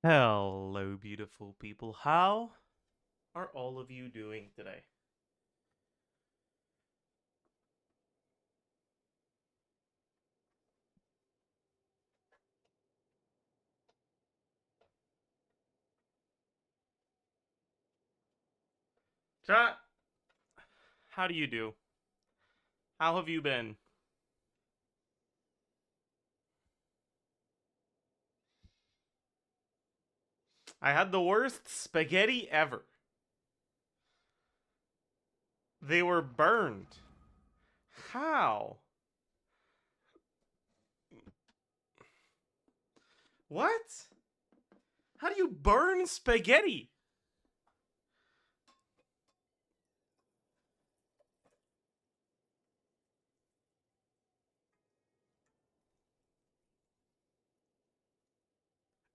Hello, beautiful people. How are all of you doing today? Chat, how do you do? How have you been? I had the worst spaghetti ever. They were burned. How? What? How do you burn spaghetti?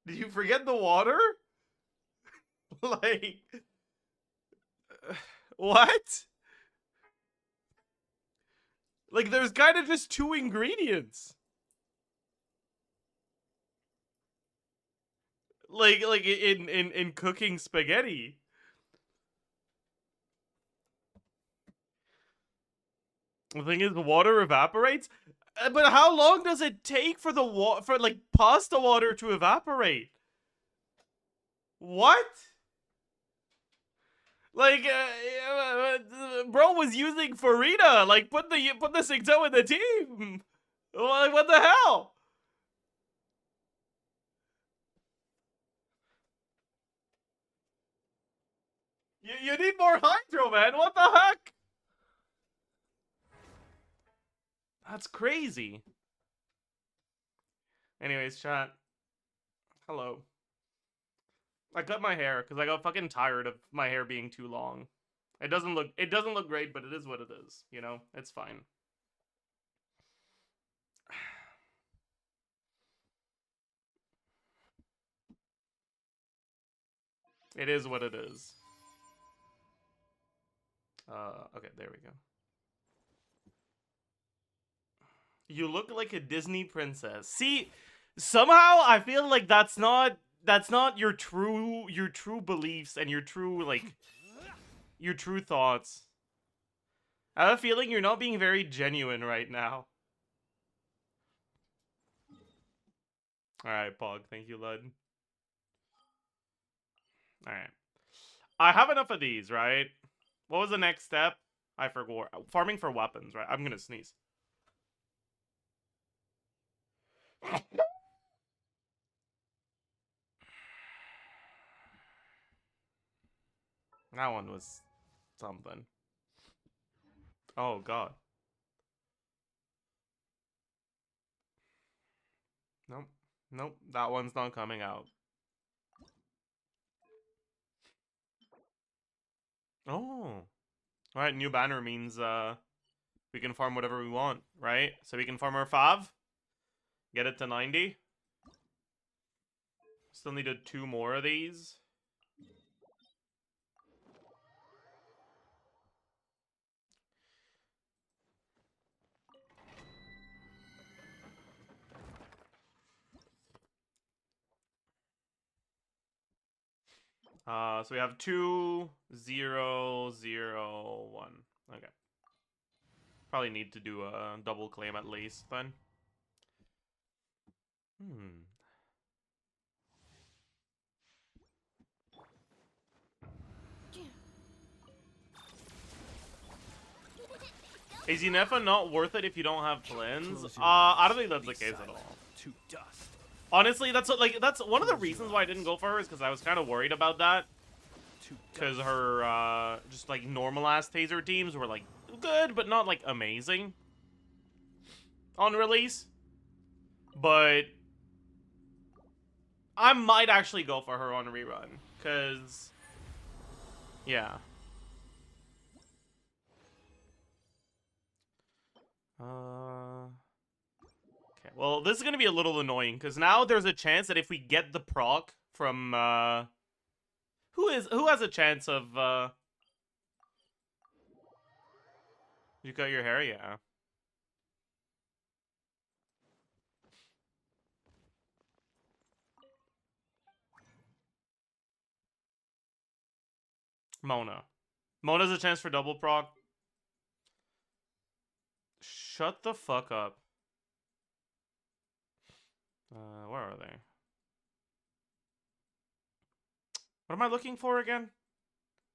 Did you forget the water? Like, what? Like, there's kind of just two ingredients. Like in cooking spaghetti. The thing is, the water evaporates. But how long does it take for like pasta water to evaporate? What? Like, bro was using Farina. Like, put the Singto in the team. What the hell? You need more hydro, man. What the heck? That's crazy. Anyways, chat. Hello. I cut my hair because I got fucking tired of my hair being too long. It doesn't look great, but it is what it is. You know, it's fine. It is what it is. Okay, there we go. You look like a Disney princess. See, somehow I feel like that's not your true beliefs and your true thoughts. I have a feeling you're not being very genuine right now. All right, Pog. Thank you, Lud. All right. I have enough of these, right? What was the next step? I forgot. Farming for weapons, right? I'm gonna sneeze. That one was something. Oh god. Nope. Nope. That one's not coming out. Oh. Alright, new banner means we can farm whatever we want, right? So we can farm our fav, get it to 90. Still needed 2 more of these. So we have 2, 0, 0, 1. Okay. Probably need to do a double claim at least then. Hmm. Is Yenefa not worth it if you don't have plans? I don't think that's the case at all. Honestly, that's one of the reasons why I didn't go for her is because I was kind of worried about that. Because her just like normal ass taser teams were like good, but not like amazing on release. But I might actually go for her on rerun because yeah. Okay. Well, this is gonna be a little annoying because now there's a chance that if we get the proc from who has a chance of you cut your hair, yeah. Mona. Mona's a chance for double proc. Shut the fuck up. Where are they? What am I looking for again?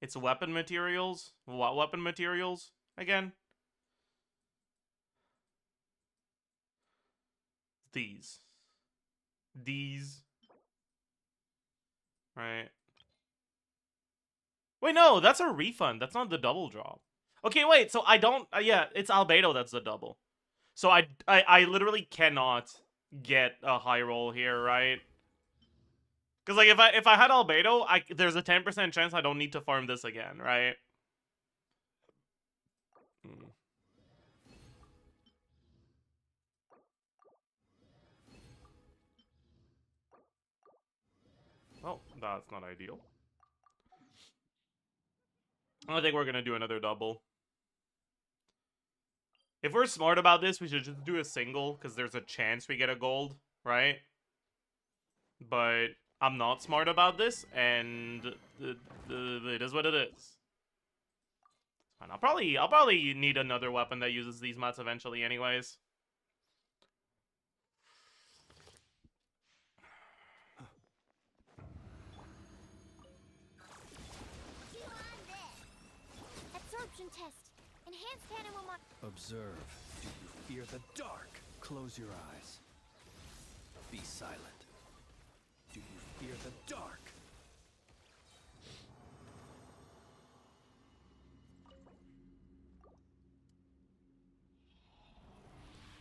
It's weapon materials. What weapon materials again? These. Right. Wait, no, that's a refund. That's not the double drop. Okay, wait, so I don't... yeah, it's Albedo that's the double. So I literally cannot get a high roll here, right? Because, like, if I had Albedo, there's a 10% chance I don't need to farm this again, right? Oh, that's not ideal. I think we're gonna do another double. If we're smart about this, we should just do a single, because there's a chance we get a gold, right? But I'm not smart about this, and it is what it is. Fine. I'll probably need another weapon that uses these mats eventually, anyways. Absorption test. Enhanced animal. Observe. Do you fear the dark? Close your eyes. Be silent. Do you fear the dark?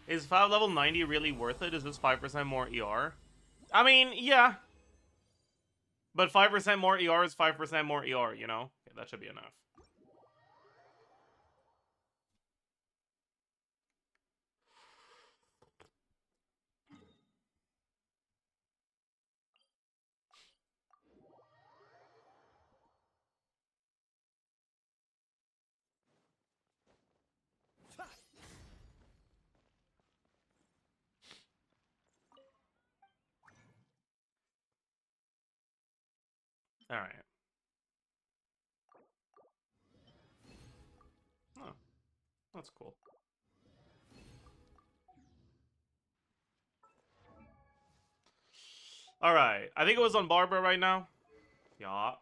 Is 5 level 90 really worth it? Is this 5% more ER? I mean, yeah. But 5% more ER is 5% more ER, you know? Okay, that should be enough. Alright. Oh, that's cool. Alright, I think it was on Barbara right now. Yeah.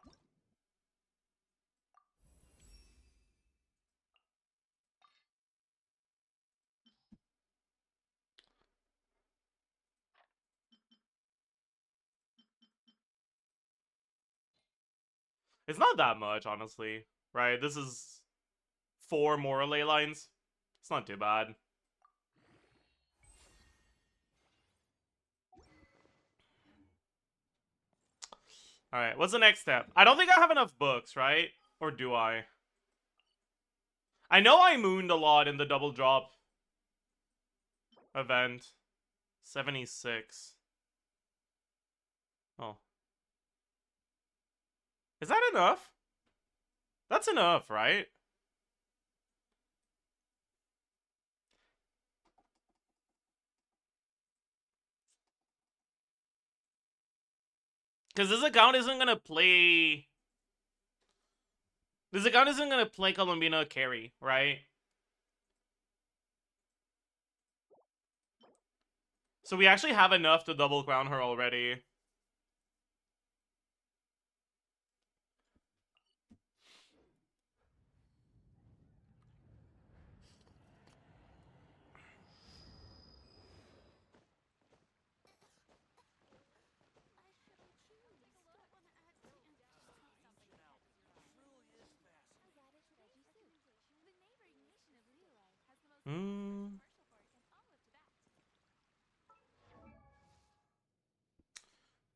It's not that much, honestly. Right? This is 4 more ley lines. It's not too bad. Alright, what's the next step? I don't think I have enough books, right? Or do I? I know I mooned a lot in the double drop event. 76. Oh. Is that enough? That's enough, right? Because this account isn't gonna play... This account isn't gonna play Columbina carry, right? So we actually have enough to double crown her already.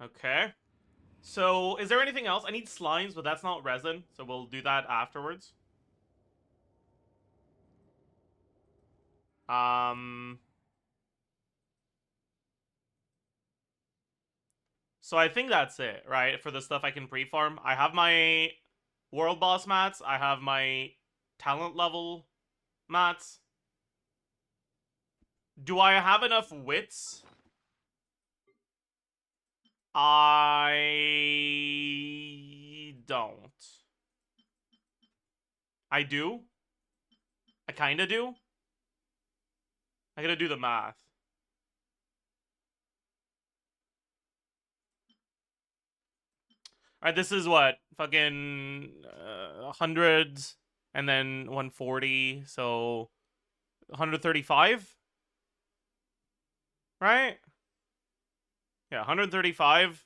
Okay. So, is there anything else? I need slimes, but that's not resin, so we'll do that afterwards. So I think that's it, right? For the stuff I can pre-farm. I have my world boss mats. I have my talent level mats. Do I have enough wits? I don't. I do. I kinda do. I gotta do the math. Alright, this is what? Fucking 100 and then 140, so 135? Right? Yeah, 135.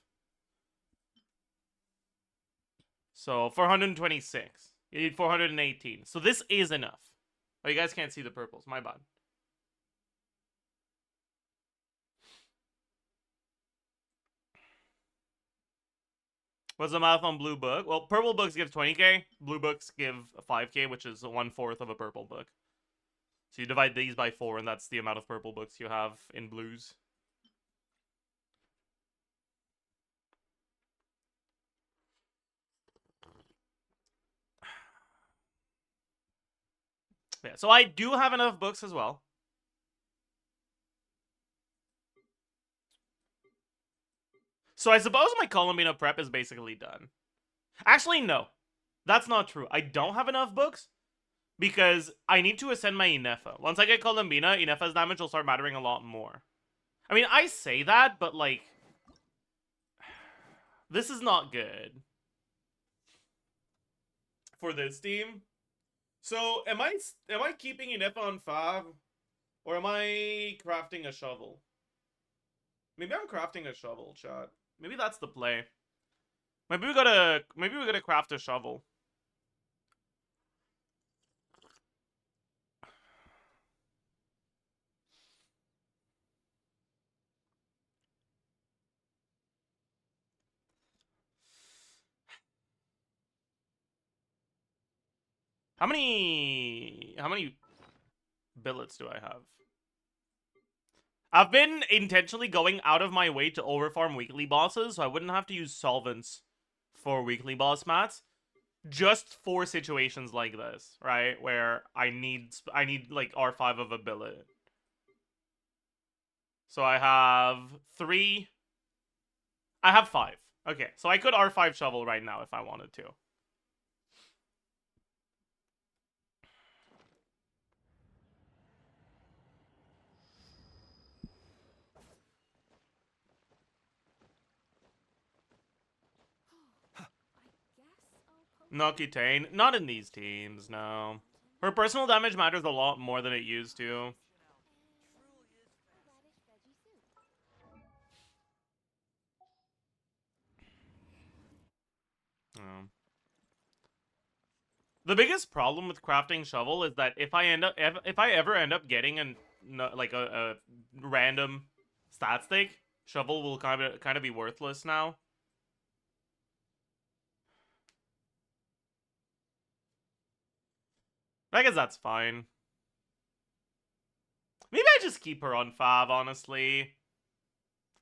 So 426. You need 418. So this is enough. Oh, you guys can't see the purples. My bad. What's the math on blue book? Well, purple books give 20k. Blue books give 5k, which is 1/4 of a purple book. So you divide these by 4, and that's the amount of purple books you have in blues. Yeah, so I do have enough books as well. So I suppose my Columbina prep is basically done. Actually, no. That's not true. I don't have enough books because I need to ascend my Inefa. Once I get Columbina, Inefa's damage will start mattering a lot more. I mean, I say that, but like... This is not good. For this team. So, am I keeping Inefa on 5? Or am I crafting a shovel? Maybe I'm crafting a shovel, chat. Maybe that's the play. Maybe we gotta craft a shovel. How many billets do I have? I've been intentionally going out of my way to overfarm weekly bosses, so I wouldn't have to use solvents for weekly boss mats. Just for situations like this, right? Where I need like R5 of a billet. So I have 3. I have 5. Okay, so I could R5 shovel right now if I wanted to. Nokitane. Not in these teams, no. Her personal damage matters a lot more than it used to. Oh. The biggest problem with crafting shovel is that if I ever end up getting a random stat stake, shovel will kind of be worthless now. I guess that's fine. Maybe I just keep her on 5, honestly.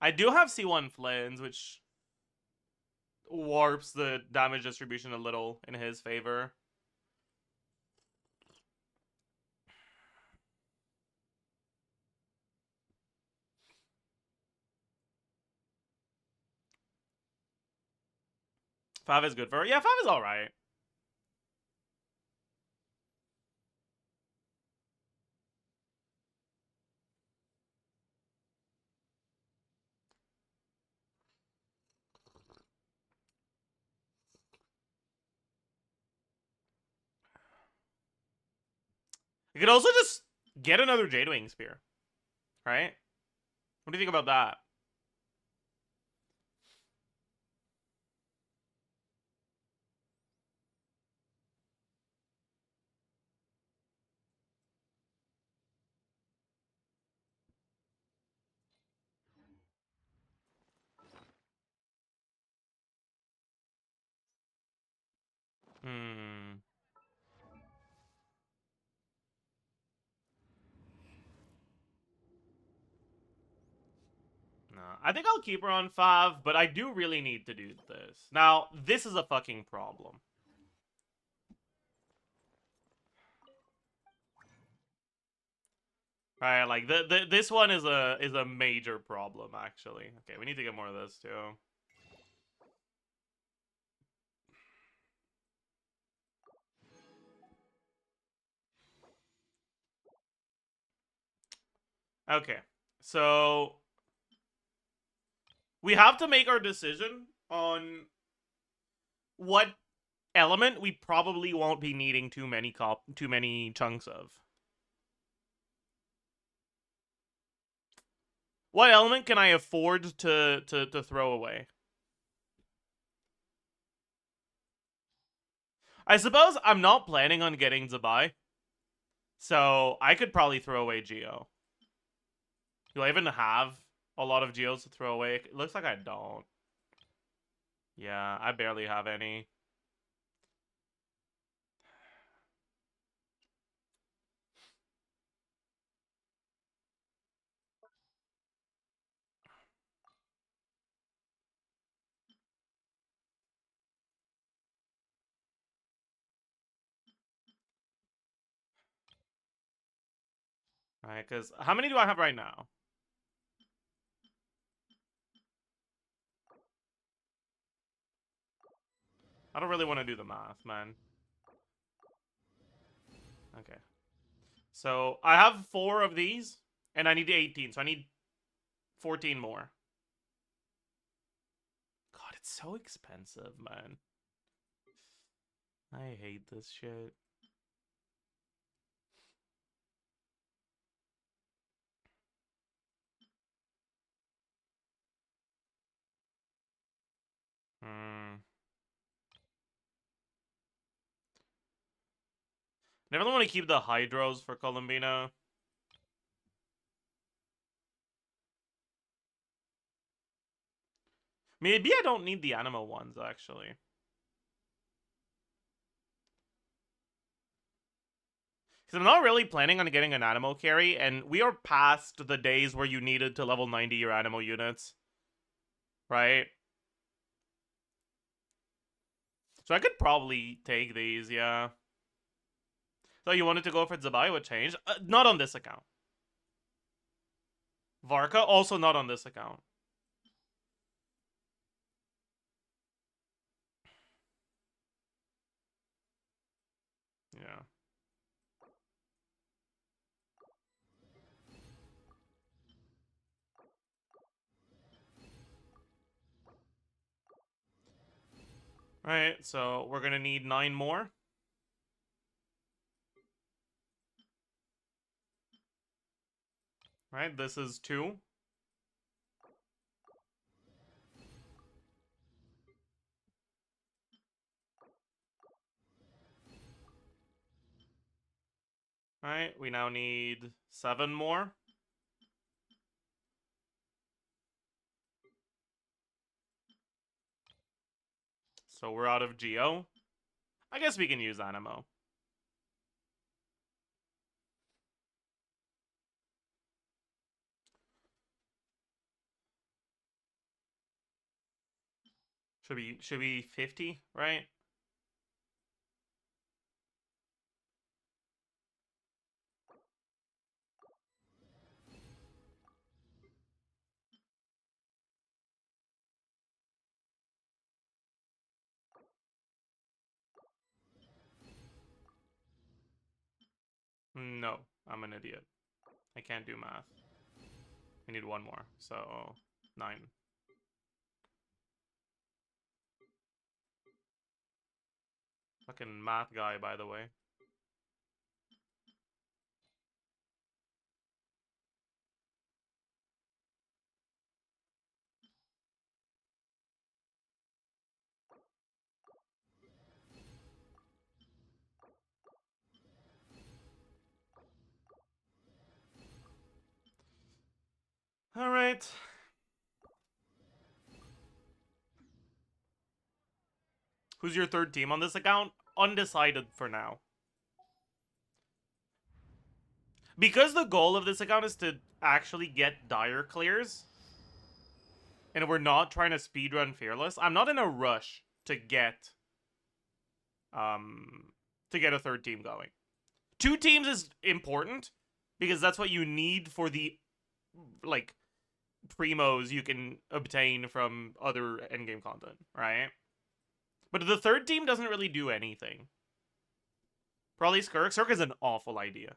I do have C1 Flins, which warps the damage distribution a little in his favor. Fav is good for her. Yeah, Fav is alright. You could also just get another Jadewing Spear. Right? What do you think about that? Hmm. No, I think I'll keep her on 5, but I do really need to do this. Now, this is a fucking problem. Right, like this one is a major problem actually. Okay, we need to get more of this too. Okay, so we have to make our decision on what element we probably won't be needing too many chunks of. What element can I afford to throw away? I suppose I'm not planning on getting Zabai, so I could probably throw away Geo. Do I even have a lot of Geos to throw away? It looks like I don't. Yeah, I barely have any. Alright, because how many do I have right now? I don't really want to do the math, man. Okay. So, I have 4 of these, and I need 18, so I need 14 more. God, it's so expensive, man. I hate this shit. I really want to keep the Hydros for Columbina. Maybe I don't need the animal ones, actually. Because I'm not really planning on getting an animal carry, and we are past the days where you needed to level 90 your animal units. Right? So I could probably take these, yeah. So you wanted to go for Zabai with change? Not on this account. Varka, also not on this account. Yeah. Alright, so we're gonna need 9 more. Right, this is 2. Alright, we now need 7 more. So we're out of Geo. I guess we can use Animo. Should be 50, right? No, I'm an idiot. I can't do math. I need 1 more, so 9. Fucking math guy, by the way. Alright. Who's your third team on this account? Undecided for now. Because the goal of this account is to actually get dire clears, and we're not trying to speedrun Fearless, I'm not in a rush to get a third team going. 2 teams is important, because that's what you need for the, like, primos you can obtain from other endgame content, right? But the third team doesn't really do anything. Probably Skirk. Skirk is an awful idea.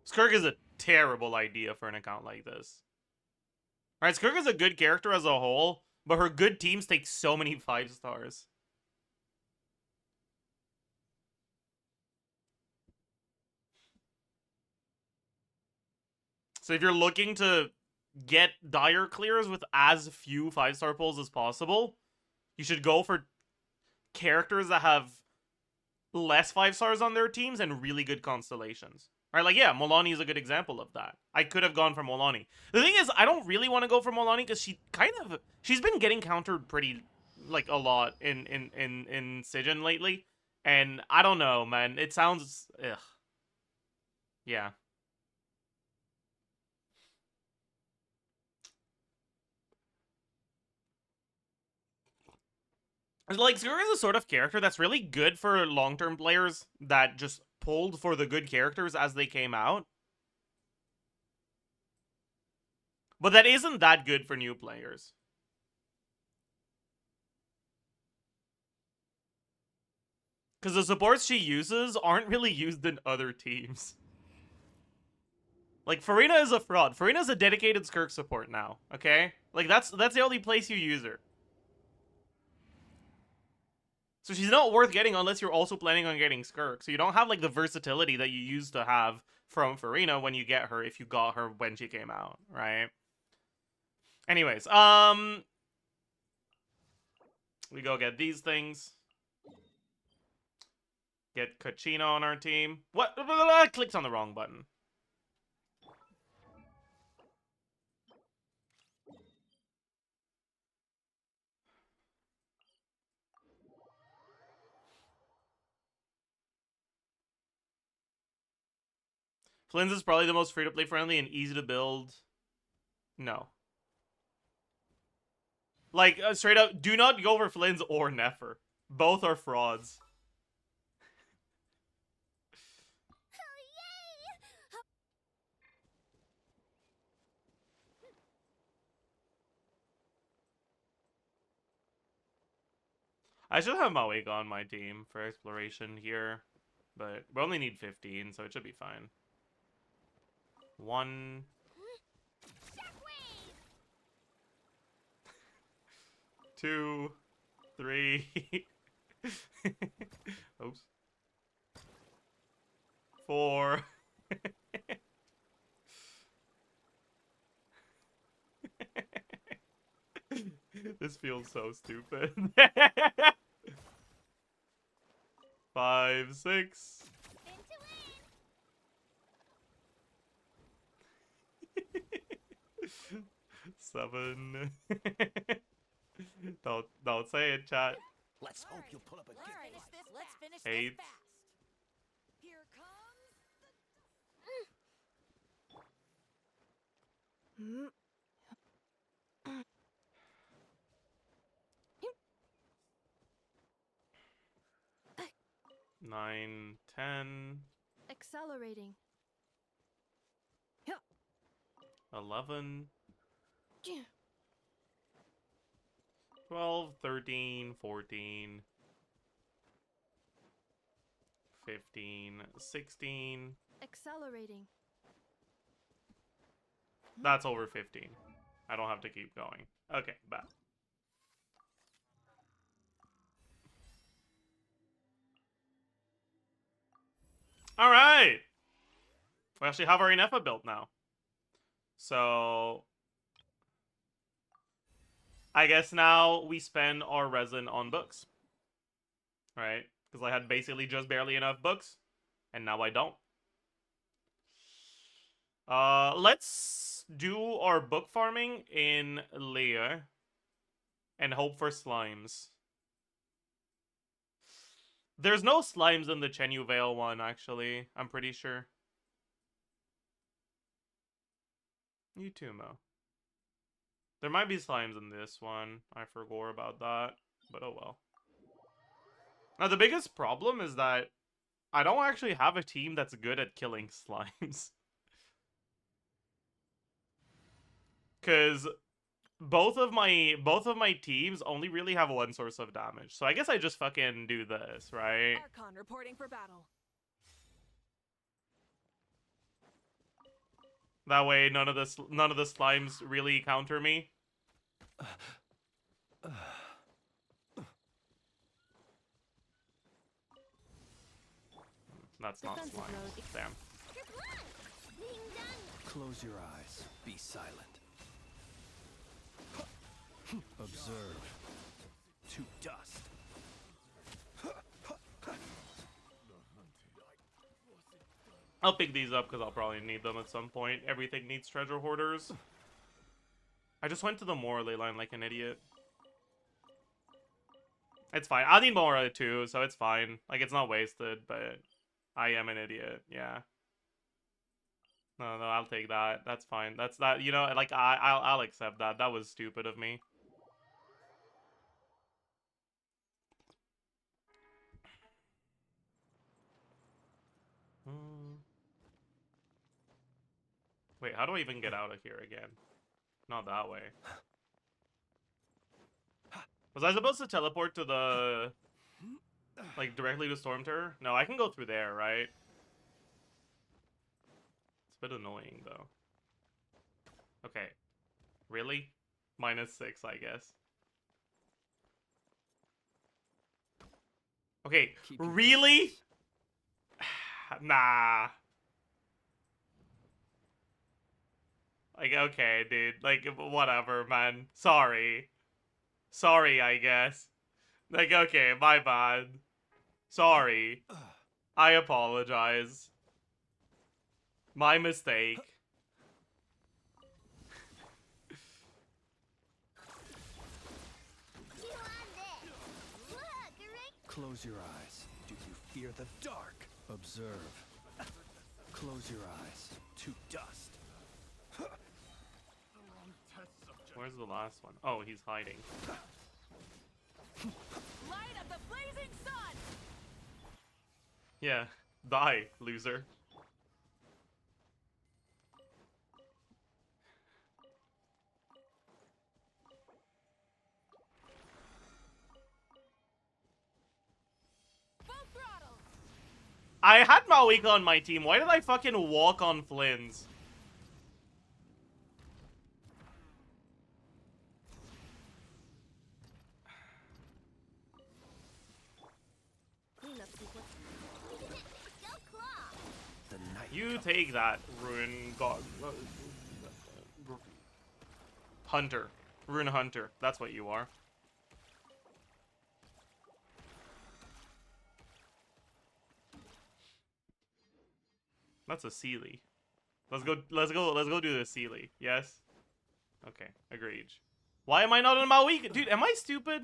Skirk is a terrible idea for an account like this. Alright, Skirk is a good character as a whole, but her good teams take so many 5 stars. So if you're looking to get dire clears with as few 5-star pulls as possible, you should go for characters that have less 5 stars on their teams and really good constellations. Right, like, yeah, Molani is a good example of that. I could have gone for Molani. The thing is, I don't really want to go for Molani because she's been getting countered pretty, like, a lot in Sijin lately. And I don't know, man. It sounds, ugh. Yeah. Like, Skirk is a sort of character that's really good for long-term players that just pulled for the good characters as they came out. But that isn't that good for new players. Because the supports she uses aren't really used in other teams. Like, Farina is a fraud. Farina's a dedicated Skirk support now, okay? Like, that's the only place you use her. So she's not worth getting unless you're also planning on getting Skirk. So you don't have, like, the versatility that you used to have from Farina when you get her, if you got her when she came out, right? Anyways, we go get these things. Get Kachina on our team. What? I clicked on the wrong button. Flynn's is probably the most free-to-play friendly and easy to build. No. Like, straight up, do not go for Flynn's or Nefer. Both are frauds. I should have Mawake on my team for exploration here. But we only need 15, so it should be fine. 1... 2... 3... Oops. 4... This feels so stupid. 5, 6... 7... Don't say it, chat. Let's hope you'll pull up a good one. Let's finish 8... this fast. Here comes the... 9, 10... Accelerating. 11... 12, 13, 14... 15, 16... Accelerating. That's over 15. I don't have to keep going. Okay, bad. Alright! We actually have our Inefa built now. So... I guess now we spend our resin on books. Right? Because I had basically just barely enough books. And now I don't. Let's do our book farming in Leia. And hope for slimes. There's no slimes in the Chenyu Vale one, actually. I'm pretty sure. You too, Mo. There might be slimes in this one. I forgot about that. But oh well. Now, the biggest problem is that I don't actually have a team that's good at killing slimes. Because both of my teams only really have one source of damage. So I guess I just fucking do this, right? Archon reporting for battle. That way, none of the slimes really counter me. That's not Defensive slime. mode. Damn. Being done. Close your eyes. Be silent. Observe. To dust. I'll pick these up because I'll probably need them at some point. Everything needs treasure hoarders. I just went to the Morley line like an idiot. It's fine. I need more too, so it's fine. Like, it's not wasted, but I am an idiot. Yeah. No, I'll take that. That's fine. That's that. You know, like I'll accept that. That was stupid of me. Wait, how do I even get out of here again? Not that way. Was I supposed to teleport to the... like, directly to Storm Terror? No, I can go through there, right? It's a bit annoying, though. Okay. Really? -6, I guess. Okay, Keep your really? distance. Nah. Like, okay, dude. Like, whatever, man. Sorry. Sorry, I guess. Like, okay, my bad. Sorry. I apologize. My mistake. You on this. Look, a ring. Close your eyes. Do you fear the dark? Observe. Close your eyes. To dust. Where's the last one? Oh, he's hiding. Light of the blazing sun. Yeah. Die, loser. Full throttle. I had Malika on my team. Why did I fucking walk on Flynn's? Cleanup sequence. Go claw. The night. You take that, Ruin God. Hunter. Ruin Hunter. That's what you are. That's a Sealy. Let's go do the Sealy. Yes? Okay, agreed. Why am I not on Malika? Dude, am I stupid?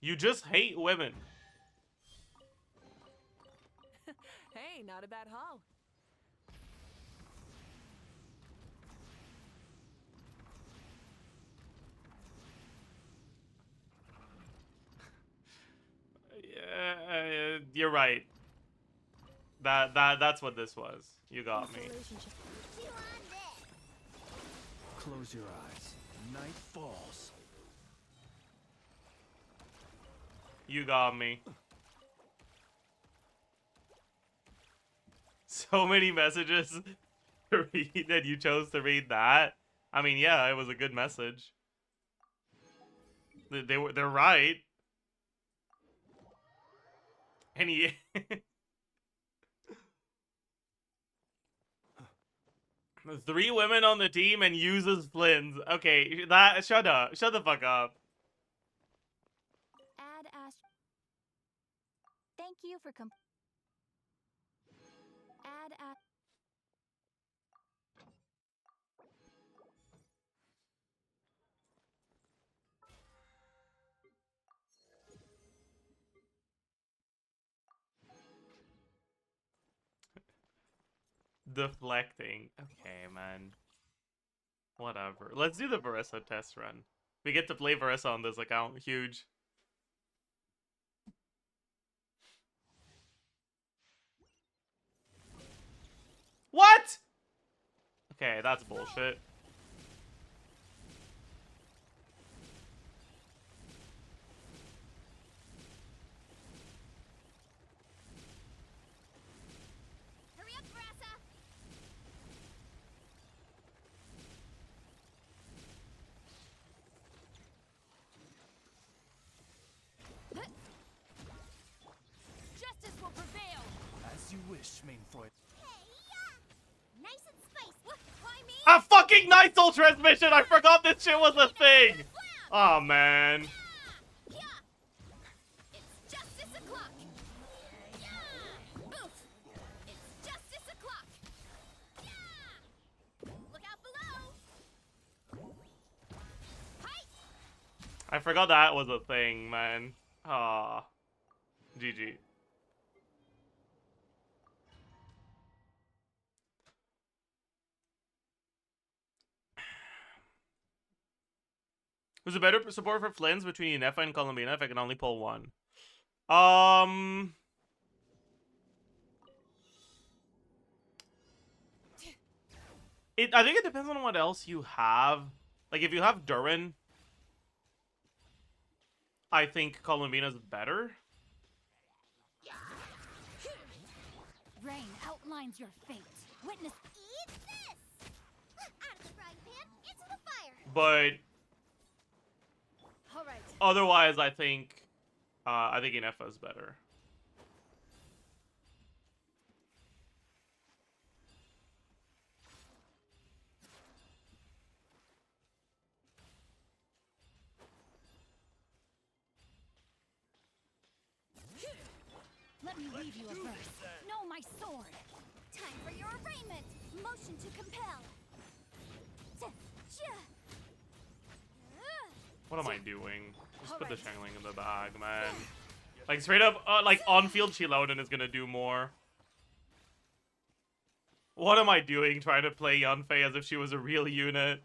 You just hate women. Hey, not a bad haul. Yeah, you're right. That's what this was. You got me. Relationship. You on this. Close your eyes. Night falls. You got me. So many messages to read, and you chose to read that. I mean, yeah, it was a good message. They're right. And he... Three women on the team and uses Flynn's. Okay, that shut up. Shut the fuck up. Add ast. Thank you for add a. Deflecting. Okay, man. Whatever. Let's do the Varessa test run. We get to play Varessa on this account. Huge. What? Okay, Okay, that's bullshit. Hurry up, Brassa. Justice will prevail. As you wish, main Freud. Nice and spicy. Why me? A fucking nice old transmission! I forgot this shit was a thing! Oh, man. Yeah. It's justice o'clock. Yeah. Oof. It's justice o'clock. Yeah. Look out below. Hi. I forgot that was a thing, man. Ah. GG. Who's a better support for Flins between Nefa and Columbina if I can only pull one? I think it depends on what else you have. Like, if you have Durin, I think Columbina's better. Rain outlines your fate. Witness. Eat this. Out of the frying pan into the fire. But All right. otherwise, I think Inefa is better. Let me weave you a verse. Know my sword. Time for your arraignment. Motion to compel. What am I doing? Just put the Shangling in the bag, man. Like, straight up, like, on-field Chiloden is gonna do more. What am I doing trying to play Yanfei as if she was a real unit?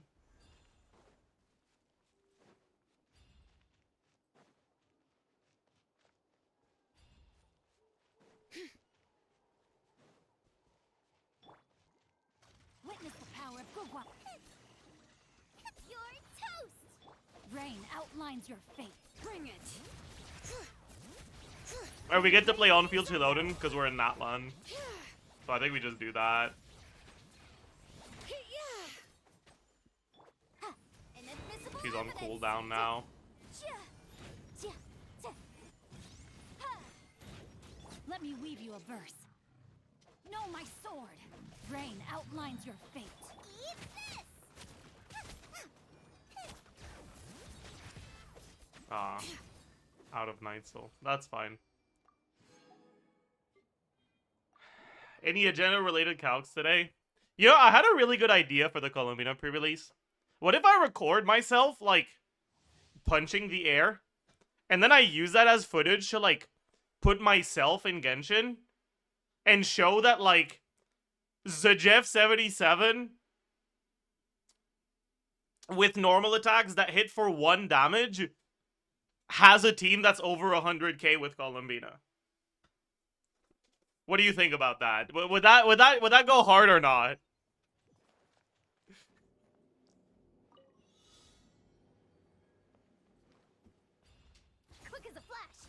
Witness the power of Gugwa. You're toast. Rain outlines your fate. Bring it. Alright, we get to play on-field Chiloden because we're in Natlan. So I think we just do that. She's on cooldown now. Let me weave you a verse. Know my sword. Rain outlines your fate. Eat this. Out of Night Soul. That's fine. Any agenda-related calcs today? You know, I had a really good idea for the Columbina pre-release. What if I record myself, like, punching the air, and then I use that as footage to, like, put myself in Genshin, and show that, like, Zajef77 with normal attacks that hit for 1 damage has a team that's over 100k with Columbina. What do you think about that? Would that go hard or not? Quick as a flash.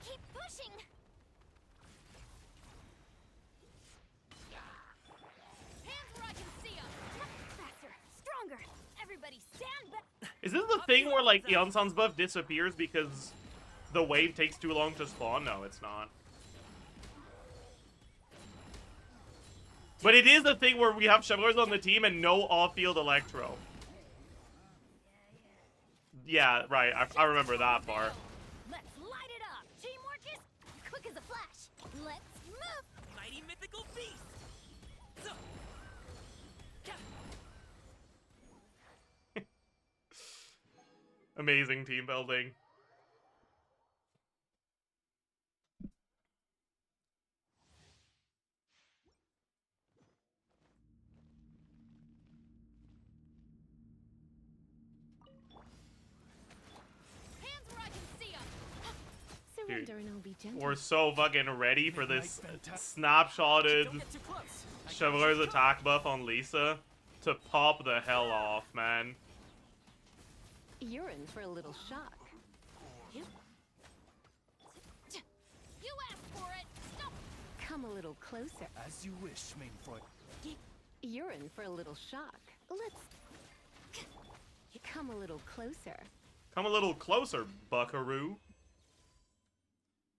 Keep pushing. Hands where I can see 'em. Faster, stronger. Everybody stand back. Is this the thing where, like, Eonsan's buff disappears because the wave takes too long to spawn? No, it's not. But it is the thing where we have shovelers on the team and no off-field Electro. Yeah, right. I remember that part. Let's light it up. Teamwork is quick as a flash. Let's move. Mighty mythical beast. So, Amazing team building. hands where I can see 'em. Dude, wondering I'll be gentle. we're so fucking ready for this Don't snapshotted get too close. Chevaleur's attack buff on Lisa to pop the hell off, man. You're in for a little shock. You asked for it. Stop. Come a little closer. As you wish, main Freud. You're in for a little shock. Let's come a little closer. Come a little closer, buckaroo.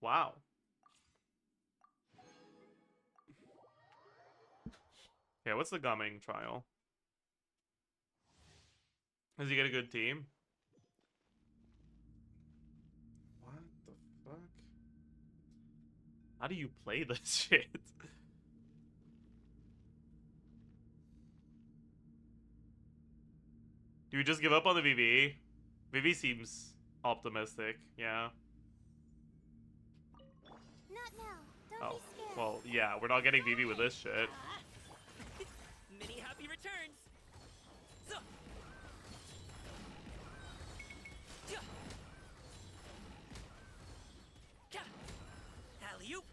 Wow. Okay, what's the gumming trial? Does he get a good team? What the fuck? How do you play this shit? Do we just give up on the VV? VV seems optimistic, yeah. Not now. Don't Oh, be scared. well, yeah, we're not getting VV with this shit. Many happy returns. So. Alley-oop.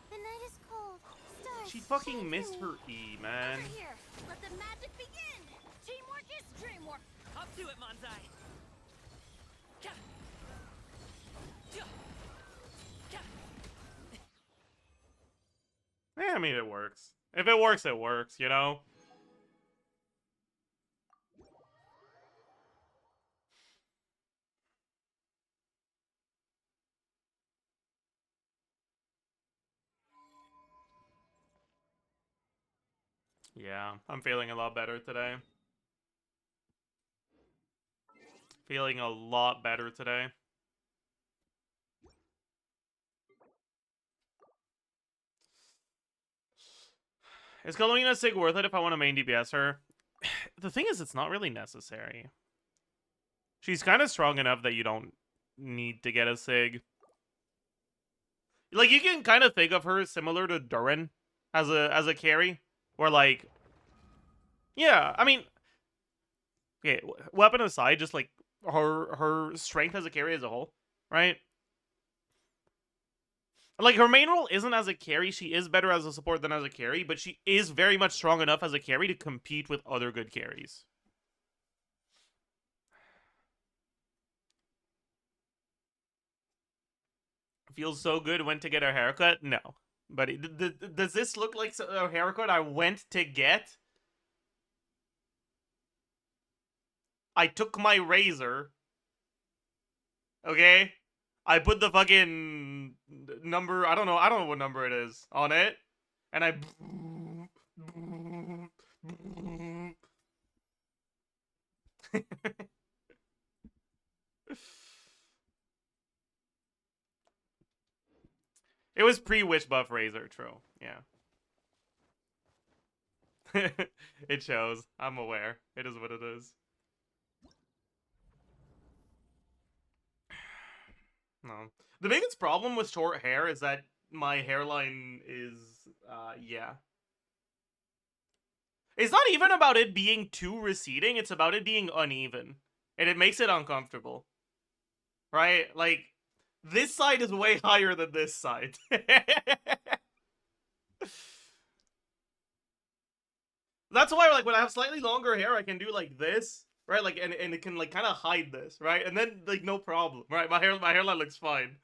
The night is cold. Stars She fucking shine missed through. her E, man. Over here. Let the magic begin. Teamwork is dreamwork. Up to it, Manzai. I mean, it works. If it works, it works, you know? Yeah, I'm feeling a lot better today. Feeling a lot better today. Is Galena Sig worth it if I want to main DPS her? The thing is, it's not really necessary. She's kind of strong enough that you don't need to get a Sig. Like, you can kind of think of her similar to Durin as a carry. Where, like... Yeah, I mean... Okay, weapon aside, just, like, her strength as a carry as a whole, right? Like, her main role isn't as a carry. She is better as a support than as a carry, but she is very much strong enough as a carry to compete with other good carries. Feels so good. Went to get a haircut? No. But does this look like a haircut I went to get? I took my razor. Okay? I put the fucking number, I don't know what number it is, on it. And I... It was pre-witch buff razor, true. Yeah. It shows. I'm aware. It is what it is. No. The biggest problem with short hair is that my hairline is, yeah. It's not even about it being too receding, it's about it being uneven. And it makes it uncomfortable. Right? Like, this side is way higher than this side. That's why, like, when I have slightly longer hair, I can do, like, this. Right, like, and it can, like, kind of hide this, right? And then, like, no problem, right? My hairline looks fine.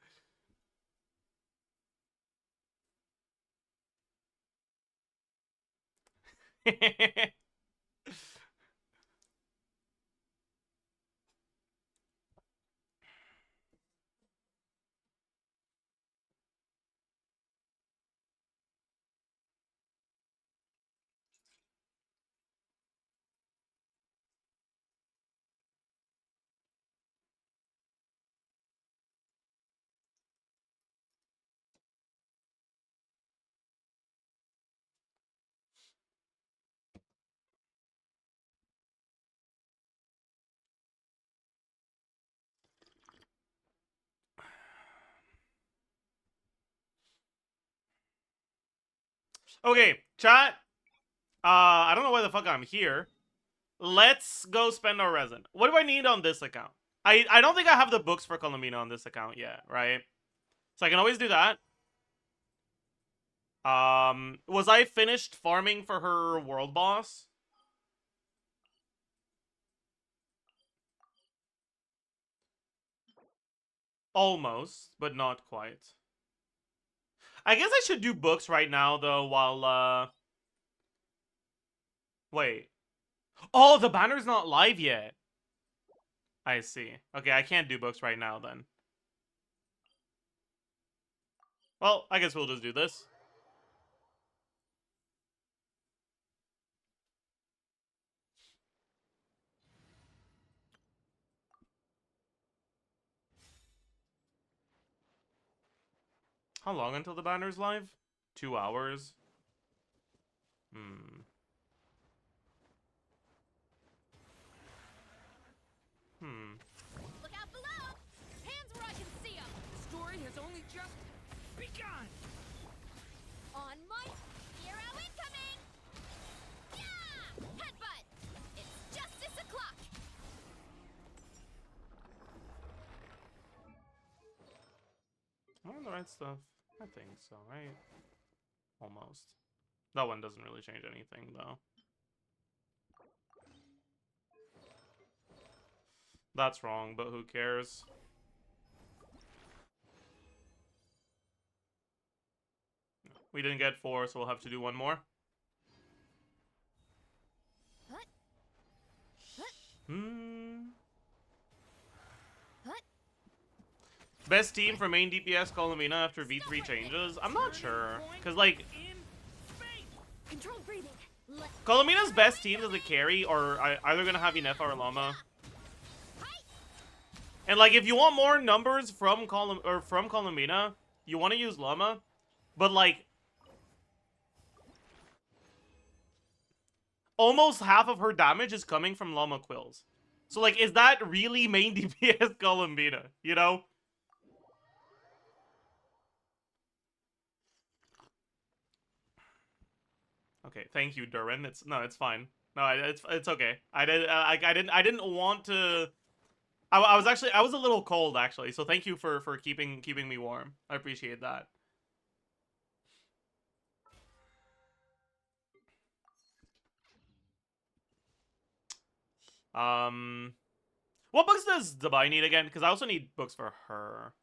Okay, chat. I don't know why the fuck I'm here. Let's go spend our resin. What do I need on this account? I don't think I have the books for Columbina on this account yet, right? So I can always do that. Was I finished farming for her world boss? Almost, but not quite. I guess I should do books right now, though, while, wait. Oh, the banner's not live yet. I see. Okay, I can't do books right now, then. Well, I guess we'll just do this. How long until the banner's live? 2 hours? Hmm. Look out below! Hands where I can see them! The story has only just begun! On my hero incoming! Yeah! Headbutt! It's justice o'clock! Am I on the right stuff? I think so, right? Almost. That one doesn't really change anything, though. That's wrong, but who cares? We didn't get 4, so we'll have to do one more. What? Best team for main DPS Columbina after V3 changes? I'm not sure. Because, like, Controlled breathing. Columbina's best team as a carry are either going to have Inefa or Llama. And, like, if you want more numbers from Columbina, you want to use Llama. But, like, almost half of her damage is coming from Llama Quills. So, like, is that really main DPS Columbina? You know? Okay, thank you, Durin. It's fine. No, it's okay. I didn't want to. I was a little cold actually. So thank you for keeping me warm. I appreciate that. What books does Dubai need again? Because I also need books for her.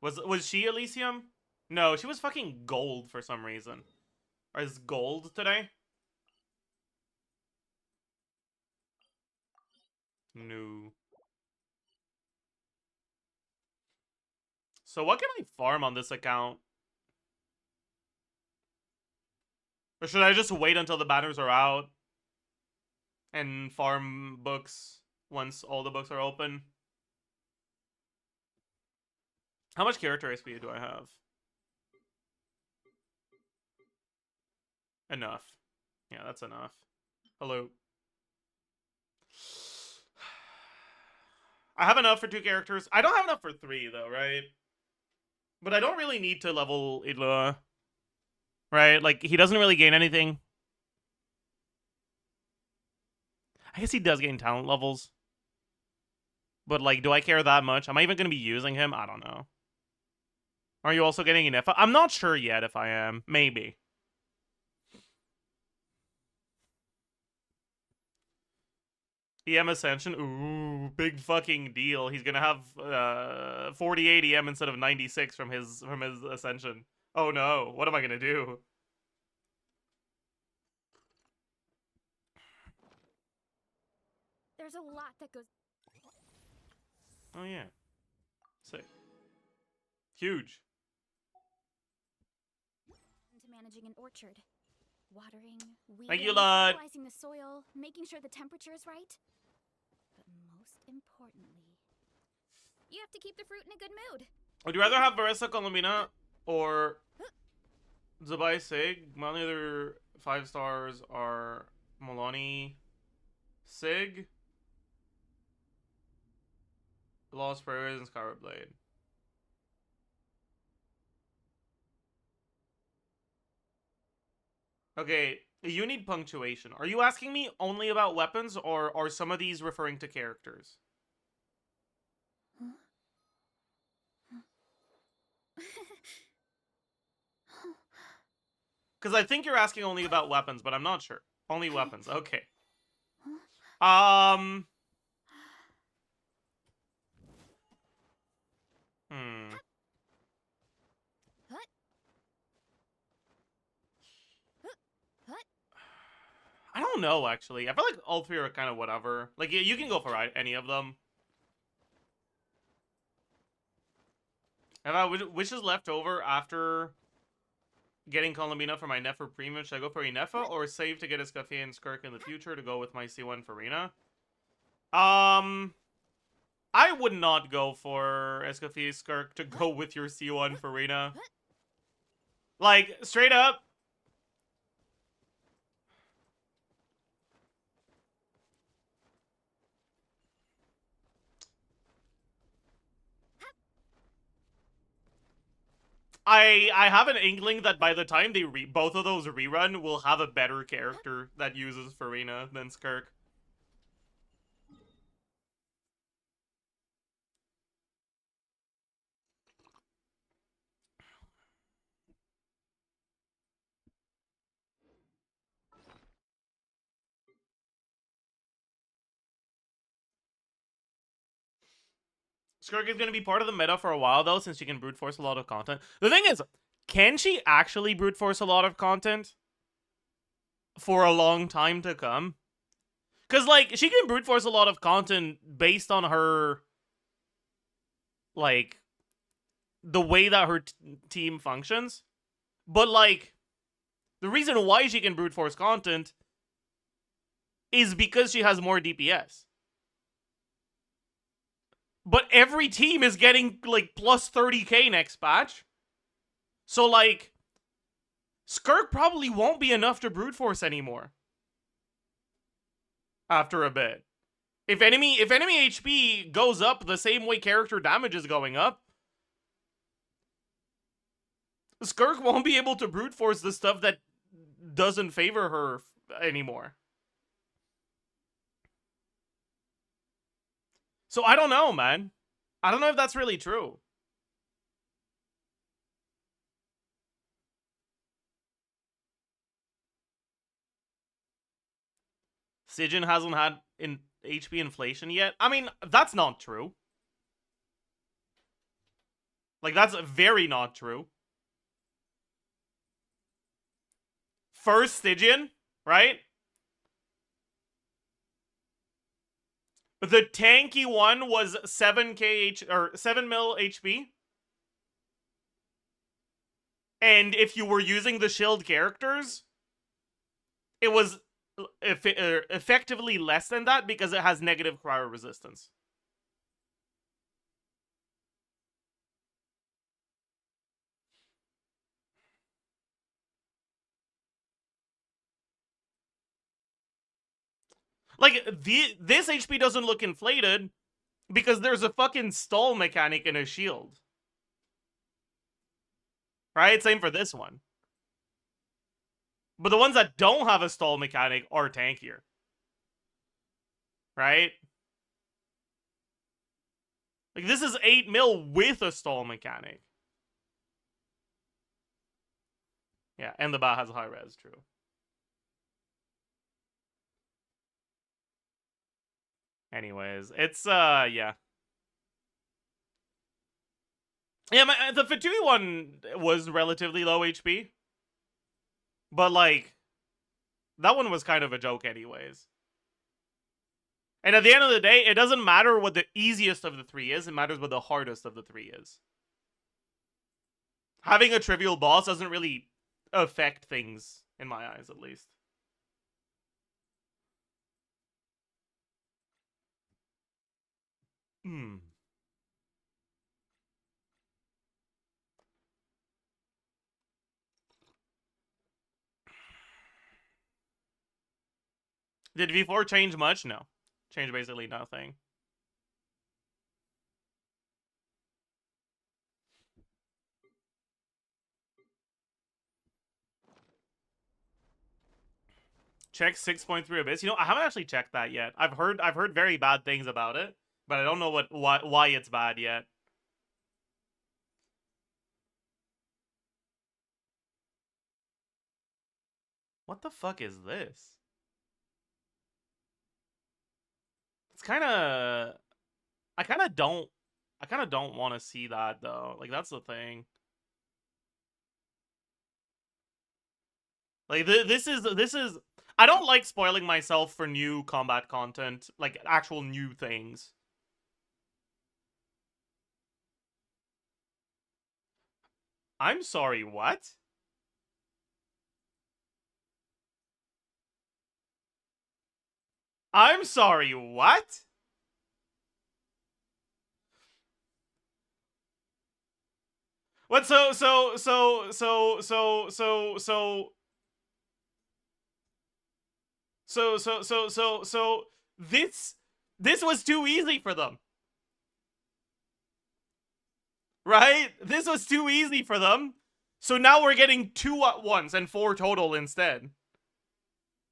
Was she Elysium? No, she was fucking gold for some reason. Or is gold today? No. So what can I farm on this account? Or should I just wait until the banners are out? And farm books once all the books are open? How much character XP do I have? Enough. Yeah, that's enough. Hello. I have enough for 2 characters. I don't have enough for 3, though, right? But I don't really need to level Idla. Right? Like, he doesn't really gain anything. I guess he does gain talent levels. But, like, do I care that much? Am I even going to be using him? I don't know. Are you also getting an F? I'm not sure yet if I am. Maybe. EM Ascension? Ooh, big fucking deal. He's gonna have 48 EM instead of 96 from his Ascension. Oh no, what am I gonna do? There's a lot that goes Oh yeah. Sick. Huge. into managing an orchard. Watering, weeding, Thank you, lad. fertilizing the soil, making sure the temperature is right. But most importantly, you have to keep the fruit in a good mood. Would you rather have Varesa Columbina or Zubai Sig? My only other 5 stars are Maloney Sig, Lost Prairies, and Skyward Blade. Okay, you need punctuation. Are you asking me only about weapons, or are some of these referring to characters? Because I think you're asking only about weapons, but I'm not sure. Only weapons. Okay. Hmm. I don't know, actually. I feel like all three are kind of whatever. Like, you can go for any of them. If I wishes left over after getting Columbina for my Nefer premium, should I go for a Nefa or save to get a Escoffier and Skirk in the future to go with my C1 Farina? I would not go for Escoffier Skirk to go with your C1 Farina. Like, straight up. I have an inkling that by the time they both of those rerun, we'll have a better character that uses Farina than Skirk. Skirk is going to be part of the meta for a while, though, since she can brute force a lot of content. The thing is, can she actually brute force a lot of content for a long time to come? Because, like, she can brute force a lot of content based on her, like, the way that her team functions. But, like, the reason why she can brute force content is because she has more DPS. But every team is getting, like, plus 30k next patch. So, like, Skirk probably won't be enough to brute force anymore. After a bit. If enemy HP goes up the same way character damage is going up, Skirk won't be able to brute force the stuff that doesn't favor her anymore. So I don't know, man. I don't know if that's really true. Sijin hasn't had HP inflation yet. I mean, that's not true. Like, that's very not true. First Stygian, right? The tanky one was 7k or 7 mil HP. And if you were using the shield characters, it was effectively less than that because it has negative cryo resistance. Like, this HP doesn't look inflated because there's a fucking stall mechanic in a shield. Right? Same for this one. But the ones that don't have a stall mechanic are tankier. Right? Like, this is 8 mil with a stall mechanic. Yeah, and the Ba has high res, true. Anyways, it's, yeah. Yeah, the Fatui one was relatively low HP. But, like, that one was kind of a joke anyways. And at the end of the day, it doesn't matter what the easiest of the three is. It matters what the hardest of the three is. Having a trivial boss doesn't really affect things, in my eyes at least. Did V4 change much? No. Changed basically nothing. Check 6.3 Abyss. You know, I haven't actually checked that yet. I've heard very bad things about it, but I don't know why it's bad yet. What the fuck is this? It's kind of... I kind of don't want to see that, though. Like, that's the thing. Like, this is... I don't like spoiling myself for new combat content. Like, actual new things. I'm sorry, what? I'm sorry, what? What, so this was too easy for them. Right? This was too easy for them. So now we're getting 2 at once and 4 total instead.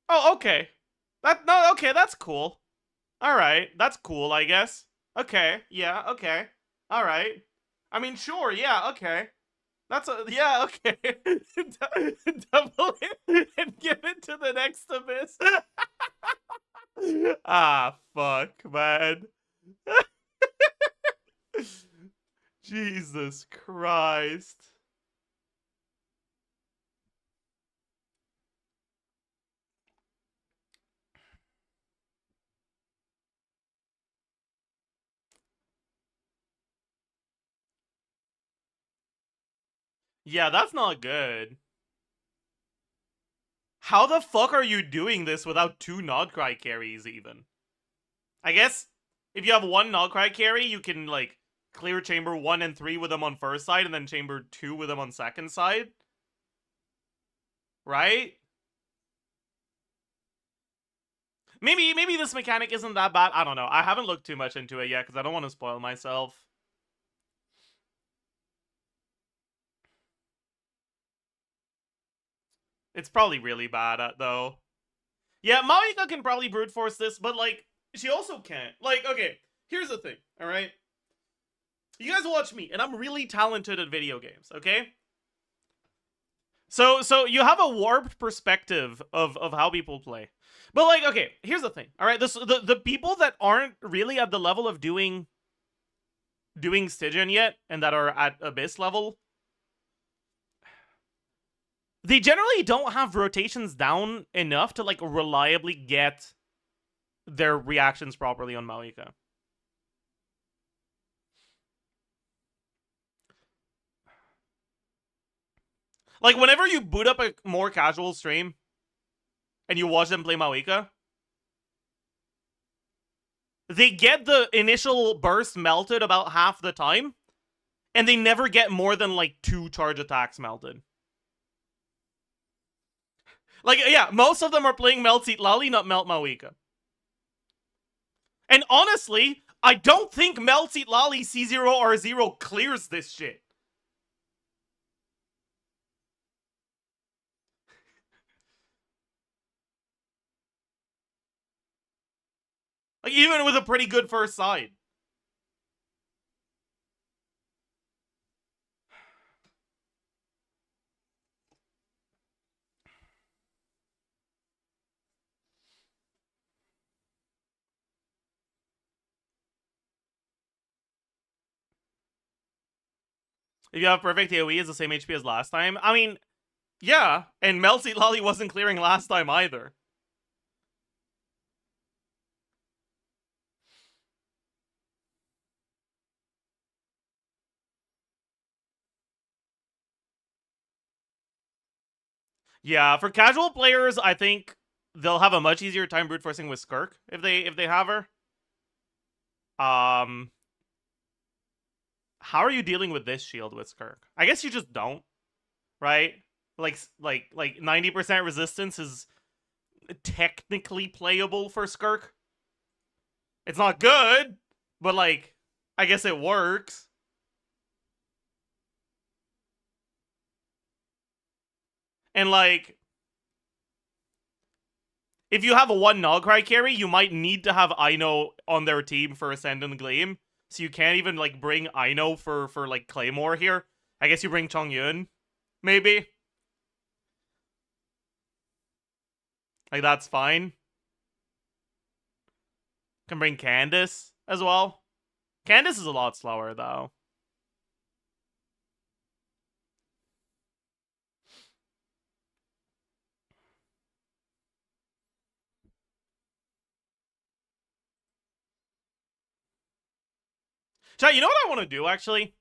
Oh, okay. Okay, that's cool. Alright, that's cool, I guess. Okay, yeah, okay. Alright. I mean, sure, yeah, okay. Yeah, okay. Double it and give it to the next abyss. Ah, fuck, man. Jesus Christ. Yeah, that's not good. How the fuck are you doing this without 2 Nodcry carries, even? I guess if you have 1 Nodcry carry, you can, like, clear chamber 1 and 3 with them on first side, and then chamber 2 with them on second side. Right? Maybe this mechanic isn't that bad. I don't know. I haven't looked too much into it yet, because I don't want to spoil myself. It's probably really bad at, though. Yeah, Maika can probably brute force this, but, like, she also can't. Like, okay, here's the thing, alright? You guys watch me, and I'm really talented at video games, okay? So you have a warped perspective of how people play. But, like, okay, here's the thing, alright? The people that aren't really at the level of doing Stygian yet, and that are at Abyss level, they generally don't have rotations down enough to, like, reliably get their reactions properly on Maika. Like, whenever you boot up a more casual stream and you watch them play Maika, they get the initial burst melted about half the time, and they never get more than, like, 2 charge attacks melted. Like, yeah, most of them are playing Melt Seat Lali, not Melt Maika. And honestly, I don't think Melt Seat Lali C0R0 clears this shit. Like, even with a pretty good first side. If you have perfect AoE, it's the same HP as last time. I mean, yeah, and Melt Seat Lali wasn't clearing last time either. Yeah, for casual players, I think they'll have a much easier time brute forcing with Skirk if they have her. How are you dealing with this shield with Skirk? I guess you just don't, right? Like 90% resistance is technically playable for Skirk. It's not good, but, like, I guess it works. And, like, if you have a 1 Nogcry carry, you might need to have Aino on their team for Ascendant Gleam. So you can't even, like, bring Aino for like, Claymore here. I guess you bring Chongyun, maybe. Like, that's fine. Can bring Candace as well. Candace is a lot slower, though. Chat, you know what I want to do, actually?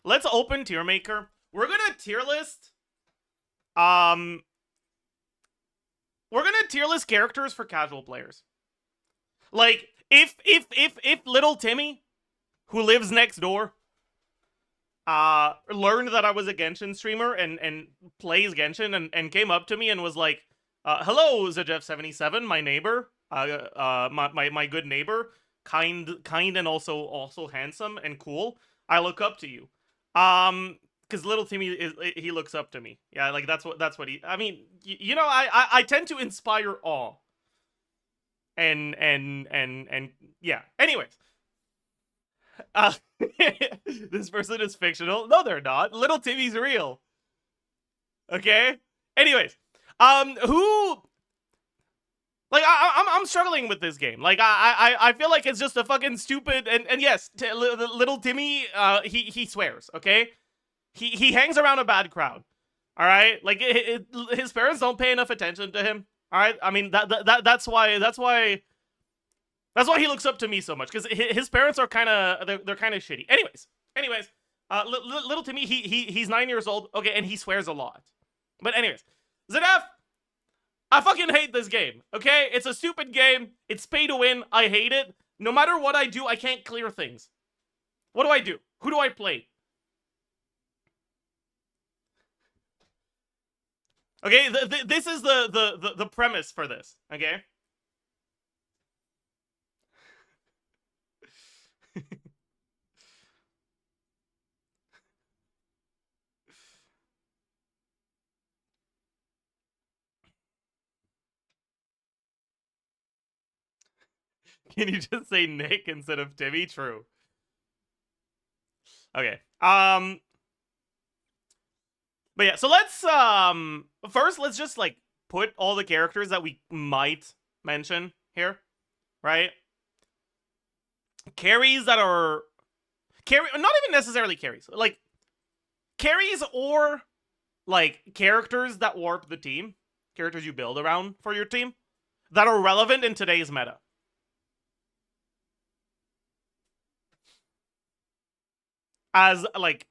Let's open tier maker. We're gonna tier list. We're gonna tier list characters for casual players. Like, if little Timmy, who lives next door, learned that I was a Genshin streamer and plays Genshin and came up to me and was like, hello, Zajef77, my neighbor, my good neighbor, kind and also handsome and cool. I look up to you. Because little Timmy he looks up to me. Yeah, like that's what he. I mean, you know, I tend to inspire awe. And yeah. Anyways, this person is fictional. No, they're not. Little Timmy's real. Okay. Anyways, who? Like, I'm struggling with this game. Like, I feel like it's just a fucking stupid. And yes, little Timmy, he swears. Okay. He hangs around a bad crowd. All right, like his parents don't pay enough attention to him. All right, I mean that's why he looks up to me so much, because his parents are kind of they're kind of shitty. Anyways, little Timmy he's 9 years old. Okay, and he swears a lot. But anyways, Zajef, I fucking hate this game. Okay, it's a stupid game. It's pay to win. I hate it. No matter what I do, I can't clear things. What do I do? Who do I play? Okay, this is the premise for this, okay? Can you just say Nick instead of Timmy? True. Okay. But yeah, so let's first let's just like put all the characters that we might mention here, right? Carries that are not even necessarily carries. Like carries or like characters that warp the team, characters you build around for your team that are relevant in today's meta. As like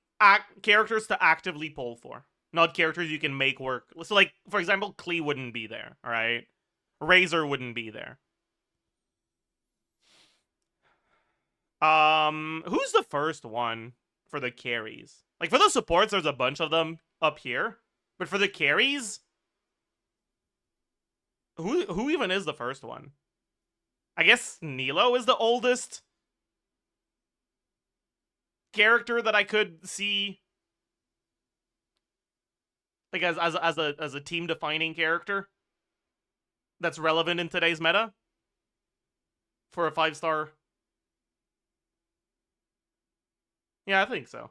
characters to actively pull for. Not characters you can make work. So, like, for example, Klee wouldn't be there, all right? Razor wouldn't be there. Who's the first one for the carries? Like, for the supports, there's a bunch of them up here. But for the carries, who even is the first one? I guess Nilo is the oldest character that I could see, like, as a team defining character that's relevant in today's meta for a 5-star. Yeah, I think so.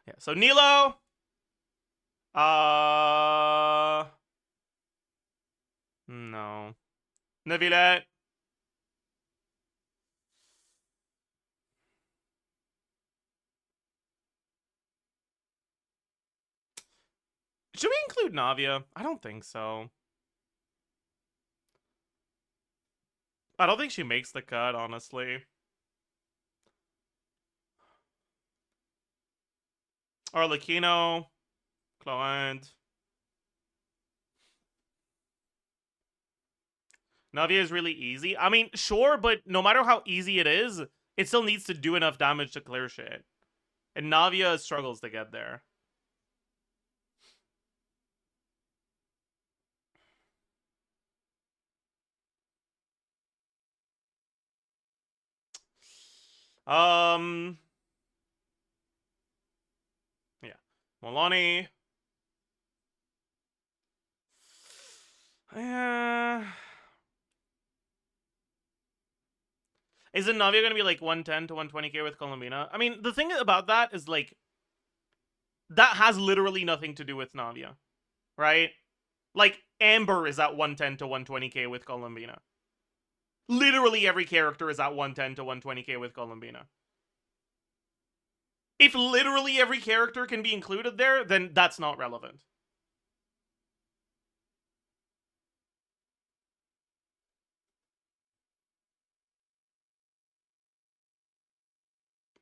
Yeah, so Nilo, no, Neuvillette. Should we include Navia? I don't think so. I don't think she makes the cut, honestly. Arlecchino, Cloent. Navia is really easy. I mean, sure, but no matter how easy it is, it still needs to do enough damage to clear shit. And Navia struggles to get there. Yeah. Molani. Isn't Navia gonna be like 110 to 120k with Columbina? I mean, the thing about that is like that has literally nothing to do with Navia, right? Like Amber is at 110 to 120k with Columbina. Literally every character is at 110 to 120k with Columbina. If literally every character can be included there, then that's not relevant.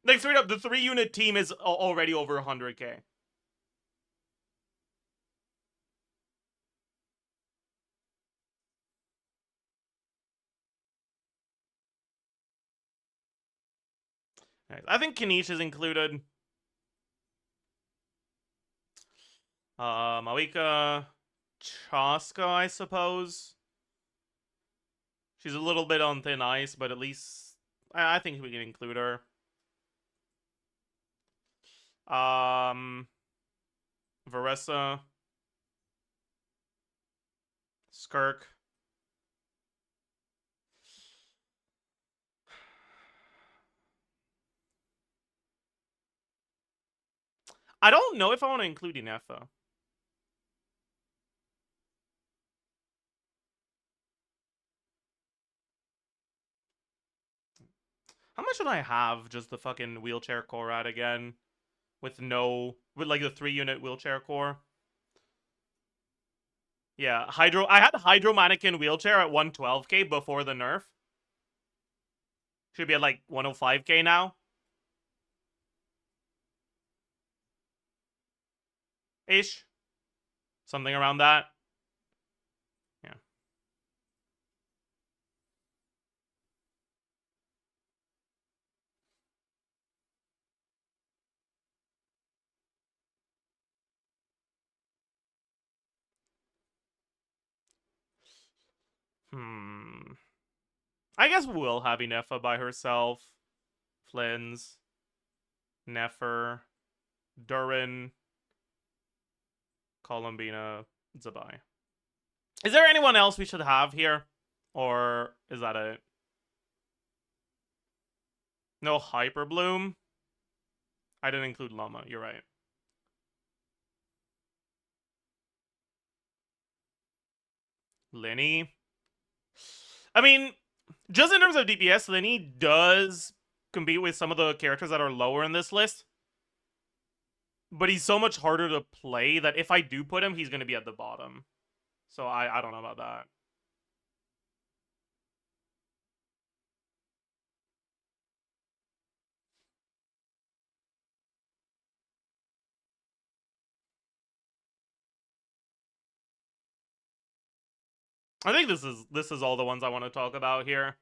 Like, straight up, the 3-unit team is already over 100k. I think Kanish is included. Malika Chaska, I suppose. She's a little bit on thin ice, but at least I think we can include her. Varessa. Skirk. I don't know if I want to include Inefa. How much should I have just the fucking wheelchair core at again? With like the 3-unit wheelchair core? Yeah, I had Hydro Mannequin wheelchair at 112k before the nerf. Should be at like 105k now. Ish. Something around that. Yeah. I guess we'll have Inefa by herself. Flynn's. Nefer. Durin. Columbina. Zabai. Is there anyone else we should have here? Or is that it? No Hyper Bloom? I didn't include Llama, you're right. Lenny? I mean, just in terms of DPS, Lenny does compete with some of the characters that are lower in this list. But he's so much harder to play that if I do put him, he's going to be at the bottom. So I don't know about that. I think this is all the ones I want to talk about here.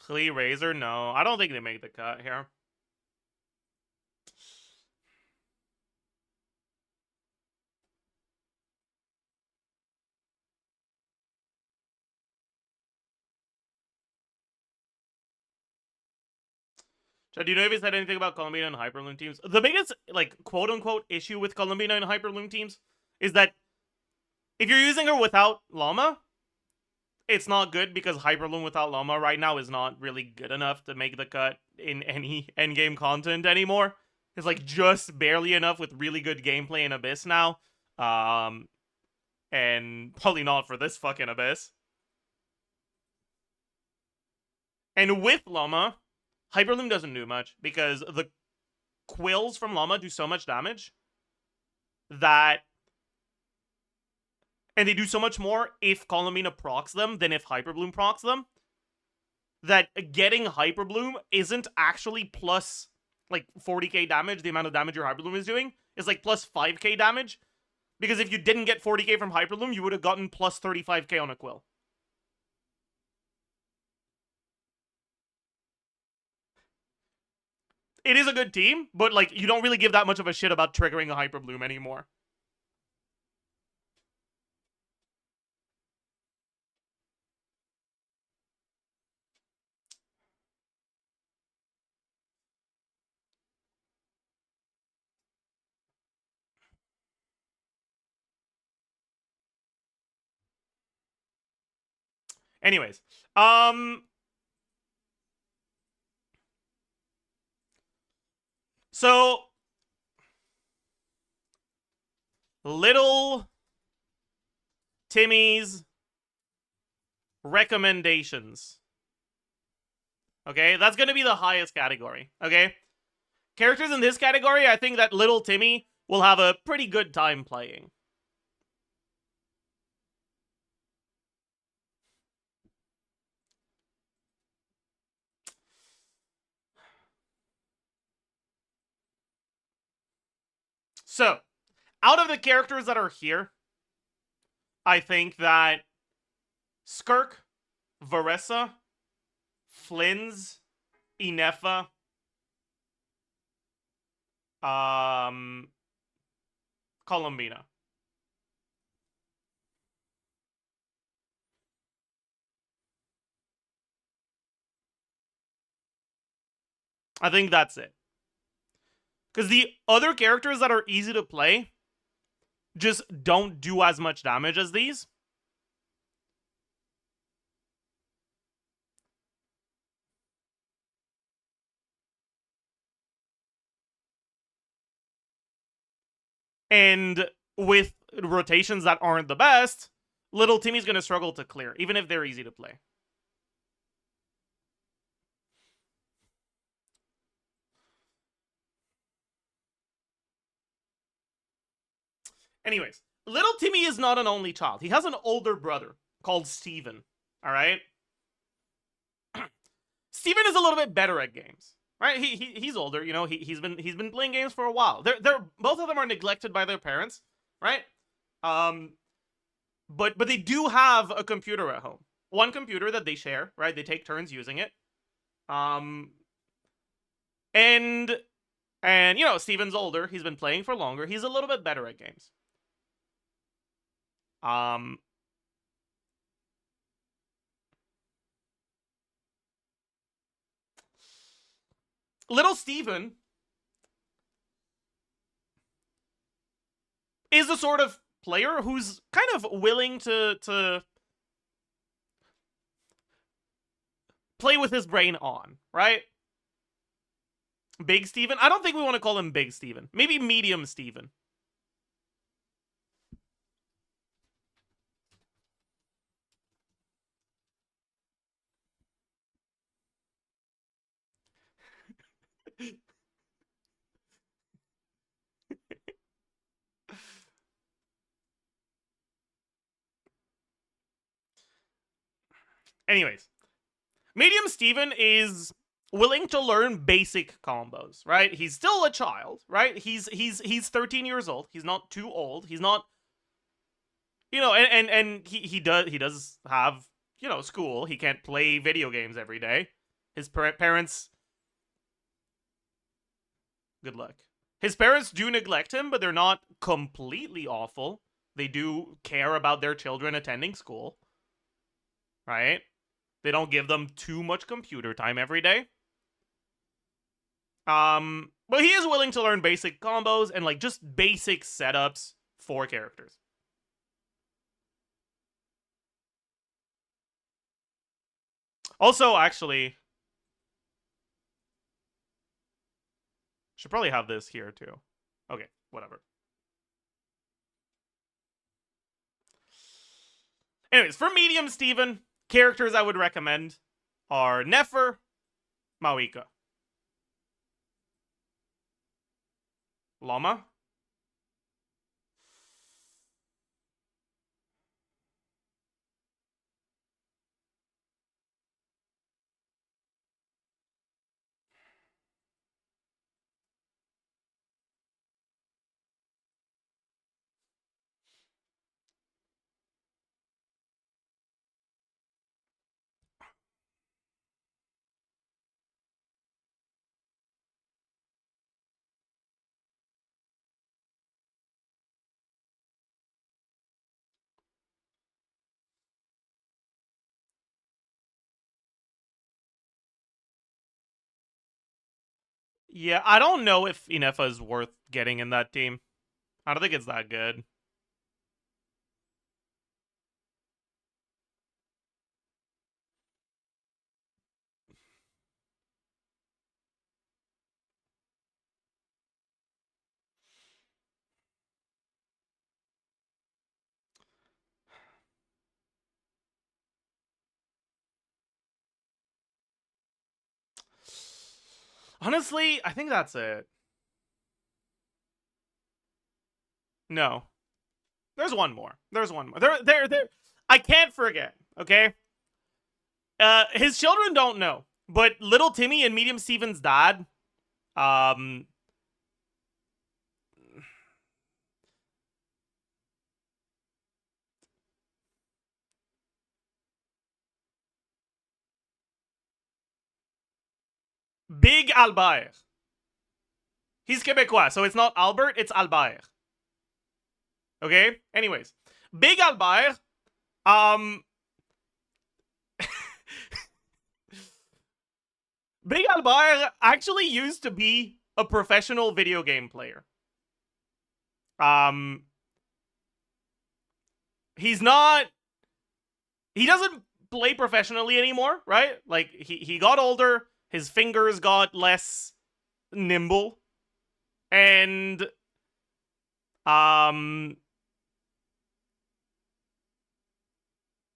Klee Razor? No, I don't think they make the cut here. Chad, do you know if he said anything about Columbina and Hyperloom teams? The biggest, like, quote-unquote issue with Columbina and Hyperloom teams is that if you're using her without Llama, it's not good because Hyperloom without Llama right now is not really good enough to make the cut in any endgame content anymore. It's like just barely enough with really good gameplay in Abyss now. And probably not for this fucking Abyss. And with Llama, Hyperloom doesn't do much because the quills from Llama do so much damage that... And they do so much more if Columbina procs them than if Hyperbloom procs them, that getting Hyperbloom isn't actually plus, like, 40k damage, the amount of damage your Hyperbloom is doing. It's, like, plus 5k damage. Because if you didn't get 40k from Hyperbloom, you would have gotten plus 35k on a Quill. it is a good team, but like you don't really give that much of a shit about triggering a Hyper Bloom anymore. Anyways, so little Timmy's recommendations. Okay, that's gonna be the highest category. Okay, characters in this category, I think that little Timmy will have a pretty good time playing. So, out of the characters that are here, I think that Skirk, Varessa, Flynn's, Inefa, Columbina. I think that's it. Because the other characters that are easy to play just don't do as much damage as these. And with rotations that aren't the best, little Timmy's going to struggle to clear, even if they're easy to play. Anyways, little Timmy is not an only child. He has an older brother called Steven. All right? Steven is a little bit better at games. Right? He's older, you know, he's been playing games for a while. They're both of them are neglected by their parents, right? But they do have a computer at home. One computer that they share, right? They take turns using it. And you know, Steven's older, he's been playing for longer. He's a little bit better at games. Little Steven is the sort of player who's kind of willing to play with his brain on, right? Big Steven? I don't think we want to call him Big Steven. Maybe Medium Steven. Anyways, Medium Steven is willing to learn basic combos, right? He's still a child, right? He's 13 years old. He's not too old. He's not, you know, and he does have, you know, school. He can't play video games every day. His parents, good luck. His parents do neglect him, but they're not completely awful. They do care about their children attending school, right? They don't give them too much computer time every day. But he is willing to learn basic combos and like just basic setups for characters. Also, actually, should probably have this here too. Okay, whatever. Anyways, for Medium Steven, characters I would recommend are Nefer, Mawika. Llama? Yeah, I don't know if Inefa is worth getting in that team. I don't think it's that good. Honestly, I think that's it. No. There's one more. There's one more. There. I can't forget, okay? His children don't know, but little Timmy and Medium Steven's dad, um, Big Albert. He's Quebecois, so it's not Albert, it's Albert. Okay? Anyways, Big Albert, Big Albert actually used to be a professional video game player. He doesn't play professionally anymore, right? Like, he got older, his fingers got less nimble, and,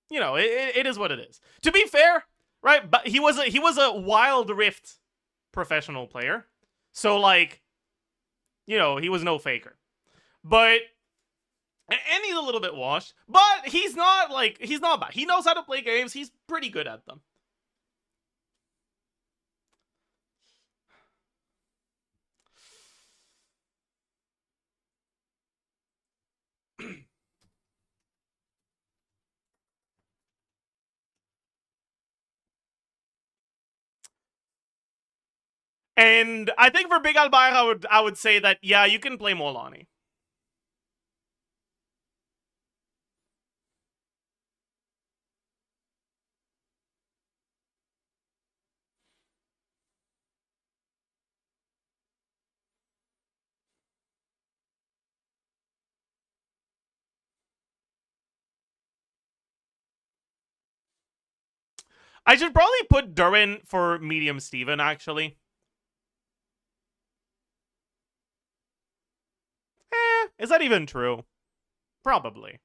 you know, it is what it is. To be fair, right? But he was a Wild Rift professional player, so like, you know, he was no faker. But and he's a little bit washed, but he's not bad. He knows how to play games. He's pretty good at them. And I think for Big Albert, I would say that, yeah, you can play Molani. I should probably put Durin for Medium Steven, actually. Is that even true? Probably.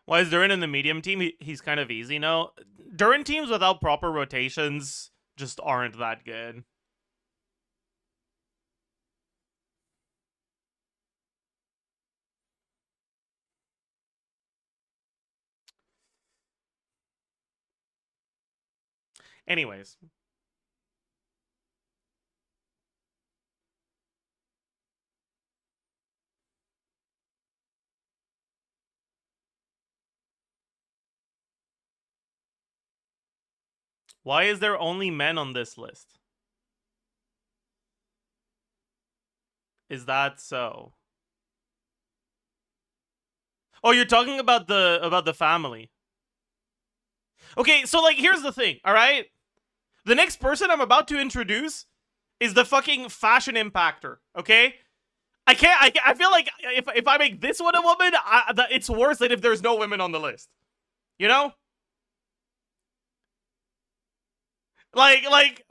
Why is Durin in the medium team? He's kind of easy now. Durin teams without proper rotations just aren't that good. Anyways. Why is there only men on this list? Is that so? Oh, you're talking about the family. Okay, so like here's the thing, all right? The next person I'm about to introduce is the fucking fashion impactor, okay? I feel like if I make this one a woman, it's worse than if there's no women on the list. You know? Like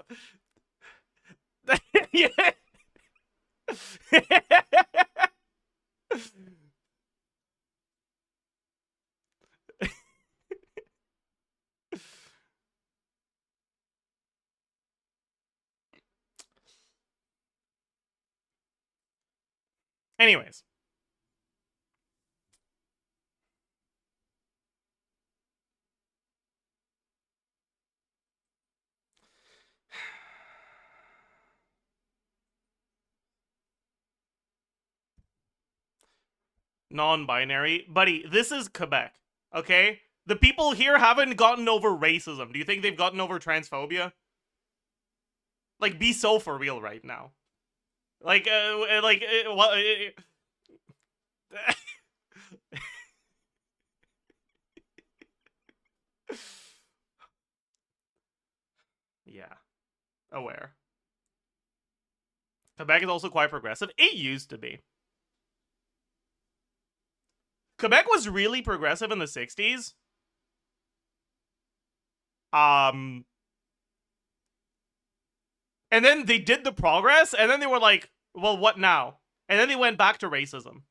yeah. Anyways. non-binary. Buddy, this is Quebec, okay? The people here haven't gotten over racism. Do you think they've gotten over transphobia? Like, be so for real right now. Like, what? Yeah, aware. Quebec is also quite progressive. It used to be. Quebec was really progressive in the 60s. And then they did the progress, and then they were like, well, what now? And then they went back to racism.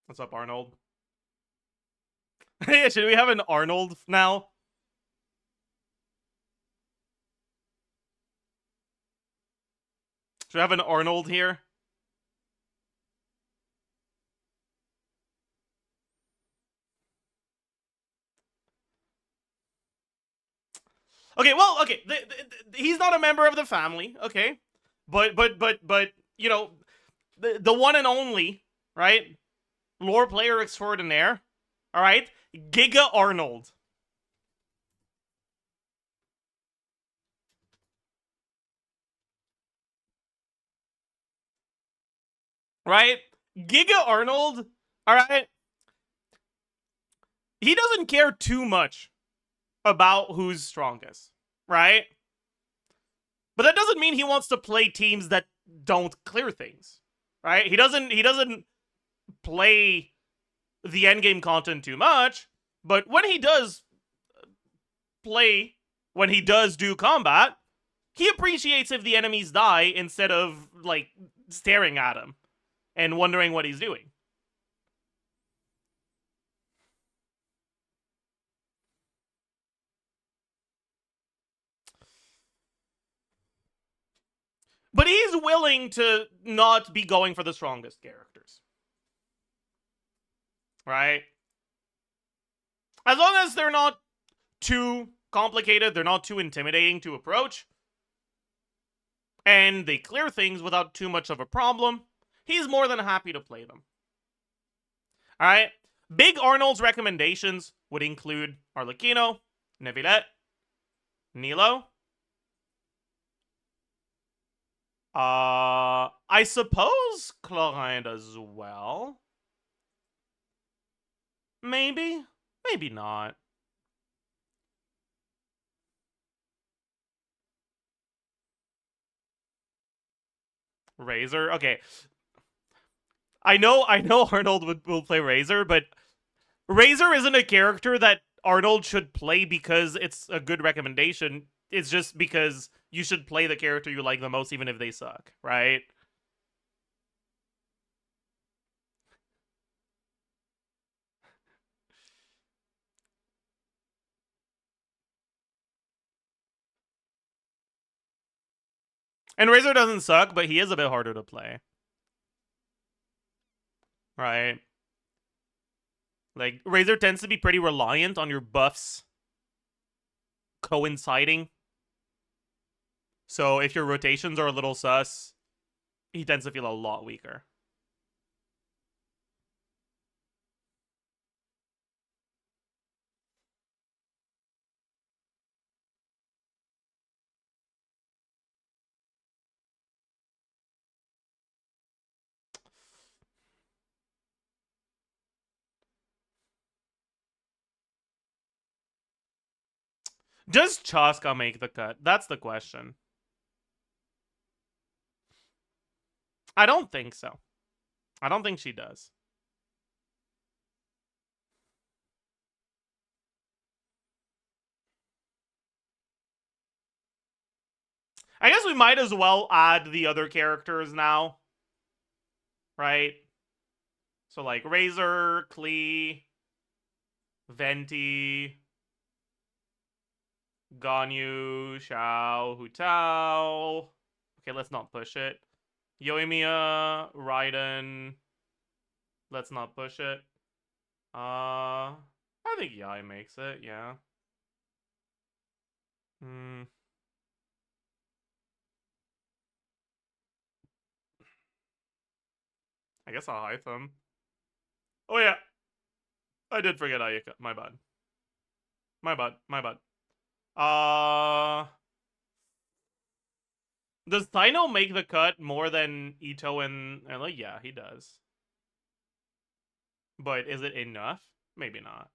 What's up, Arnold? Yeah, should we have an Arnold now? Should we have an Arnold here? Okay, well, okay, he's not a member of the family, okay? But, you know, the one and only, right? Lore player extraordinaire, all right? Giga Arnold. Right? Giga Arnold, all right? He doesn't care too much about who's strongest, right? But that doesn't mean he wants to play teams that don't clear things, right? He doesn't play the endgame content too much, but when he does play, when he does do combat, he appreciates if the enemies die instead of, like, staring at him and wondering what he's doing. But he's willing to not be going for the strongest characters. Right? As long as they're not too complicated, they're not too intimidating to approach, and they clear things without too much of a problem, he's more than happy to play them. Alright? Big Arnold's recommendations would include Arlecchino, Neuvillette, Nilo. I suppose Chlorinde as well. Maybe. Maybe not. Razor? Okay. I know Arnold will play Razor, but Razor isn't a character that Arnold should play because it's a good recommendation. It's just because you should play the character you like the most even if they suck, right? And Razor doesn't suck, but he is a bit harder to play. Right? Like, Razor tends to be pretty reliant on your buffs coinciding. So if your rotations are a little sus, he tends to feel a lot weaker. Does Chaska make the cut? That's the question. I don't think so. I don't think she does. I guess we might as well add the other characters now. Right? So, like, Razor, Klee, Venti, Ganyu, Xiao, Hu Tao. Okay, let's not push it. Yoimiya, Raiden. Let's not push it. I think Yai makes it, yeah. I guess I'll hype him. Oh yeah. I did forget Ayaka. My bad. My bad. My bad. Does Taino make the cut more than Ito and Ella? Yeah, he does. But is it enough? Maybe not.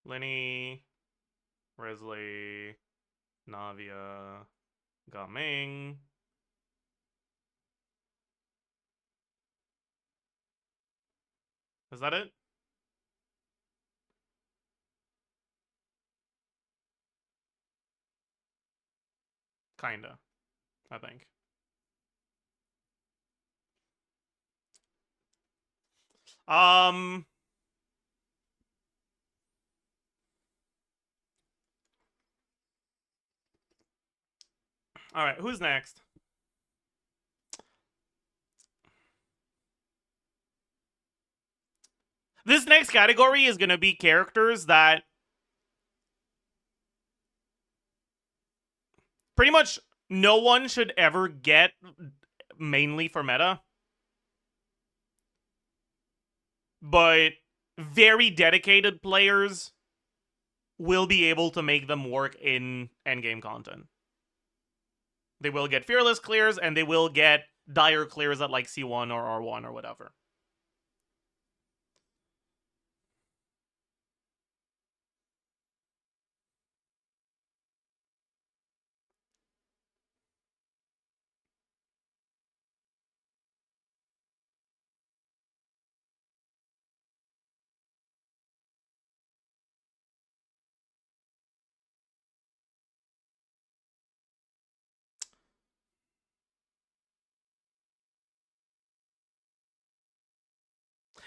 Lenny, Resley, Navia, Gaming. Is that it? Kinda, I think. Alright, who's next? This next category is gonna be characters that pretty much no one should ever get mainly for meta. But very dedicated players will be able to make them work in endgame content. They will get fearless clears, and they will get dire clears at like C1 or R1 or whatever.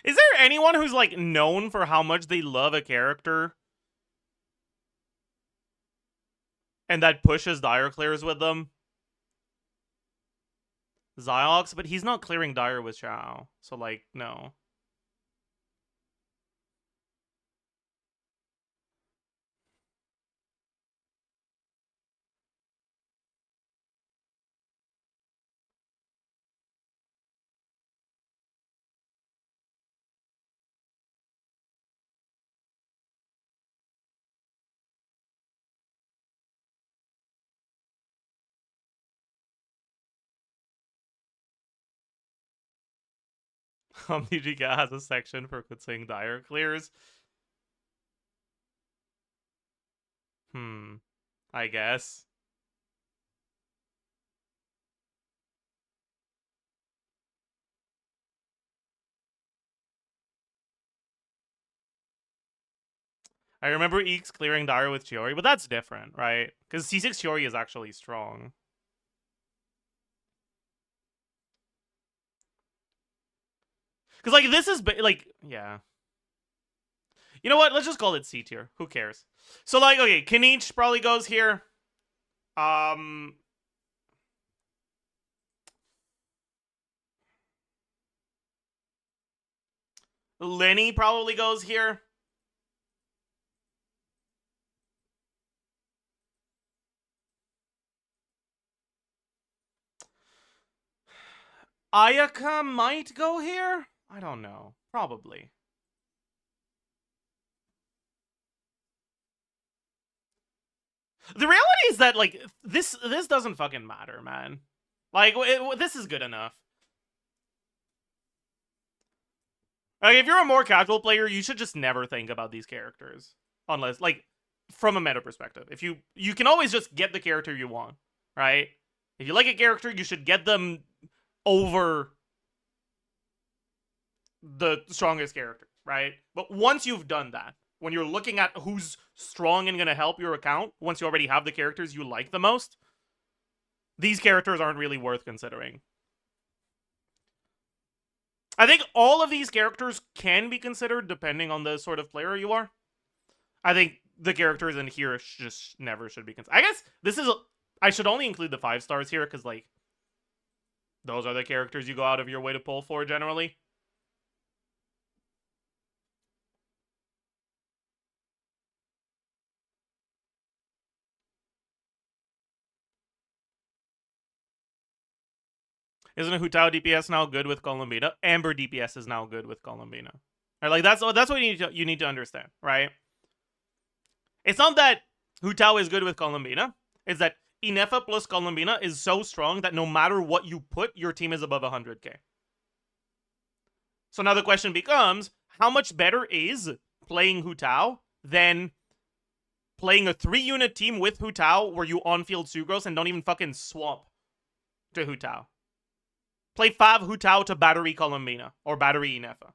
Is there anyone who's like known for how much they love a character and that pushes dire clears with them? Ziox, but he's not clearing dire with Shao, so like, no. Omnijika has a section for saying dire clears. I guess. I remember Eeks clearing dire with Chiori, but that's different, right? Because C6 Chiori is actually strong. Because, like, this is, like, yeah. You know what? Let's just call it C tier. Who cares? So, like, okay, Kinich probably goes here. Lenny probably goes here. Ayaka might go here? I don't know. Probably. The reality is that, like, this doesn't fucking matter, man. Like, this is good enough. Like, if you're a more casual player, you should just never think about these characters. Unless, like, from a meta perspective. If you can always just get the character you want, right? If you like a character, you should get them over the strongest character, right? But once you've done that, when you're looking at who's strong and gonna help your account, once you already have the characters you like the most, these characters aren't really worth considering. I think all of these characters can be considered depending on the sort of player you are. I think the characters in here just never should be considered. I guess this is... I should only include the 5 stars here because, like, those are the characters you go out of your way to pull for generally. Isn't a Hutao DPS now good with Columbina? Amber DPS is now good with Columbina. Right, like that's what you need to understand, right? It's not that Hutao is good with Columbina. It's that Inefa plus Columbina is so strong that no matter what you put, your team is above 100k. So now the question becomes, how much better is playing Hutao than playing a 3-unit team with Hutao where you on-field Sugros and don't even fucking swap to Hutao? Play 5 Hutao to battery Columbina or battery Inefa.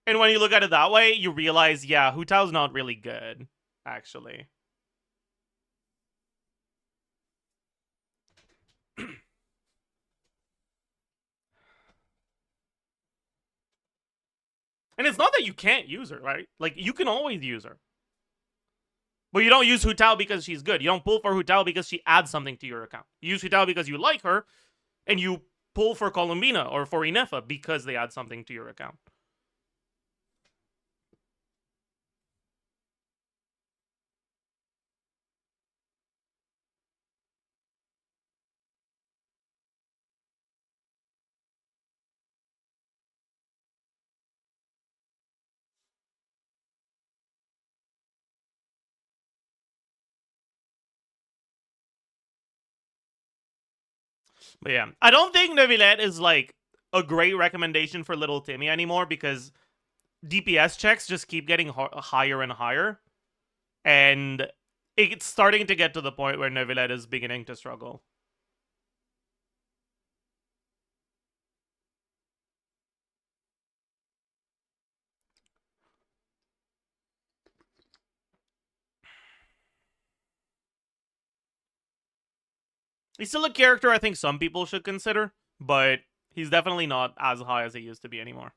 And when you look at it that way, you realize, yeah, Hutao's not really good, actually. And it's not that you can't use her, right? Like, you can always use her. But you don't use Hutao because she's good. You don't pull for Hutao because she adds something to your account. You use Hutao because you like her, and you pull for Columbina or for Inefa because they add something to your account. But yeah, I don't think Neuvillette is like a great recommendation for little Timmy anymore because DPS checks just keep getting higher and higher. And it's starting to get to the point where Neuvillette is beginning to struggle. He's still a character I think some people should consider, but he's definitely not as high as he used to be anymore.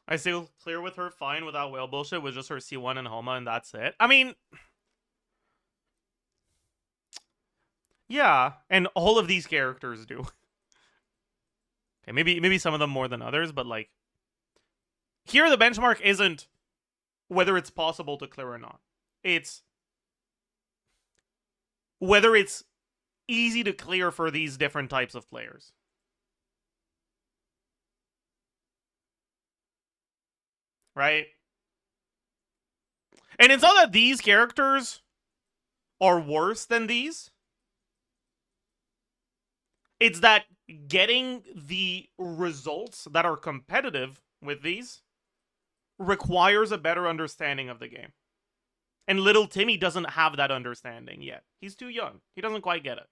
I still clear with her fine without whale bullshit with just her C1 and Homa, and that's it. I mean, yeah, and all of these characters do. Okay, maybe some of them more than others, but like here the benchmark isn't whether it's possible to clear or not. It's whether it's easy to clear for these different types of players. Right? And it's not that these characters are worse than these. It's that getting the results that are competitive with these requires a better understanding of the game. And little Timmy doesn't have that understanding yet. He's too young. He doesn't quite get it.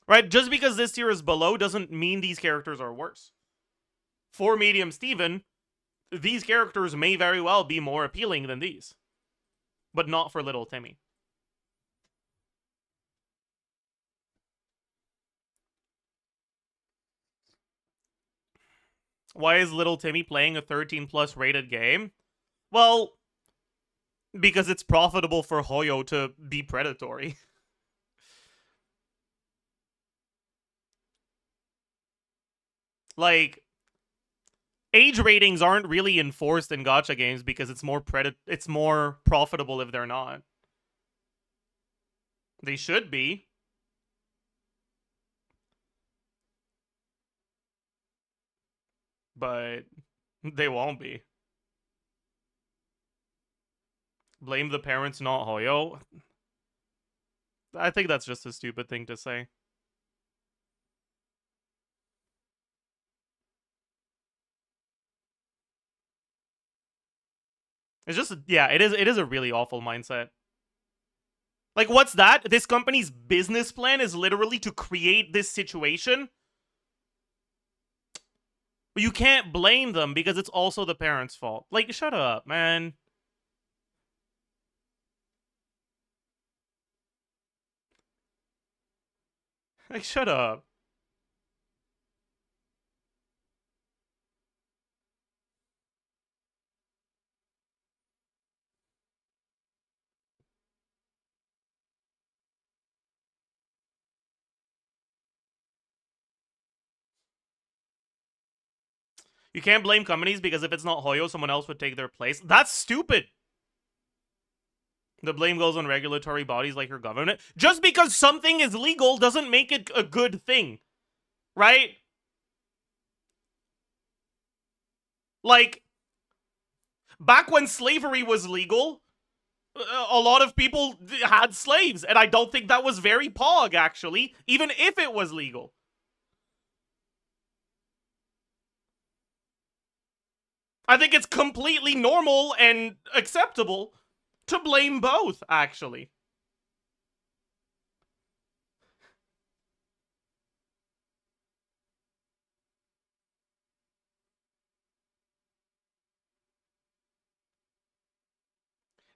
Right? Just because this tier is below doesn't mean these characters are worse. For Medium Steven, these characters may very well be more appealing than these. But not for Little Timmy. Why is Little Timmy playing a 13+ rated game? Well, because it's profitable for Hoyo to be predatory. Like, age ratings aren't really enforced in gacha games because it's more profitable if they're not. They should be. but they won't be. Blame the parents, not Hoyo. I think that's just a stupid thing to say. It's just, yeah, it is a really awful mindset. Like, what's that? This company's business plan is literally to create this situation? But you can't blame them because it's also the parents' fault. Like, shut up, man. Like, shut up. You can't blame companies because if it's not Hoyo, someone else would take their place. That's stupid. The blame goes on regulatory bodies like your government. Just because something is legal doesn't make it a good thing. Right? Like, back when slavery was legal, a lot of people had slaves. And I don't think that was very pog, actually. Even if it was legal. I think it's completely normal and acceptable to blame both, actually.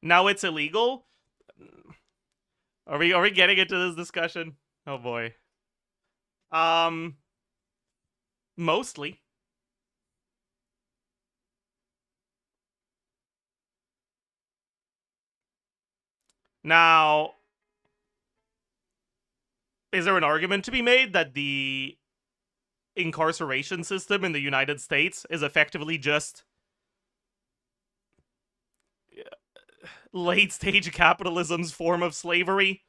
Now it's illegal? Are we getting into this discussion? Oh boy. Mostly. Now, is there an argument to be made that the incarceration system in the United States is effectively just late-stage capitalism's form of slavery?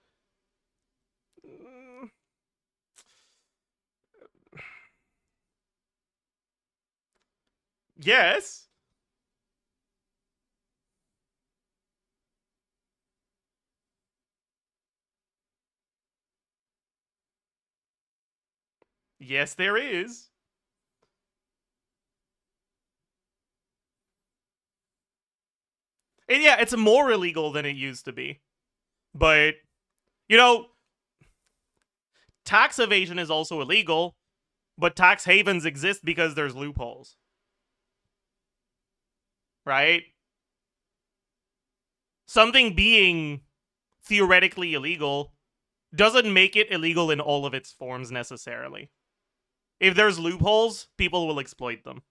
Yes. Yes, there is. And yeah, it's more illegal than it used to be. But, you know, tax evasion is also illegal, but tax havens exist because there's loopholes. Right? Something being theoretically illegal doesn't make it illegal in all of its forms necessarily. If there's loopholes, people will exploit them.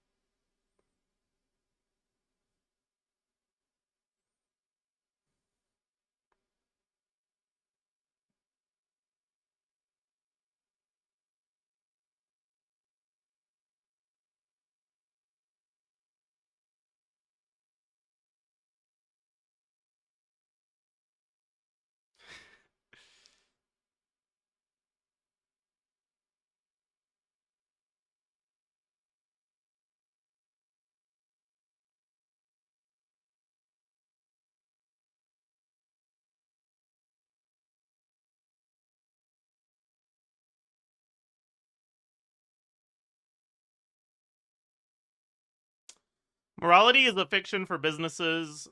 Morality is a fiction for businesses.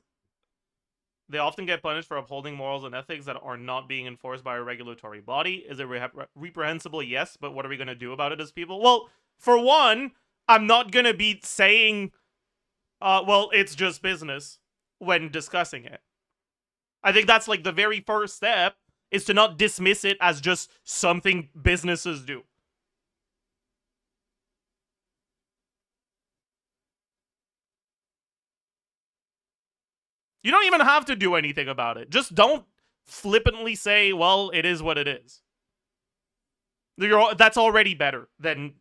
They often get punished for upholding morals and ethics that are not being enforced by a regulatory body. Is it reprehensible? Yes, but what are we going to do about it as people? Well, for one, I'm not going to be saying, well, it's just business when discussing it. I think that's like the very first step, is to not dismiss it as just something businesses do. You don't even have to do anything about it. Just don't flippantly say, well, it is what it is. That's already better than...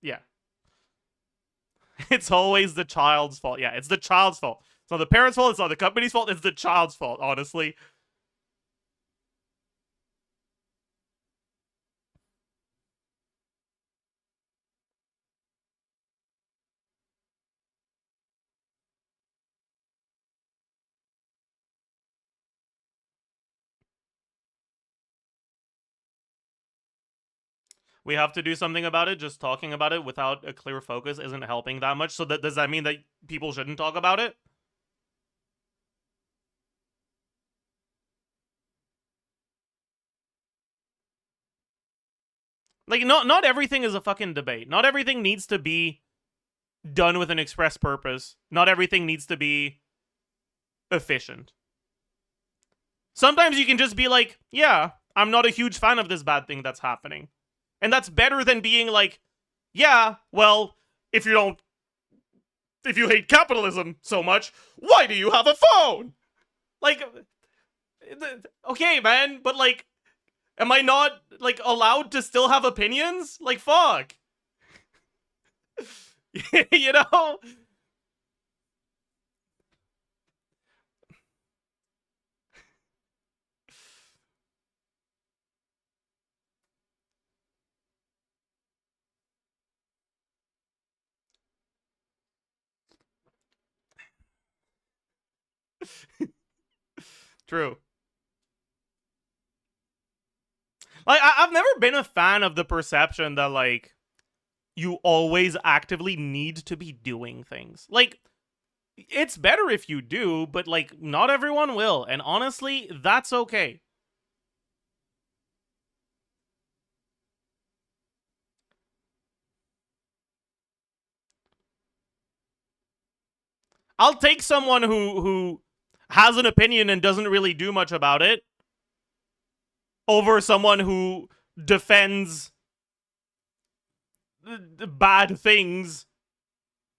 Yeah. It's always the child's fault. Yeah, it's the child's fault. It's not the parents' fault. It's not the company's fault. It's the child's fault, honestly. we have to do something about it. Just talking about it without a clear focus isn't helping that much. So does that mean that people shouldn't talk about it? Like, not everything is a fucking debate. Not everything needs to be done with an express purpose. Not everything needs to be efficient. Sometimes you can just be like, yeah, I'm not a huge fan of this bad thing that's happening. And that's better than being like, yeah, well, if you hate capitalism so much, why do you have a phone? Like, okay, man, but like, am I not, like, allowed to still have opinions? Like, fuck. You know? True. Like, I've never been a fan of the perception that, like, you always actively need to be doing things. Like, it's better if you do, but, like, not everyone will. And honestly, that's okay. I'll take someone who has an opinion and doesn't really do much about it over someone who defends bad things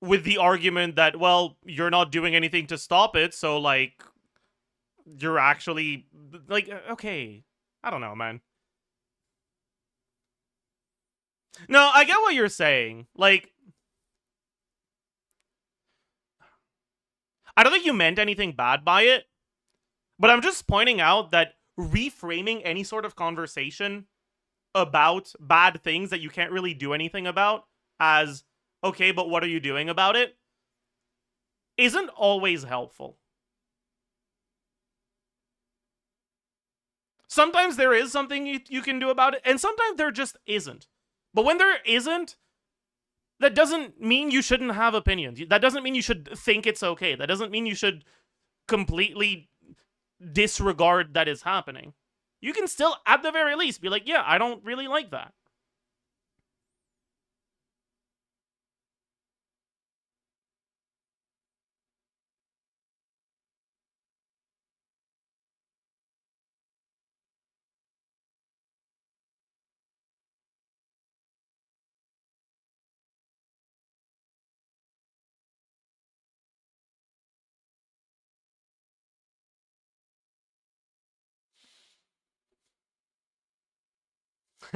with the argument that, well, you're not doing anything to stop it, so, like, you're actually, like, okay. I don't know, man. No, I get what you're saying. Like, I don't think you meant anything bad by it, but I'm just pointing out that reframing any sort of conversation about bad things that you can't really do anything about as, okay, but what are you doing about it, isn't always helpful. Sometimes there is something you can do about it, and sometimes there just isn't. But when there isn't, that doesn't mean you shouldn't have opinions. That doesn't mean you should think it's okay. That doesn't mean you should completely disregard that is happening. You can still, at the very least, be like, yeah, I don't really like that.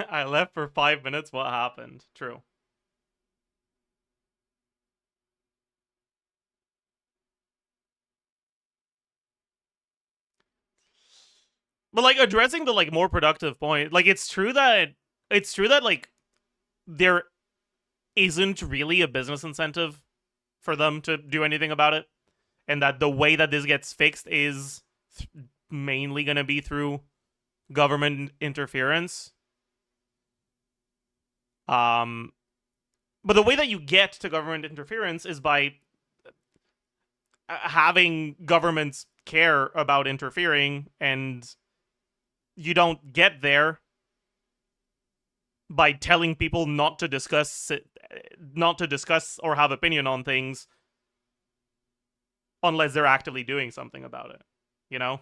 I left for 5 minutes. What happened? True. But, like, addressing the, like, more productive point, like, it's true that like, there isn't really a business incentive for them to do anything about it, and that the way that this gets fixed is mainly going to be through government interference. But the way that you get to government interference is by having governments care about interfering, and you don't get there by telling people not to discuss or have opinion on things unless they're actively doing something about it, you know?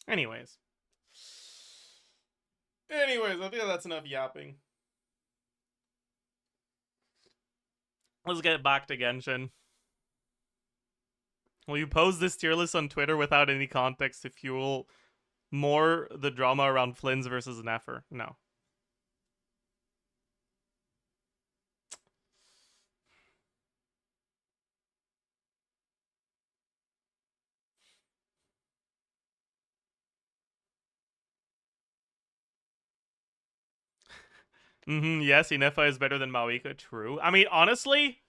Anyways. Anyways, I think that's enough yapping. Let's get back to Genshin. Will you post this tier list on Twitter without any context to fuel more the drama around Flynn's versus Nefer? No. Yes, Inefa is better than Mawika, true. I mean, honestly,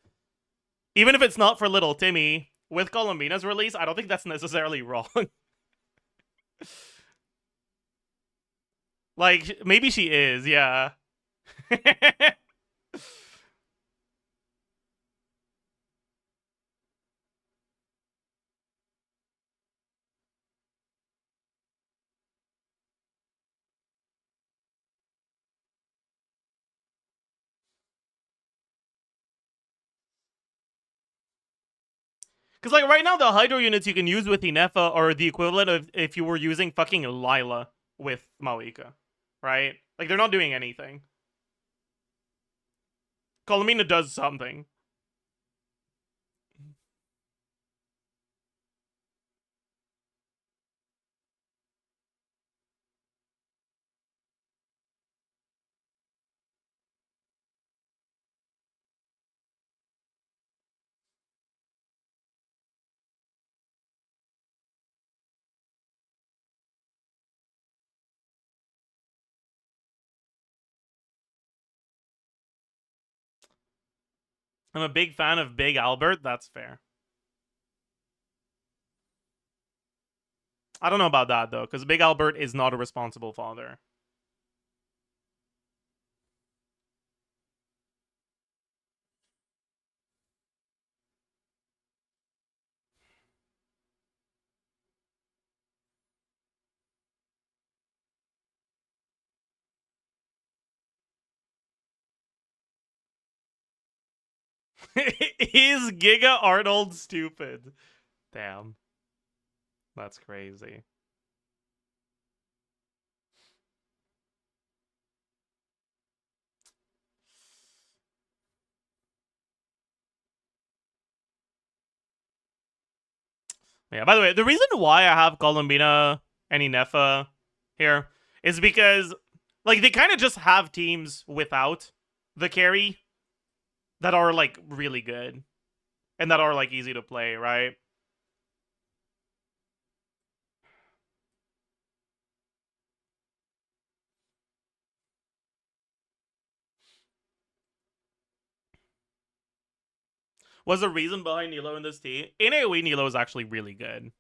even if it's not for little Timmy, with Columbina's release, I don't think that's necessarily wrong. Like, maybe she is, yeah. Because, like, right now, the Hydro units you can use with Inefa are the equivalent of if you were using fucking Lila with Mawika, right? Like, they're not doing anything. Colomina does something. I'm a big fan of Big Albert. That's fair. I don't know about that, though, because Big Albert is not a responsible father. Is Giga Arnold stupid? Damn. That's crazy. Yeah, by the way, the reason why I have Columbina and Inefa here is because, like, they kind of just have teams without the carry that are, like, really good. And that are, like, easy to play, right? Was the reason behind Nilo in this team? In AoE, Nilo is actually really good.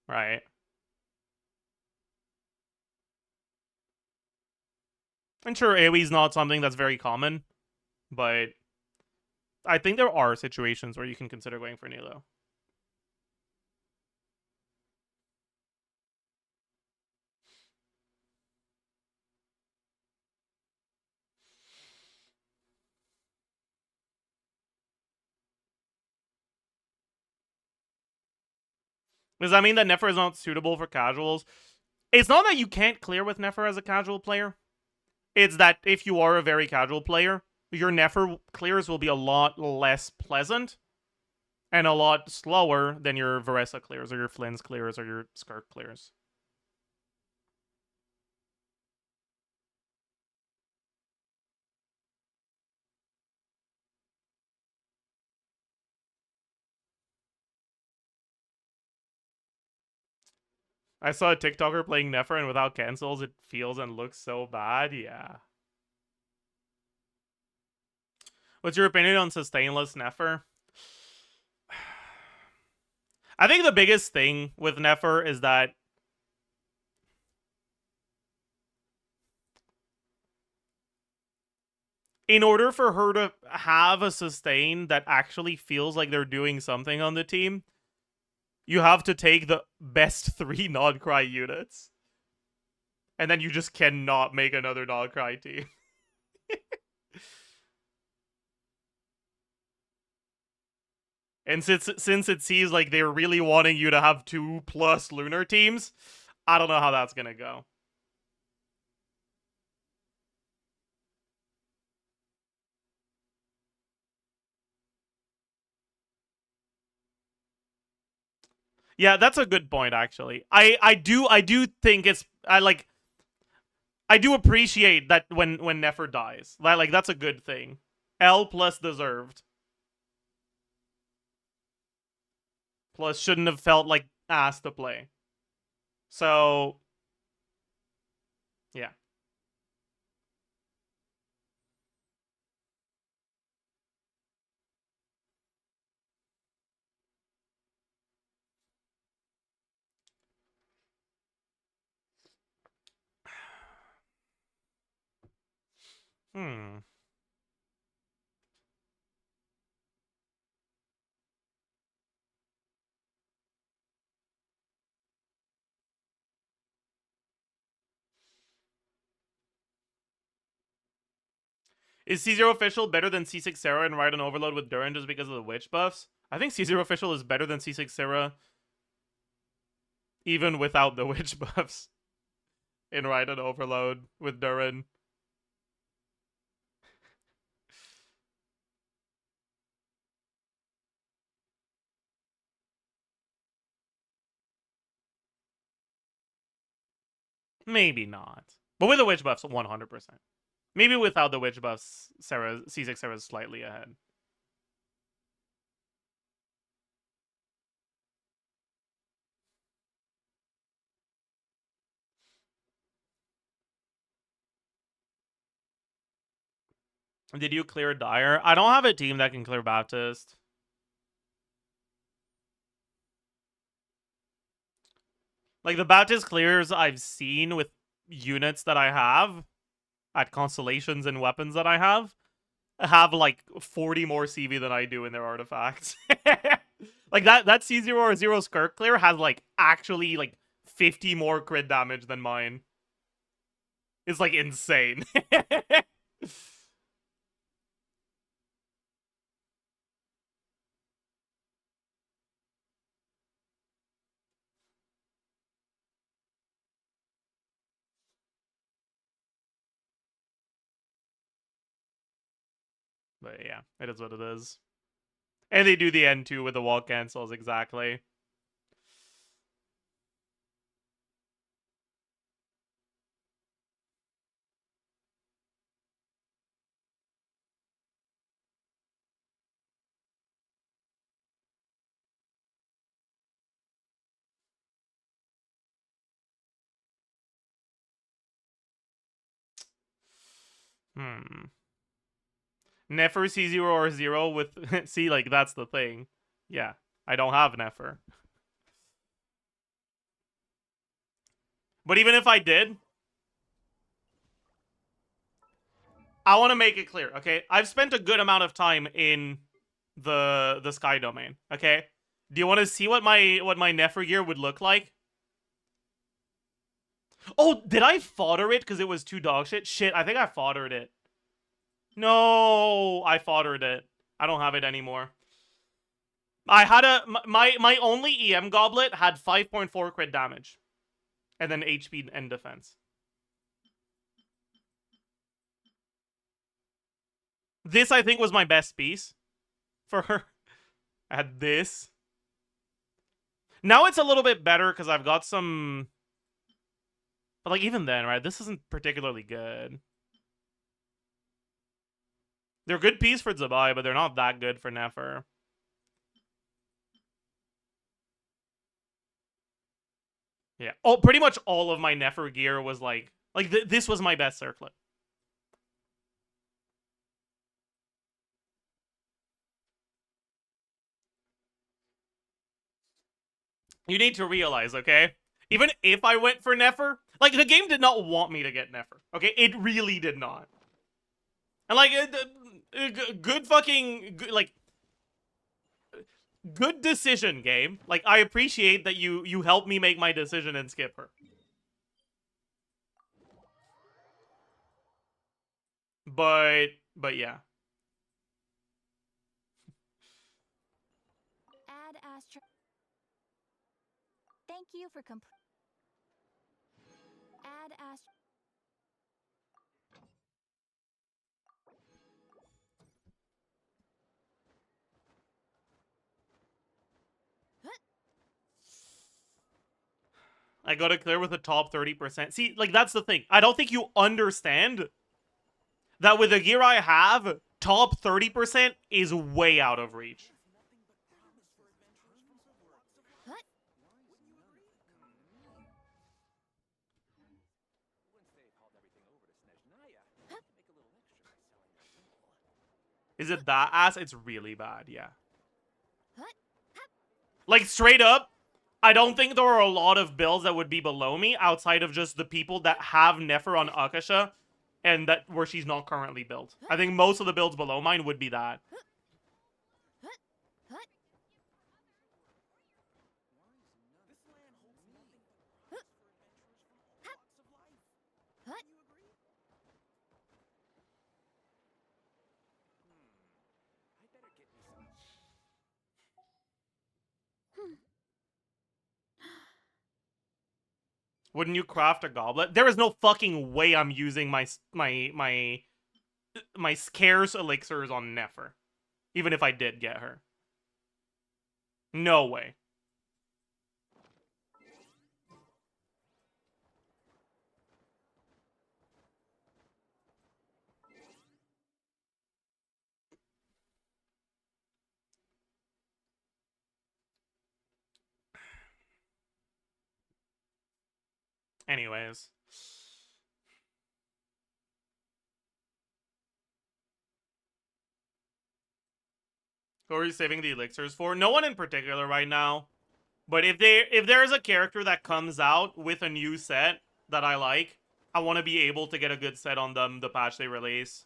Right? And sure, AoE is not something that's very common, but I think there are situations where you can consider going for Nilo. Does that mean that Nefer is not suitable for casuals? It's not that you can't clear with Nefer as a casual player. It's that if you are a very casual player, your Nefer clears will be a lot less pleasant and a lot slower than your Varesa clears or your Flynn's clears or your Skirk clears. I saw a TikToker playing Nefer and without cancels, it feels and looks so bad. Yeah. What's your opinion on sustainless Nefer? I think the biggest thing with Nefer is that in order for her to have a sustain that actually feels like they're doing something on the team, you have to take the best 3 non-cry units. And then you just cannot make another non-cry team. And since it seems like they're really wanting you to have 2+ lunar teams, I don't know how that's gonna go. Yeah, that's a good point, actually. I do think I do appreciate that when Nefer dies. Like that's a good thing. L plus deserved. Plus shouldn't have felt like ass to play. So yeah. Hmm. Is C0 official better than C6 Sarah and Ride on Overload with Duran just because of the witch buffs? I think C0 official is better than C6 Sarah even without the witch buffs in Ride on Overload with Duran. Maybe not. But with the witch buffs, 100%. Maybe without the witch buffs, C6 Sarah is slightly ahead. Did you clear Dire? I don't have a team that can clear Baptist. Like, the Baptist clears I've seen with units that I have at constellations and weapons that I have like 40 more CV than I do in their artifacts. Like, that C0 or 0 Skirk clear has, like, actually, like, 50 more crit damage than mine. It's, like, insane. But yeah, it is what it is. And they do the N2 with the wall cancels, exactly. Nefer C0 or 0 with... See, like, that's the thing. Yeah, I don't have Nefer. But even if I did... I want to make it clear, okay? I've spent a good amount of time in the Sky Domain, okay? Do you want to see what my Nefer gear would look like? Oh, did I fodder it because it was too dog shit? Shit, I think I foddered it. No, I foddered it. I don't have it anymore. I had my only EM goblet had 5.4 crit damage. And then HP and defense. This, I think, was my best piece for her. I had this. Now it's a little bit better because I've got some... But, like, even then, right? This isn't particularly good. They're good piece for Zabai, but they're not that good for Nefer. Yeah. Oh, pretty much all of my Nefer gear was, like... this was my best circlet. You need to realize, okay? Even if I went for Nefer, like, the game did not want me to get Nefer. Okay? It really did not. And, like, good fucking... Like, good decision, game. Like, I appreciate that you helped me make my decision and skip her. But yeah. Astro. Thank you for add Astro. I gotta clear with the top 30%. See, like, that's the thing. I don't think you understand that with the gear I have, top 30% is way out of reach. Is it that ass? It's really bad, yeah. Like, straight up, I don't think there are a lot of builds that would be below me outside of just the people that have Nefer on Akasha and that where she's not currently built. I think most of the builds below mine would be that. Wouldn't you craft a goblet? There is no fucking way I'm using my scarce elixirs on Nefer. Even if I did get her. No way. Anyways. Who are you saving the elixirs for? No one in particular right now. But if there is a character that comes out with a new set that I like, I want to be able to get a good set on them the patch they release.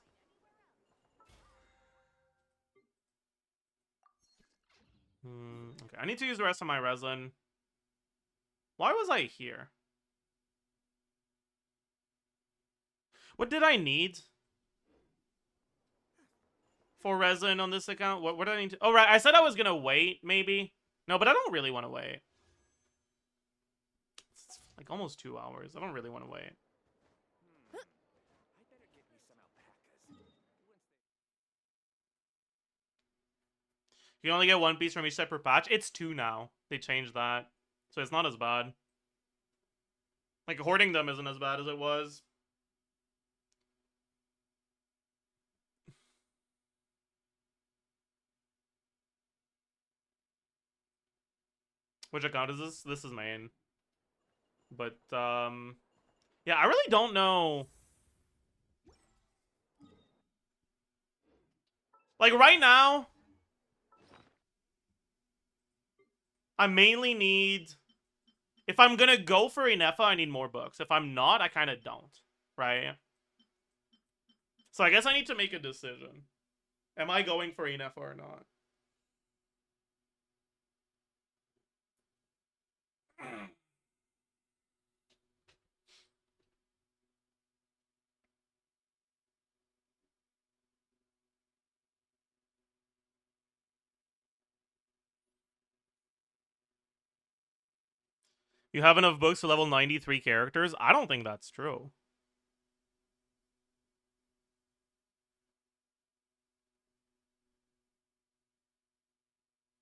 Okay, I need to use the rest of my resin. Why was I here? What did I need for resin on this account? What did I need to... Oh, right. I said I was going to wait, maybe. No, but I don't really want to wait. It's like almost 2 hours. I don't really want to wait. You can only get one piece from each set per patch. It's 2 now. They changed that. So it's not as bad. Like, hoarding them isn't as bad as it was. Which account is this? This is main. But, yeah, I really don't know. Like, right now, I mainly need... If I'm gonna go for Inefa, I need more books. If I'm not, I kind of don't. Right? So I guess I need to make a decision. Am I going for Inefa or not? You have enough books to level 93 characters? I don't think that's true.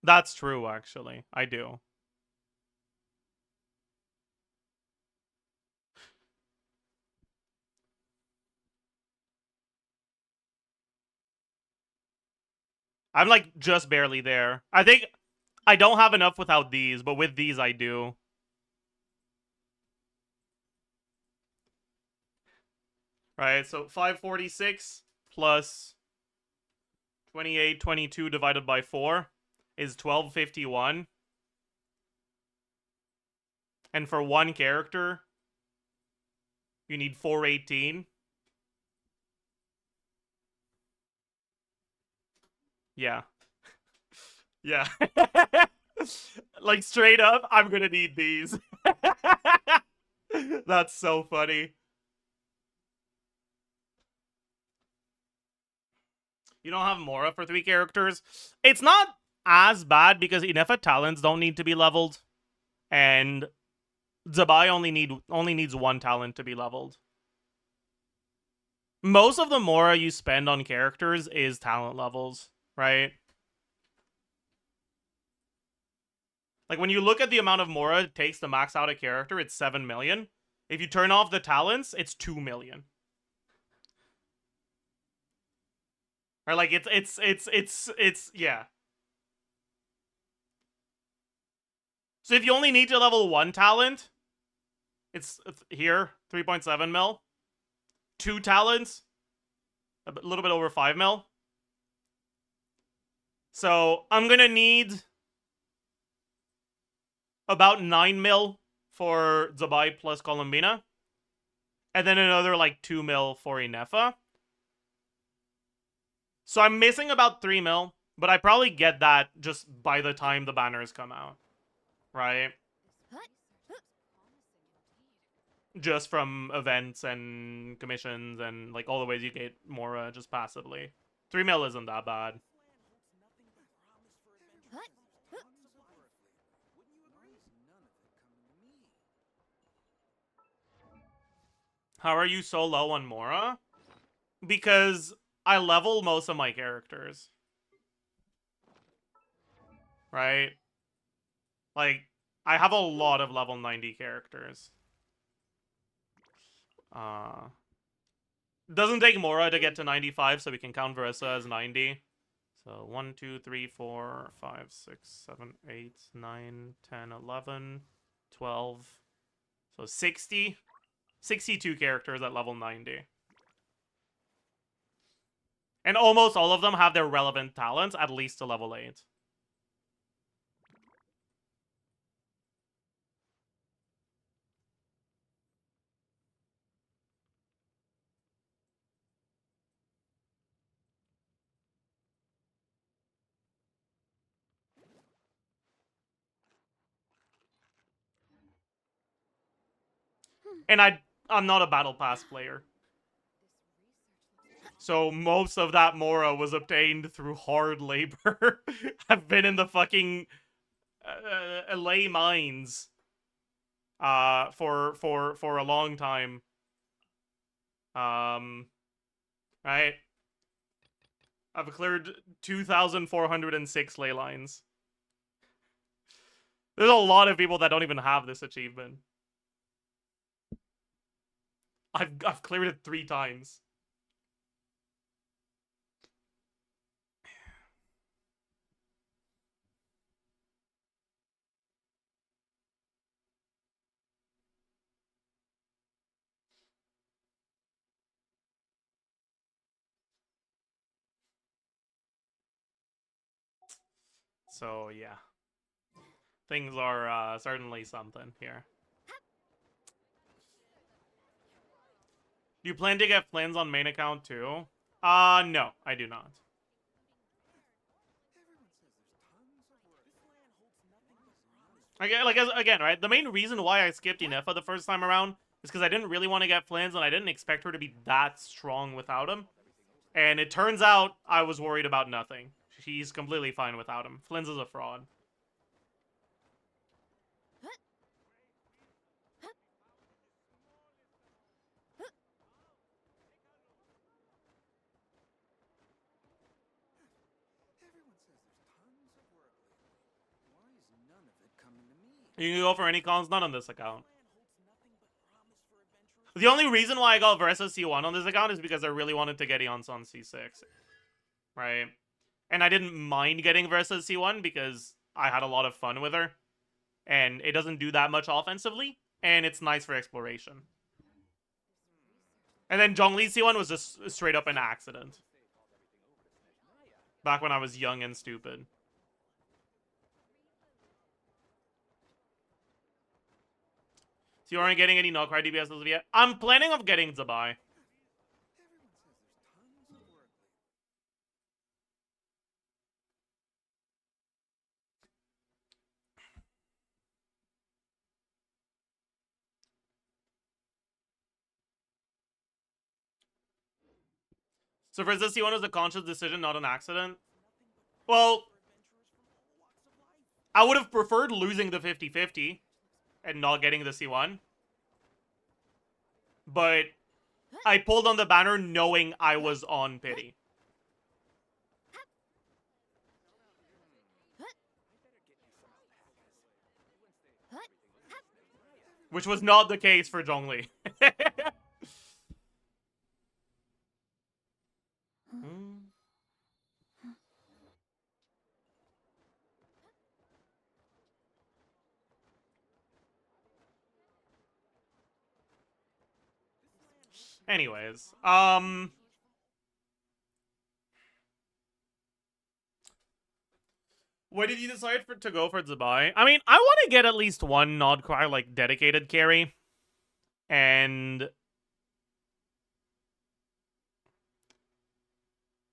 That's true, actually. I do. I'm, like, just barely there. I think I don't have enough without these, but with these I do. Right, so 546 plus 2822 divided by 4 is 1251. And for one character, you need 418. Yeah. Yeah. Like, straight up, I'm gonna need these. That's so funny. You don't have Mora for 3 characters? It's not as bad because Inefa talents don't need to be leveled, and Zabai only needs one talent to be leveled. Most of the Mora you spend on characters is talent levels, right? Like, when you look at the amount of Mora it takes to max out a character, it's 7 million. If you turn off the talents, it's 2 million. Or, like, it's yeah. So if you only need to level one talent, it's here, 3.7 mil. 2 talents, a little bit over 5 mil. So I'm gonna need about 9 mil for Zabai plus Columbina. And then another like 2 mil for Inefa. So I'm missing about 3 mil, but I probably get that just by the time the banners come out. Right? Just from events and commissions and like all the ways you get Mora just passively. 3 mil isn't that bad. How are you so low on Mora? Because I level most of my characters. Right? Like, I have a lot of level 90 characters. Doesn't take Mora to get to 95, so we can count Verissa as 90. So 1, 2, 3, 4, 5, 6, 7, 8, 9, 10, 11, 12. So 60. 62 characters at level 90. And almost all of them have their relevant talents at least to level 8. And I'm not a battle pass player. So most of that Mora was obtained through hard labor. I've been in the fucking LA mines for a long time. Right? I've cleared 2,406 ley lines. There's a lot of people that don't even have this achievement. I've cleared it 3 times. So yeah, things are certainly something here. Do you plan to get Flins on main account too? No, I do not. Again, right? The main reason why I skipped Inefa the first time around is because I didn't really want to get Flins, and I didn't expect her to be that strong without him. And it turns out I was worried about nothing. She's completely fine without him. Flins is a fraud. You can go for any cons, not on this account. The only reason why I got Versa C1 on this account is because I really wanted to get Eons on C6. Right? And I didn't mind getting Versa C1 because I had a lot of fun with her. And it doesn't do that much offensively. And it's nice for exploration. And then Zhongli C1 was just straight up an accident. Back when I was young and stupid. So you aren't getting any no krai DPS as of yet? I'm planning on getting Zabai. So for this, C1 was a conscious decision, not an accident? Well, I would have preferred losing the 50-50 and not getting the C1. But I pulled on the banner knowing I was on pity. Which was not the case for Zhongli. Anyways, what did you decide to go for Zabai? I mean, I want to get at least one Nod Cry, like, dedicated carry. And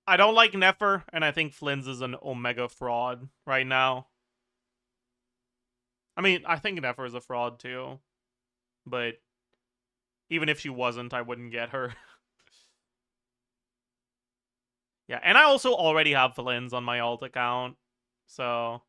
I don't like Nefer, and I think Flynn's is an Omega fraud right now. I mean, I think Nefer is a fraud too. But even if she wasn't, I wouldn't get her. Yeah, and I also already have Flynn's on my alt account. So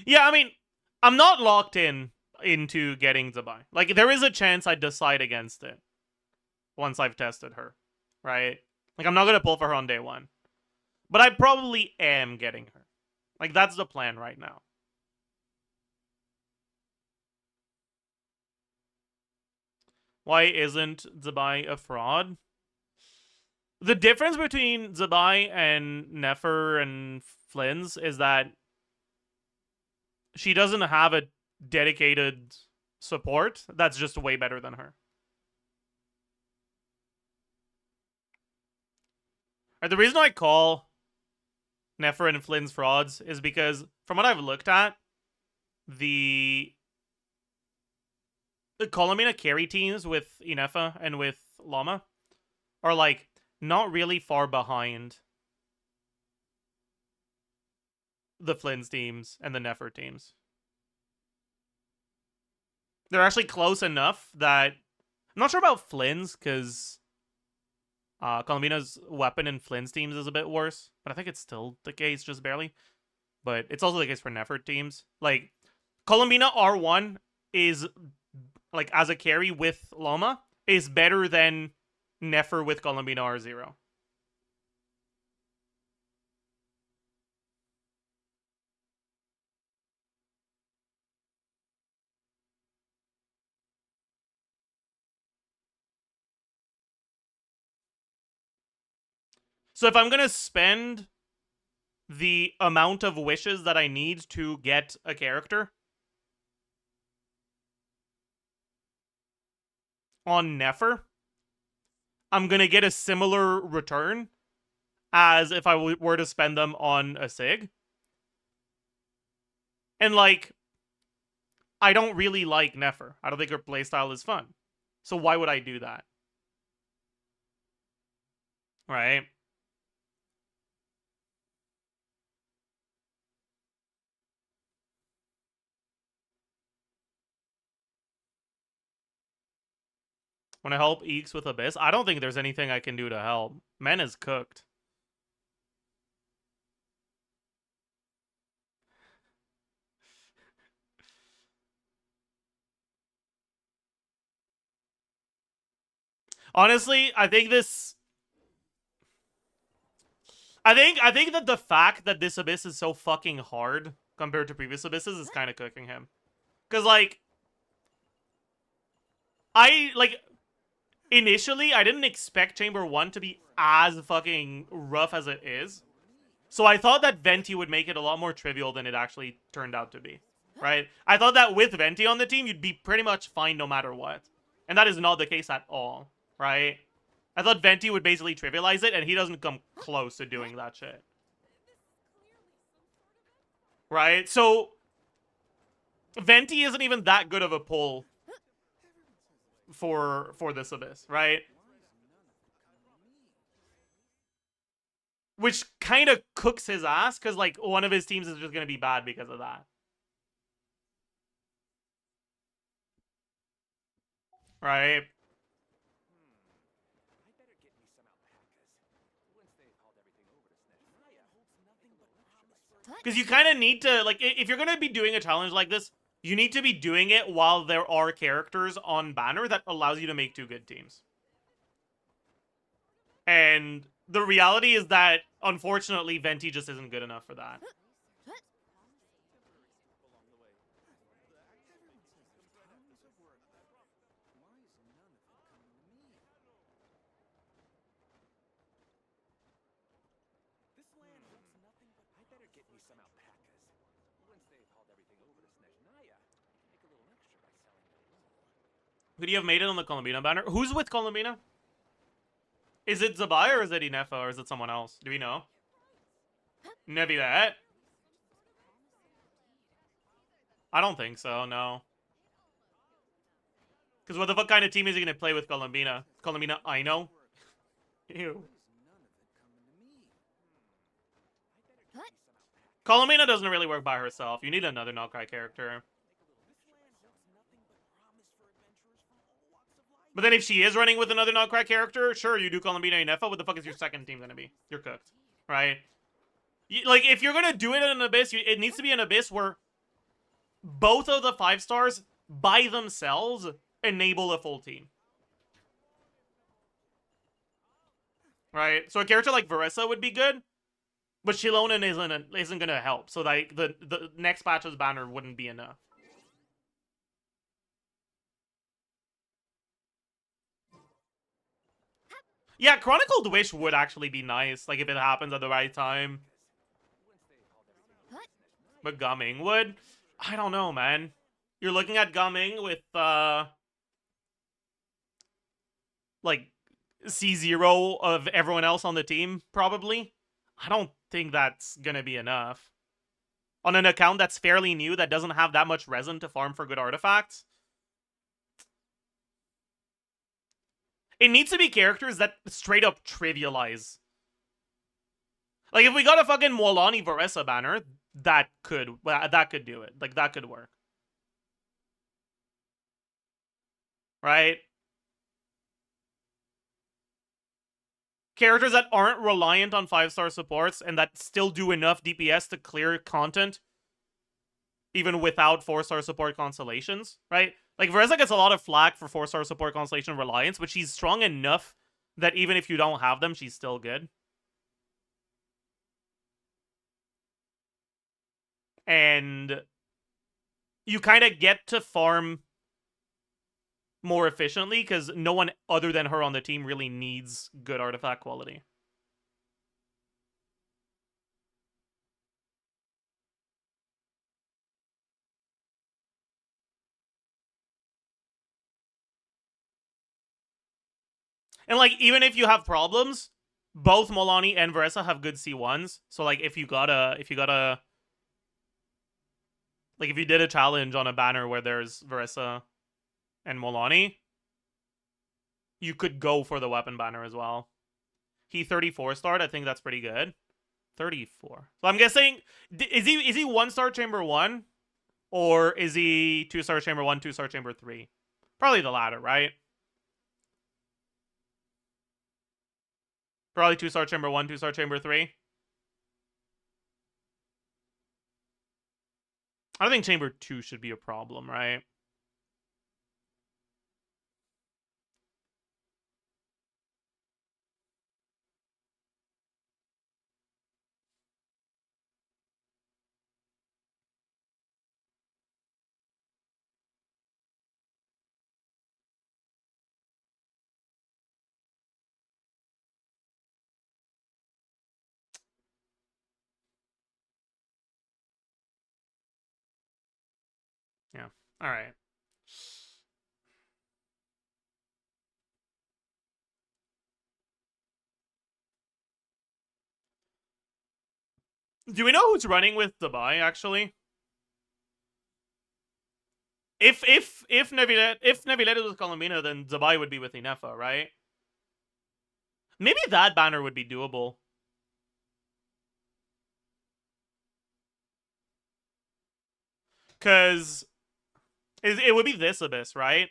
yeah, I mean, I'm not locked into getting Zabai. Like, there is a chance I'd decide against it once I've tested her, right? Like, I'm not gonna pull for her on day one. But I probably am getting her. Like, that's the plan right now. Why isn't Zabai a fraud? The difference between Zabai and Nefer and Flynn's is that she doesn't have a dedicated support that's just way better than her. The reason I call Nefer and Flynn's frauds is because, from what I've looked at, the Colomina carry teams with Inefa and with Llama are, like, not really far behind the Flynn's teams and the Nefer teams. They're actually close enough that I'm not sure about Flynn's, because Colombina's weapon in Flynn's teams is a bit worse, but I think it's still the case, just barely. But it's also the case for Nefer teams. Like, Colombina R1 is, like, as a carry with Loma, is better than Nefer with Colombina R0. So if I'm gonna spend the amount of wishes that I need to get a character on Nefer, I'm gonna get a similar return as if I were to spend them on a Sig. And, like, I don't really like Nefer. I don't think her playstyle is fun. So why would I do that? Right? Want to help Eeks with Abyss? I don't think there's anything I can do to help. Men is cooked. Honestly, I think this... I think that the fact that this Abyss is so fucking hard compared to previous Abysses is kind of cooking him. Because, like... Initially, I didn't expect Chamber 1 to be as fucking rough as it is. So I thought that Venti would make it a lot more trivial than it actually turned out to be. Right? I thought that with Venti on the team, you'd be pretty much fine no matter what. And that is not the case at all. Right? I thought Venti would basically trivialize it, and he doesn't come close to doing that shit. Right? So, Venti isn't even that good of a pull for this Abyss, right? which kind of cooks his ass because like one of his teams is just gonna be bad because of that. Right? Because you kind of need to, like, if you're going to be doing a challenge like this, you need to be doing it while there are characters on banner that allows you to make 2 good teams. And the reality is that, unfortunately, Venti just isn't good enough for that. Could you have made it on the Colombina banner? Who's with Colombina? Is it Zabai or is it Inefa or is it someone else? Do we know? Maybe that. I don't think so, no. Because what the fuck kind of team is he going to play with Colombina? Colombina, I know. Ew. Colombina doesn't really work by herself. You need another Nokai character. But then if she is running with another Nokai character, sure, you do Colombina and Nefa. What the fuck is your second team going to be? You're cooked. Right? Like, if you're going to do it in an Abyss, it needs to be an Abyss where both of the 5 stars, by themselves, enable a full team. Right? So a character like Varessa would be good, but Shilonen isn't going to help. So like the next patch's banner wouldn't be enough. Yeah, Chronicled Wish would actually be nice, like if it happens at the right time. But Gumming would? I don't know, man. You're looking at Gumming with, like, C0 of everyone else on the team, probably. I don't think that's gonna be enough. On an account that's fairly new, that doesn't have that much resin to farm for good artifacts. It needs to be characters that straight up trivialize. Like, if we got a fucking Molani Varessa banner, that could do it. Like, that could work. Right? Characters that aren't reliant on 5-star supports and that still do enough DPS to clear content even without 4-star support constellations, right? Like, Varessa gets a lot of flack for 4-star support constellation reliance, but she's strong enough that even if you don't have them, she's still good. And you kind of get to farm more efficiently because no one other than her on the team really needs good artifact quality. And like, even if you have problems, both Molani and Varessa have good C1s. So like, if you did a challenge on a banner where there's Varessa and Molani, you could go for the weapon banner as well. He 34 starred. I think that's pretty good. 34. So I'm guessing, is he 1-star chamber 1? Or is he 2-star chamber 1, 2-star chamber 3? Probably the latter, right? Probably 2-star chamber 1, 2-star chamber 3. I don't think chamber 2 should be a problem, right? Yeah. All right. Do we know who's running with Dubai, actually? If Nevilet is with Colombina, then Dubai would be with Inefa, right? Maybe that banner would be doable. Because it would be this Abyss, right?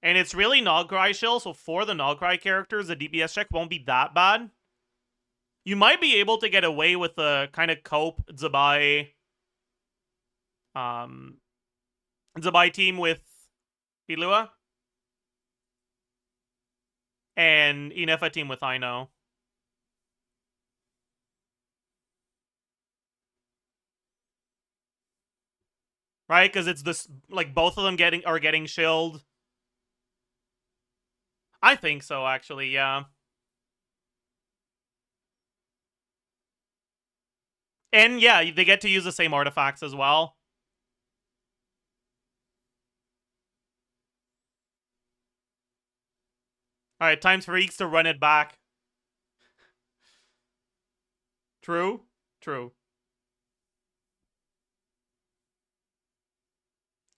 And it's really Nogcry Shill, so for the Nogcry characters, the DPS check won't be that bad. You might be able to get away with a kind of cope Zabai team with Ilua. And Inefa team with Ino. Right? Because it's this, like, both of them are getting shilled. I think so, actually, yeah. And yeah, they get to use the same artifacts as well. Alright, time for Eeks to run it back. True? True.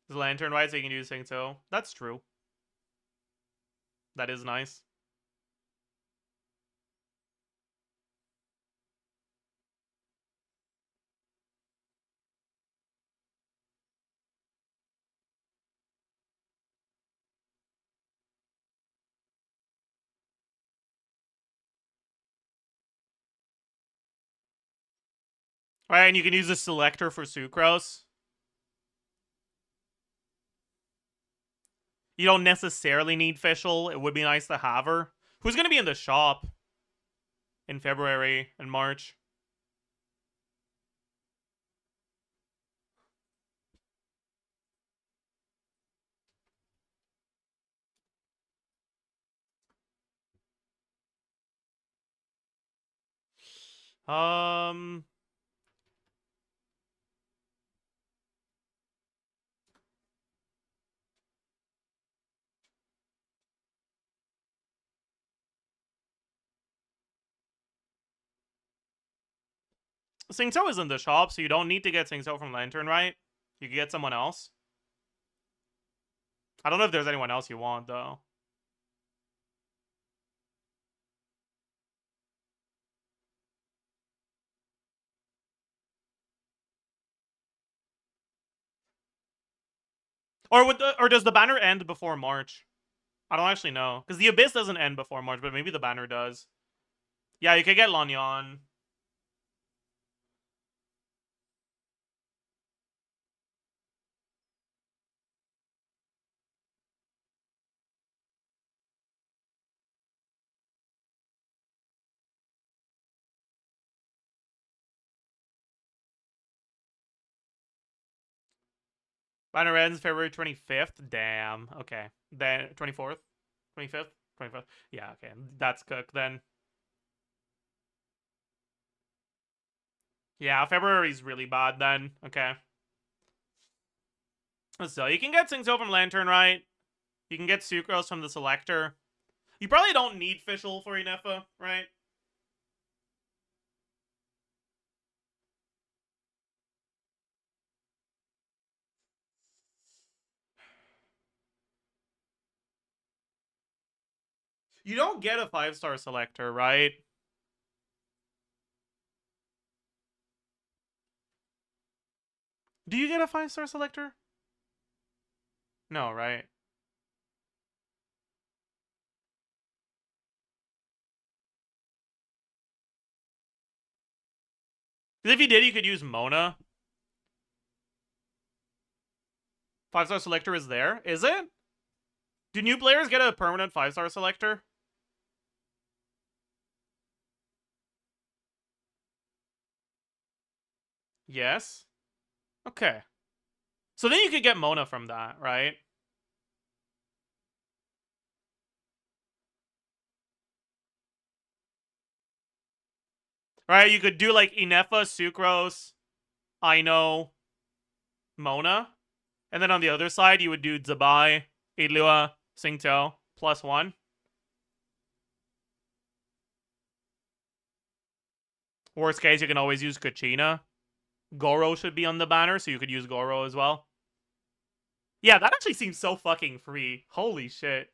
Is Lantern right, so you can use things too? That's true. That is nice. Alright, and you can use the selector for Sucrose. You don't necessarily need Fischl. It would be nice to have her. Who's going to be in the shop in February and March? Singto is in the shop, so you don't need to get Singto from Lantern, right? You can get someone else. I don't know if there's anyone else you want, though. Or does the banner end before March? I don't actually know. Because the Abyss doesn't end before March, but maybe the banner does. Yeah, you could get Lanyan. Banner ends February 25th. Damn. Okay. Then 24th? 25th? 25th? Yeah, okay. That's cooked then. Yeah, February's really bad then. Okay. So, you can get Singto from Lantern, right? You can get Sucrose from the Selector. You probably don't need Fischl for Inefa, right? You don't get a 5-star Selector, right? Do you get a 5-star Selector? No, right? Because if you did, you could use Mona. 5-star Selector is there? Is it? Do new players get a permanent 5-star Selector? Yes. Okay. So then you could get Mona from that, right? Right, you could do like Inefa, Sucrose, Ino, Mona. And then on the other side, you would do Zabai, Ilua, Singto, +1. Worst case, you can always use Kachina. Goro should be on the banner, so you could use Goro as well. Yeah, that actually seems so fucking free. Holy shit.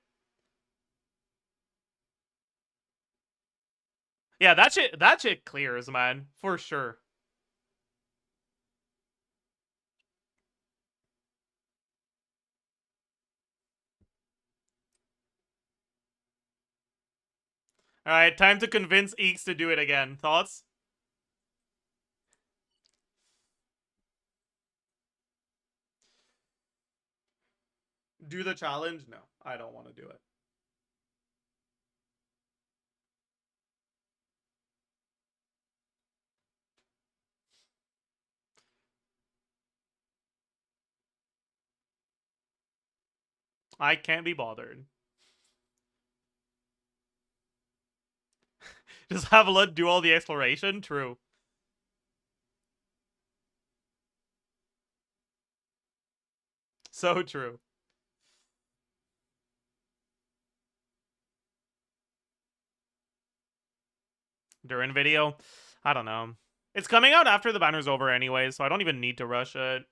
Yeah, that shit clears, man. For sure. Alright, time to convince Eeks to do it again. Thoughts? Do the challenge? No, I don't want to do it. I can't be bothered. Just have Lud do all the exploration? True. So true. Durin video? I don't know. It's coming out after the banner's over anyway, so I don't even need to rush it.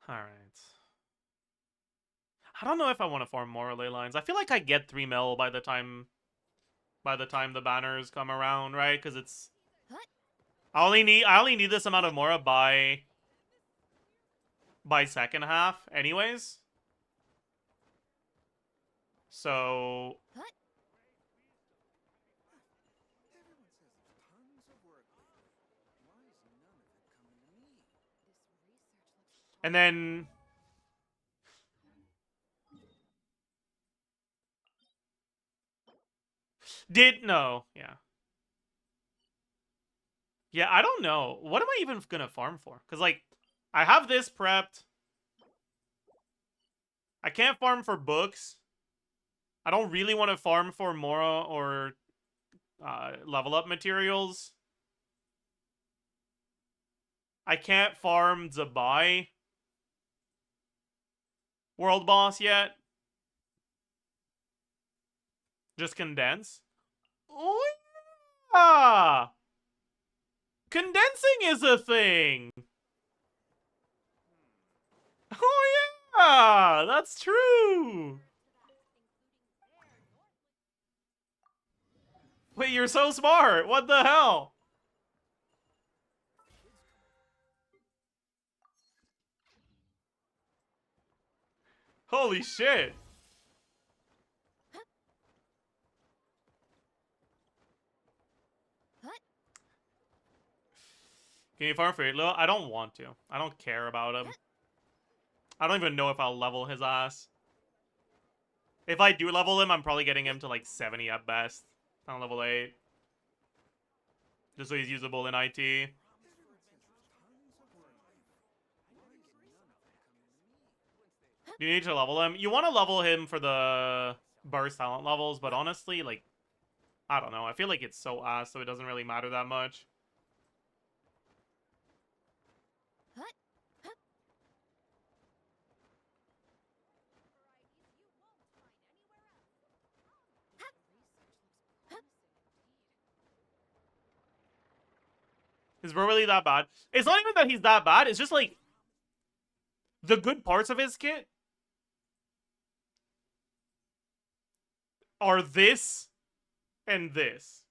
Alright. I don't know if I want to farm more ley lines. I feel like I get 3 mil by the time the banners come around, right? Because it's I only need this amount of Mora by second half anyways. So and then yeah. Yeah, I don't know. What am I even gonna farm for? Because, like, I have this prepped. I can't farm for books. I don't really want to farm for Mora or level up materials. I can't farm Zabai world boss yet. Just condense. Oh, yeah! Condensing is a thing! Oh, yeah! That's true! Wait, you're so smart! What the hell? Holy shit! Can you farm for Idlo? I don't want to. I don't care about him. I don't even know if I'll level his ass. If I do level him, I'm probably getting him to like 70 at best. On level 8. Just so he's usable in IT. Do you need to level him? You want to level him for the burst talent levels, but honestly, like, I don't know. I feel like it's so ass, so it doesn't really matter that much. Is bro really that bad? It's not even that he's that bad. It's just like the good parts of his kit are this and this.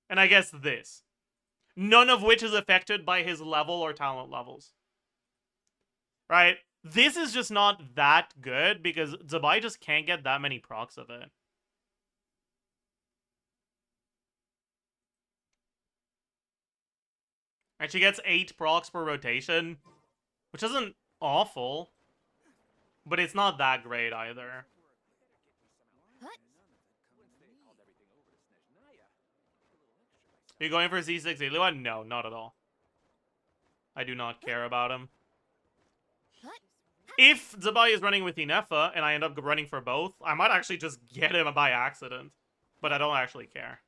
And I guess this. None of which is affected by his level or talent levels. Right? This is just not that good because Zabai just can't get that many procs of it. And she gets 8 procs per rotation, which isn't awful, but it's not that great either. Are you going for Z6 Ilua? No, not at all. I do not care about him. If Zabai is running with Inefa and I end up running for both, I might actually just get him by accident. But I don't actually care.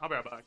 I'll be right back.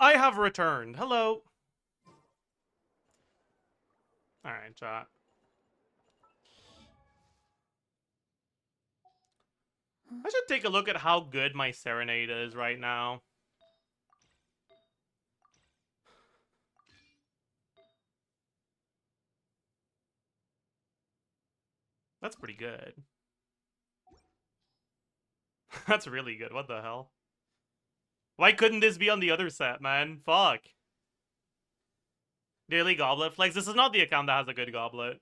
I have returned. Hello. Alright, chat. I should take a look at how good my Serenade is right now. That's pretty good. That's really good. What the hell? Why couldn't this be on the other set, man? Fuck. Daily Goblet Flex. This is not the account that has a good goblet.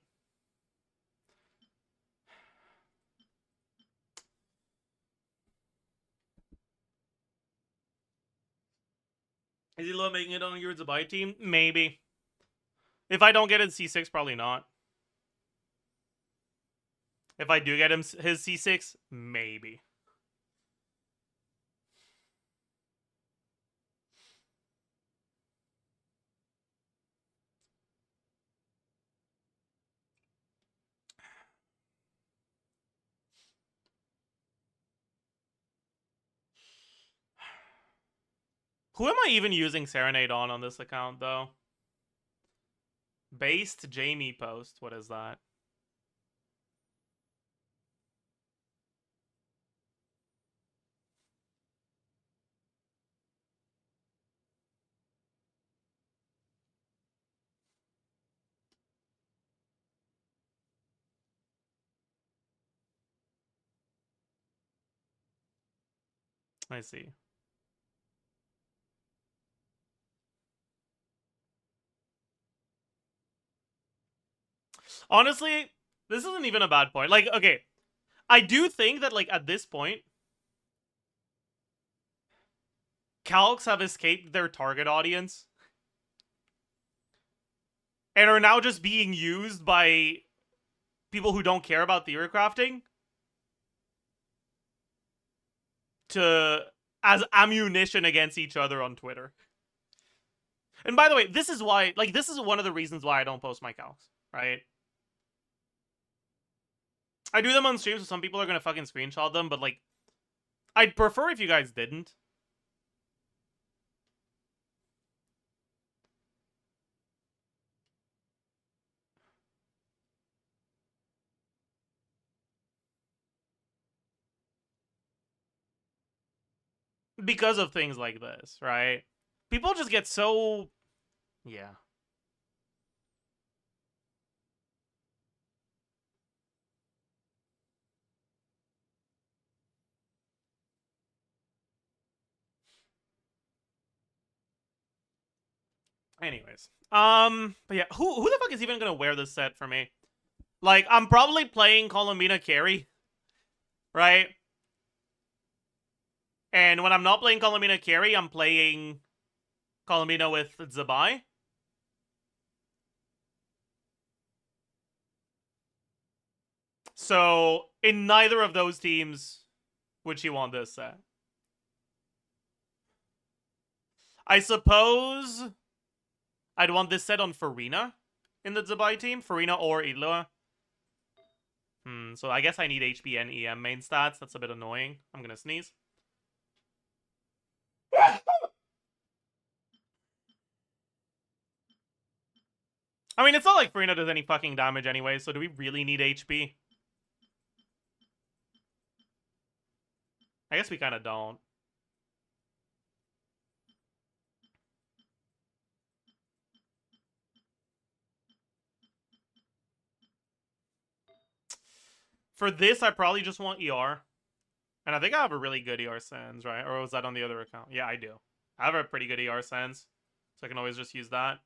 Is he low making it on your Zabai team? Maybe. If I don't get his C6, probably not. If I do get him his C6, maybe. Who am I even using Serenade on this account, though? Based Jamie post. What is that? I see. Honestly, this isn't even a bad point. Like, okay, I do think that, like, at this point, calcs have escaped their target audience and are now just being used by people who don't care about theory crafting to as ammunition against each other on Twitter. And by the way, this is why, like, this is one of the reasons why I don't post my calcs, right? I do them on stream, so some people are gonna fucking screenshot them, but, like, I'd prefer if you guys didn't. Because of things like this, right? People just get so... Yeah. Anyways. But yeah, who the fuck is even gonna wear this set for me? Like, I'm probably playing Columbina carry, right? And when I'm not playing Columbina carry, I'm playing Columbina with Zabai. So, in neither of those teams would she want this set. I suppose I'd want this set on Farina in the Zabai team. Farina or Idloa. So I guess I need HP and EM main stats. That's a bit annoying. I'm gonna sneeze. I mean, it's not like Farina does any fucking damage anyway, so do we really need HP? I guess we kind of don't. For this, I probably just want ER. And I think I have a really good ER Sans, right? Or was that on the other account? Yeah, I do. I have a pretty good ER Sans, so I can always just use that.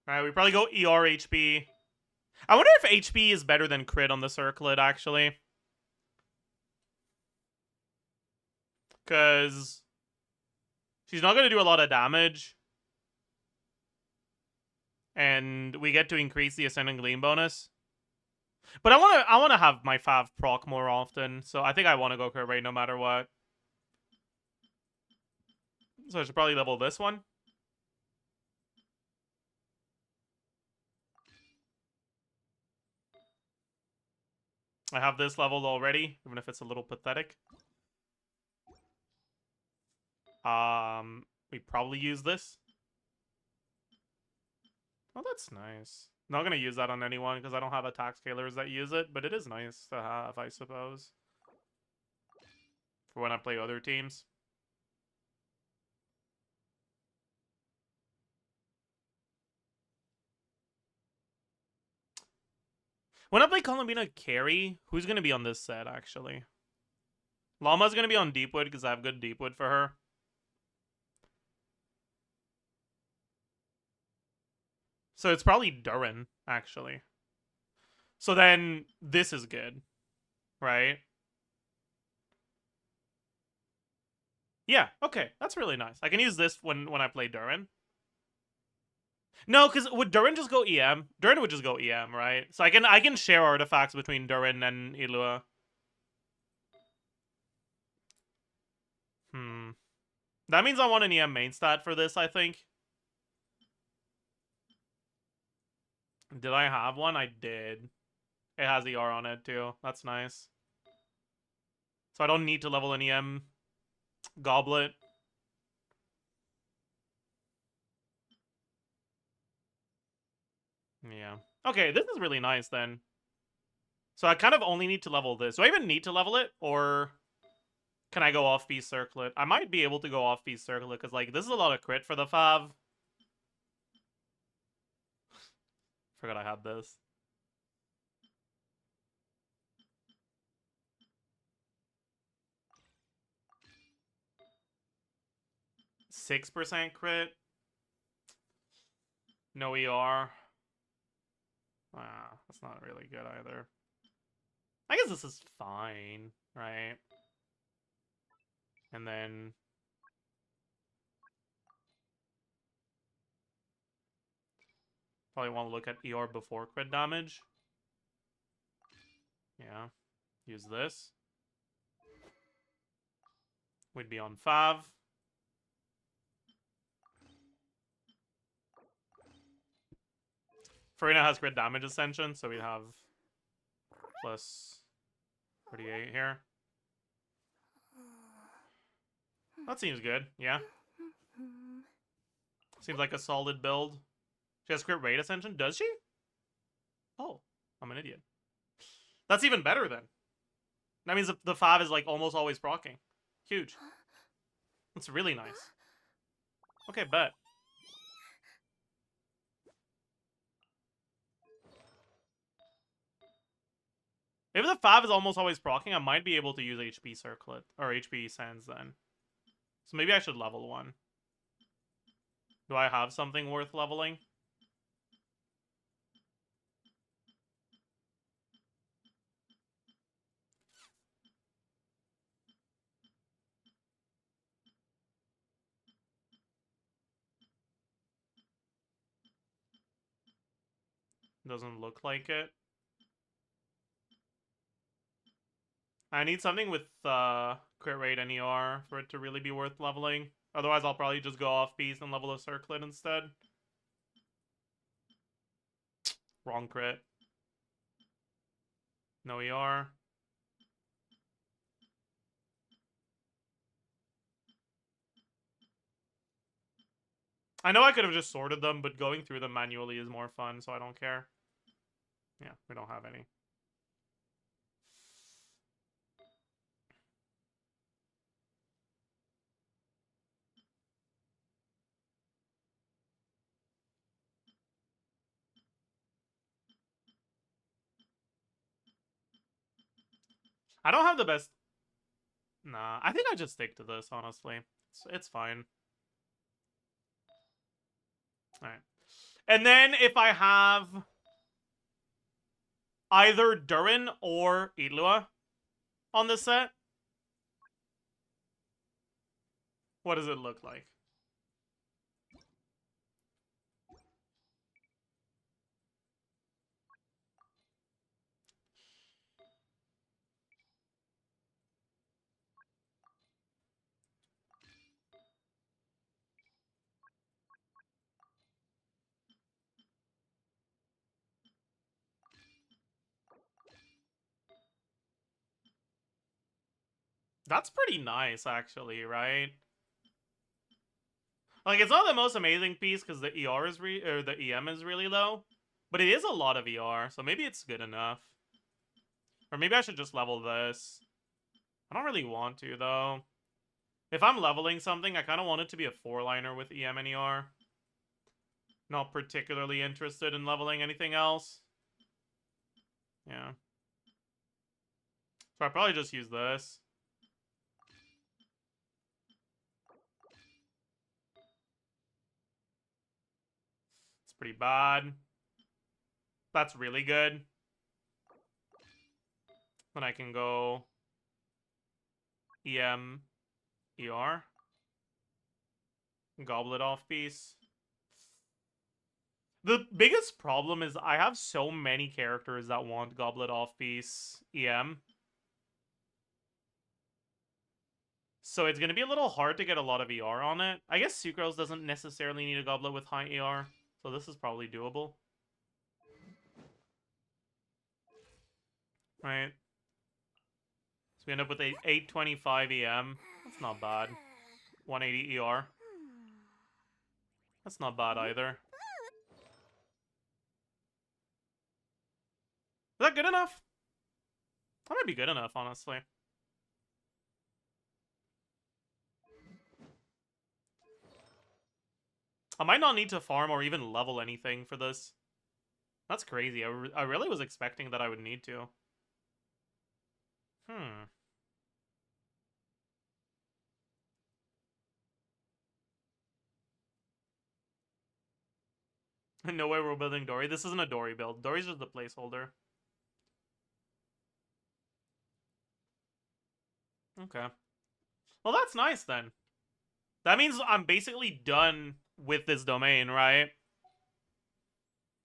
Alright, we probably go ER HP. I wonder if HP is better than crit on the circlet, actually. Because she's not going to do a lot of damage. And we get to increase the Ascending Gleam bonus. But I want to have my Fav proc more often, so I think I want to go crit rate no matter what. So I should probably level this one. I have this leveled already, even if it's a little pathetic. We probably use this. Oh, that's nice. Not gonna use that on anyone because I don't have attack scalers that use it, but it is nice to have, I suppose. For when I play other teams. When I play Columbina carry, who's gonna be on this set, actually? Llama's gonna be on Deepwood because I have good Deepwood for her. So it's probably Durin, actually. So then this is good, right? Yeah, okay. That's really nice. I can use this when I play Durin. No, because would Durin just go EM? Durin would just go EM, right? So I can share artifacts between Durin and Ilua. That means I want an EM main stat for this, I think. Did I have one? I did. It has ER on it, too. That's nice. So I don't need to level an EM goblet. Yeah. Okay, this is really nice, then. So I kind of only need to level this. Do I even need to level it? Or can I go off-piece circlet? I might be able to go off-piece circlet, because, like, this is a lot of crit for the Fav. Forgot I had this. .6% crit. No ER. Ah, that's not really good either. I guess this is fine, right? And then... probably want to look at ER before crit damage. Yeah. Use this. We'd be on Fav. Farina has crit damage ascension, so we'd have plus 38 here. That seems good, yeah. Seems like a solid build. She has crit rate ascension, does she? Oh, I'm an idiot. That's even better then. That means the Fav is like almost always proccing. Huge. That's really nice. Okay, bet. If the Fav is almost always proccing, I might be able to use HP Circlet, or HP Sands then. So maybe I should level one. Do I have something worth leveling? Doesn't look like it. I need something with crit rate and ER for it to really be worth leveling. Otherwise, I'll probably just go off piece and level a circlet instead. Wrong crit. No ER. I know I could have just sorted them, but going through them manually is more fun, so I don't care. Yeah, we don't have any. I don't have the best... Nah, I think I just stick to this, honestly. It's fine. Alright. And then if I have either Durin or Ilua on this set, what does it look like? That's pretty nice, actually, right? Like, it's not the most amazing piece because the ER is the EM is really low, but it is a lot of ER, so maybe it's good enough. Or maybe I should just level this. I don't really want to, though. If I'm leveling something, I kind of want it to be a 4-liner with EM and ER. Not particularly interested in leveling anything else. Yeah. So I'll probably just use this. It's pretty bad. That's really good. Then I can go EM, ER. Goblet off piece. The biggest problem is I have so many characters that want Goblet off piece EM. So it's going to be a little hard to get a lot of ER on it. I guess Sucrose doesn't necessarily need a Goblet with high ER. So this is probably doable. Right. So we end up with a 825 EM. That's not bad. 180 ER. That's not bad either. Is that good enough? That might be good enough, honestly. I might not need to farm or even level anything for this. That's crazy. I really was expecting that I would need to. No way we're building Dory. This isn't a Dory build. Dory's just the placeholder. Okay. Well, that's nice then. That means I'm basically done with this domain, right?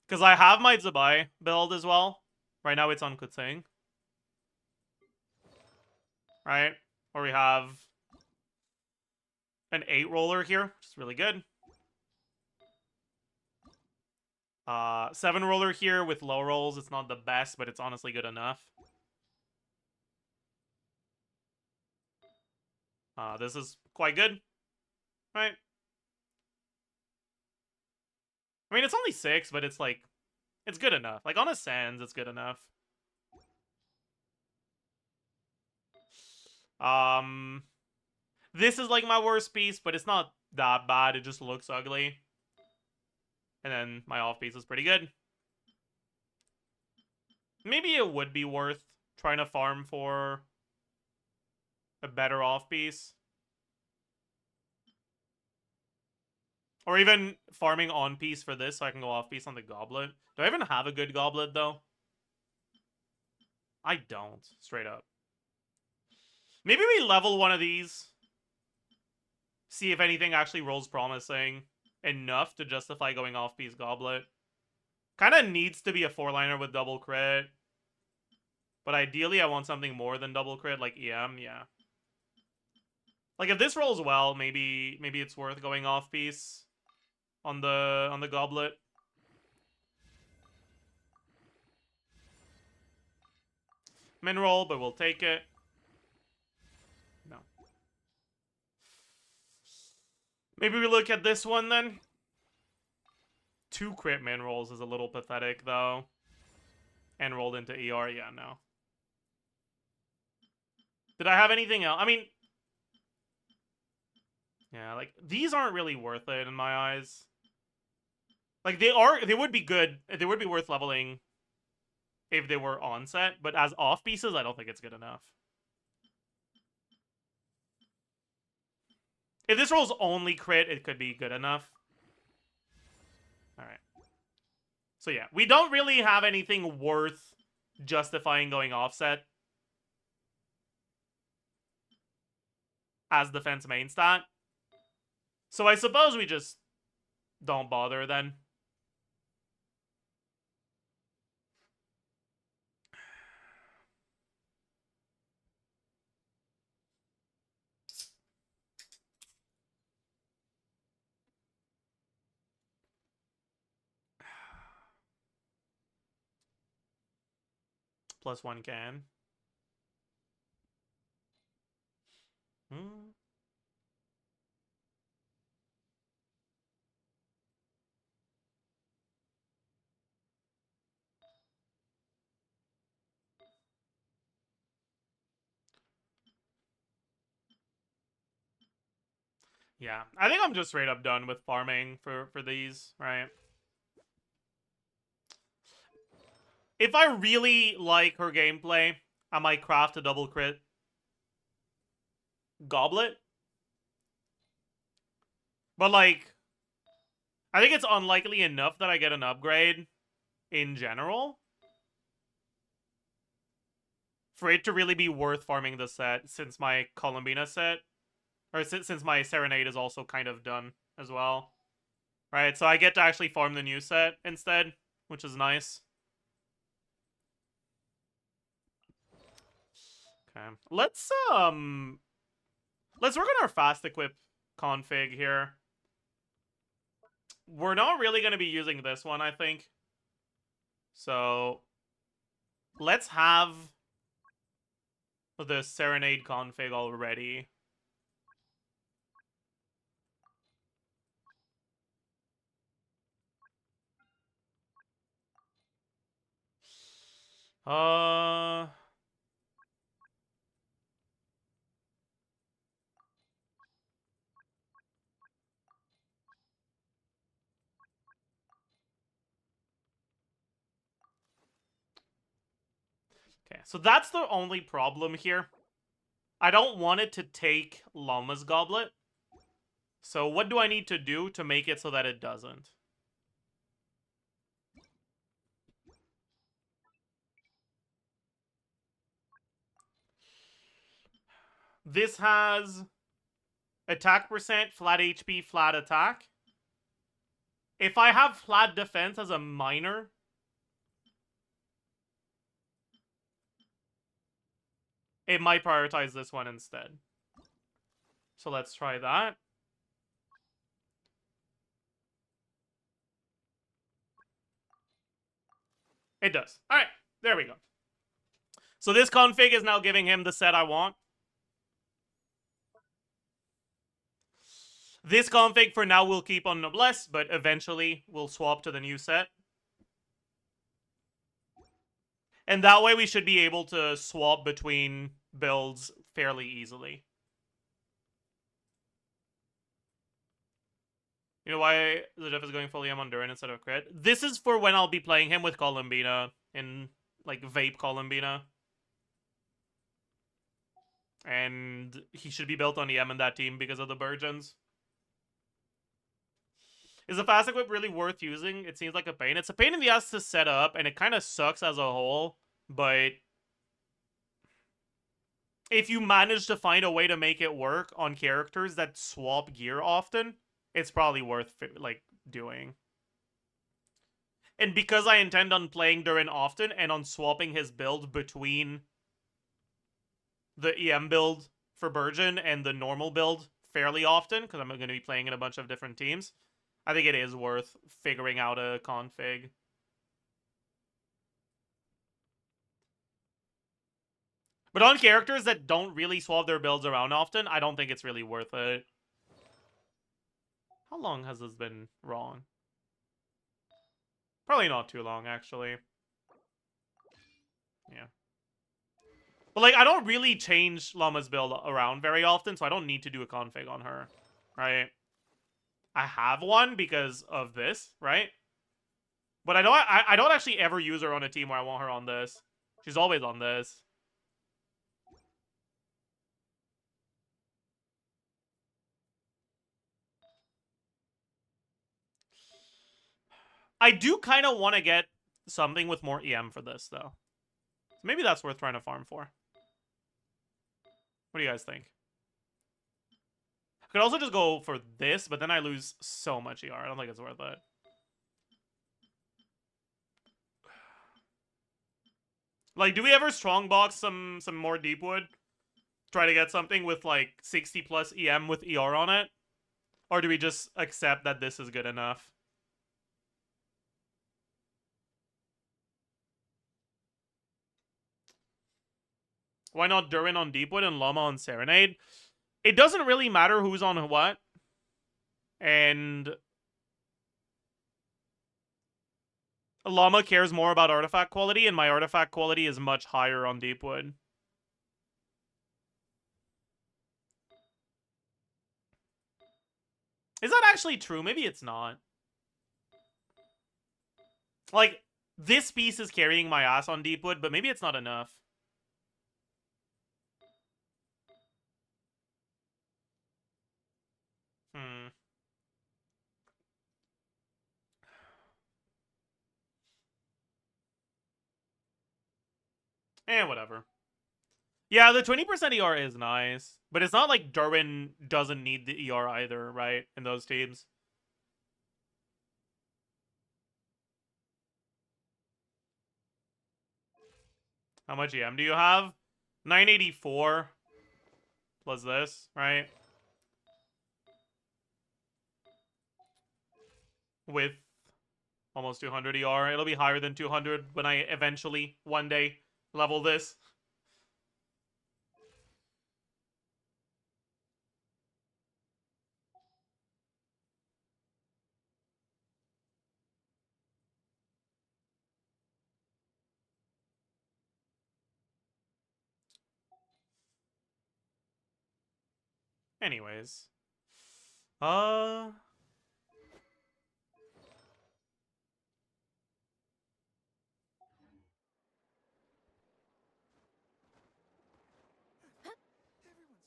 Because I have my Zabai build as well. Right now it's on Kutsing. Right? Or we have an 8-roller here, which is really good. 7-roller here with low rolls. It's not the best, but it's honestly good enough. This is quite good. Right? I mean, it's only 6, but it's like... It's good enough. Like, on a Sans, it's good enough. This is like my worst piece, but it's not that bad. It just looks ugly. And then my off piece is pretty good. Maybe it would be worth trying to farm for a better off piece. Or even farming on piece for this so I can go off piece on the goblet. Do I even have a good goblet though? I don't, straight up. Maybe we level one of these. See if anything actually rolls promising enough to justify going off piece goblet. Kind of needs to be a 4-liner with double crit. But ideally I want something more than double crit like EM, yeah. Like if this rolls well, maybe it's worth going off piece on the goblet. Min roll, but we'll take it. No. Maybe we look at this one then. 2 crit min rolls is a little pathetic though. And rolled into ER, yeah, no. Did I have anything else? I mean, yeah, like these aren't really worth it in my eyes. Like they would be good. They would be worth leveling if they were on set, but as off pieces, I don't think it's good enough. If this rolls only crit, it could be good enough. Alright. So yeah, we don't really have anything worth justifying going offset as defense main stat. So I suppose we just don't bother then. +1 can. Yeah, I think I'm just straight up done with farming for these, right? If I really like her gameplay, I might craft a double crit goblet. But, like, I think it's unlikely enough that I get an upgrade in general for it to really be worth farming the set, since my Columbina set, or since my Serenade is also kind of done as well. Right, so I get to actually farm the new set instead, which is nice. Okay, let's work on our fast equip config here. We're not really going to be using this one, I think. So let's have the Serenade config already. Okay, so that's the only problem here. I don't want it to take Llama's Goblet. So what do I need to do to make it so that it doesn't? This has attack percent, flat HP, flat attack. If I have flat defense as a minor, it might prioritize this one instead. So let's try that. It does. All right, there we go. So this config is now giving him the set I want. This config for now will keep on Noblesse, but eventually we'll swap to the new set. And that way we should be able to swap between builds fairly easily. You know why Zajef is going fully on Durin instead of crit? This is for when I'll be playing him with Columbina in, like, Vape Columbina. And he should be built on EM in that team because of the Burgeons. Is the fast equip really worth using? It seems like a pain. It's a pain in the ass to set up, and it kind of sucks as a whole, but if you manage to find a way to make it work on characters that swap gear often, it's probably worth, like, doing. And because I intend on playing Durin often and on swapping his build between the EM build for Burgeon and the normal build fairly often, because I'm going to be playing in a bunch of different teams, I think it is worth figuring out a config. But on characters that don't really swap their builds around often, I don't think it's really worth it. How long has this been wrong? Probably not too long, actually. Yeah. But, like, I don't really change Llama's build around very often, so I don't need to do a config on her, right? I have one because of this, right? But I don't actually ever use her on a team where I want her on this. She's always on this. I do kind of want to get something with more EM for this, though. So maybe that's worth trying to farm for. What do you guys think? I could also just go for this, but then I lose so much ER. I don't think it's worth it. Like, do we ever strongbox some more Deepwood? Try to get something with, like, 60 plus EM with ER on it? Or do we just accept that this is good enough? Why not Durin on Deepwood and Llama on Serenade? It doesn't really matter who's on what. And Llama cares more about artifact quality, and my artifact quality is much higher on Deepwood. Is that actually true? Maybe it's not. Like, this piece is carrying my ass on Deepwood, but maybe it's not enough. Whatever. Yeah, the 20% ER is nice. But it's not like Darwin doesn't need the ER either, right? In those teams. How much EM do you have? 984. Plus this, right? With almost 200 ER. It'll be higher than 200 when I eventually, one day, level this. Anyways.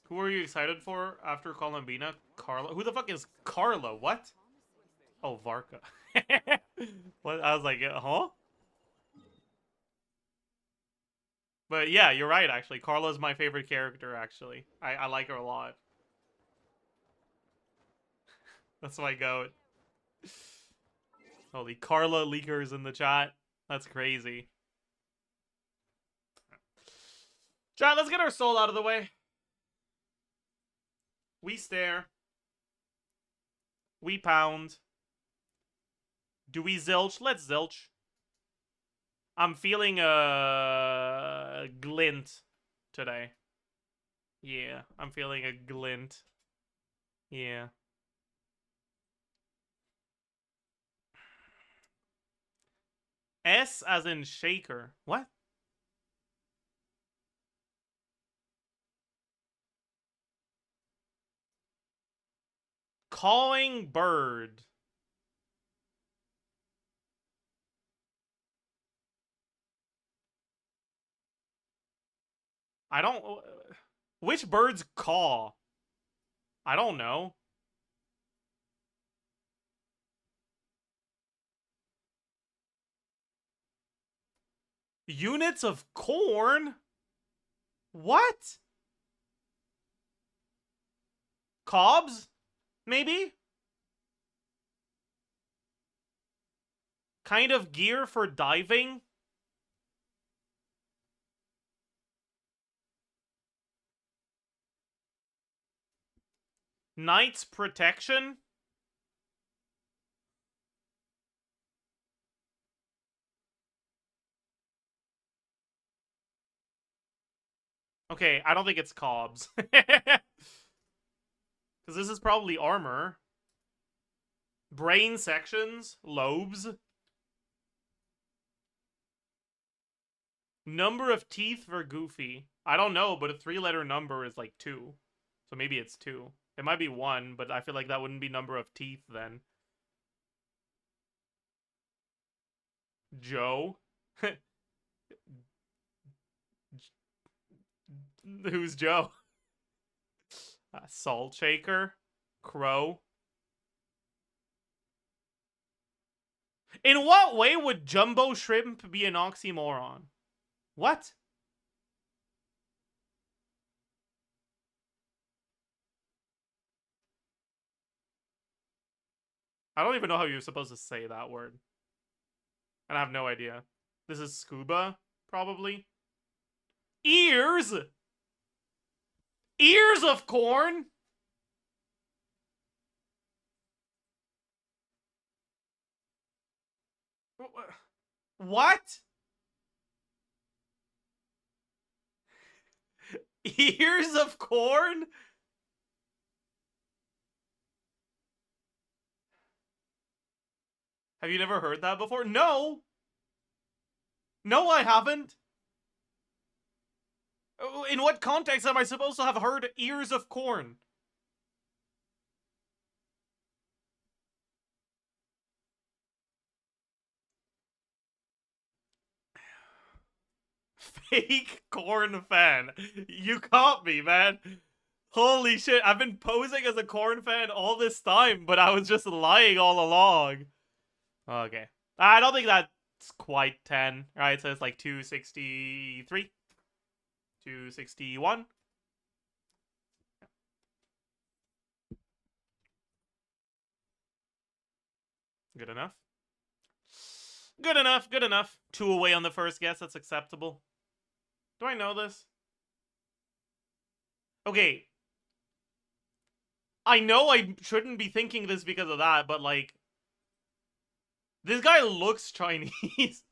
Who are you excited for after Columbina? Carla? Who the fuck is Carla? What? Oh, Varka. What? I was like, huh? But yeah, you're right, actually. Carla's my favorite character, actually. I like her a lot. That's my goat. Holy Carla leakers in the chat. That's crazy. Chat, let's get our soul out of the way. We stare. We pound. Do we zilch? Let's zilch. I'm feeling a glint today. Yeah, I'm feeling a glint. Yeah. S as in shaker. What? Calling bird. I don't... Which birds caw? I don't know. Units of corn? What? Cobs? Maybe? Kind of gear for diving? Knight's protection? Okay, I don't think it's cobs. Because this is probably armor. Brain sections? Lobes? Number of teeth for Goofy. I don't know, but a 3-letter number is like 2. So maybe it's 2. It might be 1, but I feel like that wouldn't be number of teeth then. Joe? Who's Joe? Salt shaker? Crow? In what way would jumbo shrimp be an oxymoron? What? I don't even know how you're supposed to say that word. And I have no idea. This is scuba, probably. Ears? Ears of corn? What? Ears of corn? Have you never heard that before? No! No, I haven't. In what context am I supposed to have heard ears of corn? fake corn fan. You caught me, man. Holy shit, I've been posing as a corn fan all this time, but I was just lying all along. Okay. I don't think that's quite 10, right? So it's like 263? 261? Good enough. Good enough, good enough. 2 away on the first guess, that's acceptable. Do I know this? Okay. I know I shouldn't be thinking this because of that, but like... This guy looks Chinese.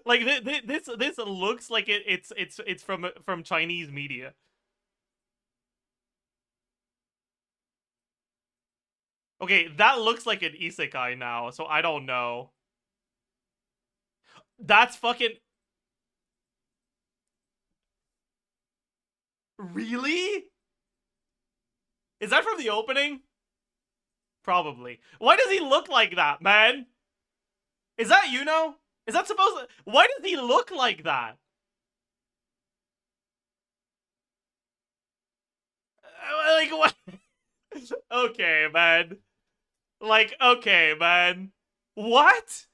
Like, this looks like it's from Chinese media. Okay, that looks like an isekai now, so I don't know. That's fucking... Really? Is that from the opening? Probably. Why does he look like that, man? Is that Yuno? Is that supposed to... Why does he look like that? Like, what? Okay, man. Like, okay, man. What?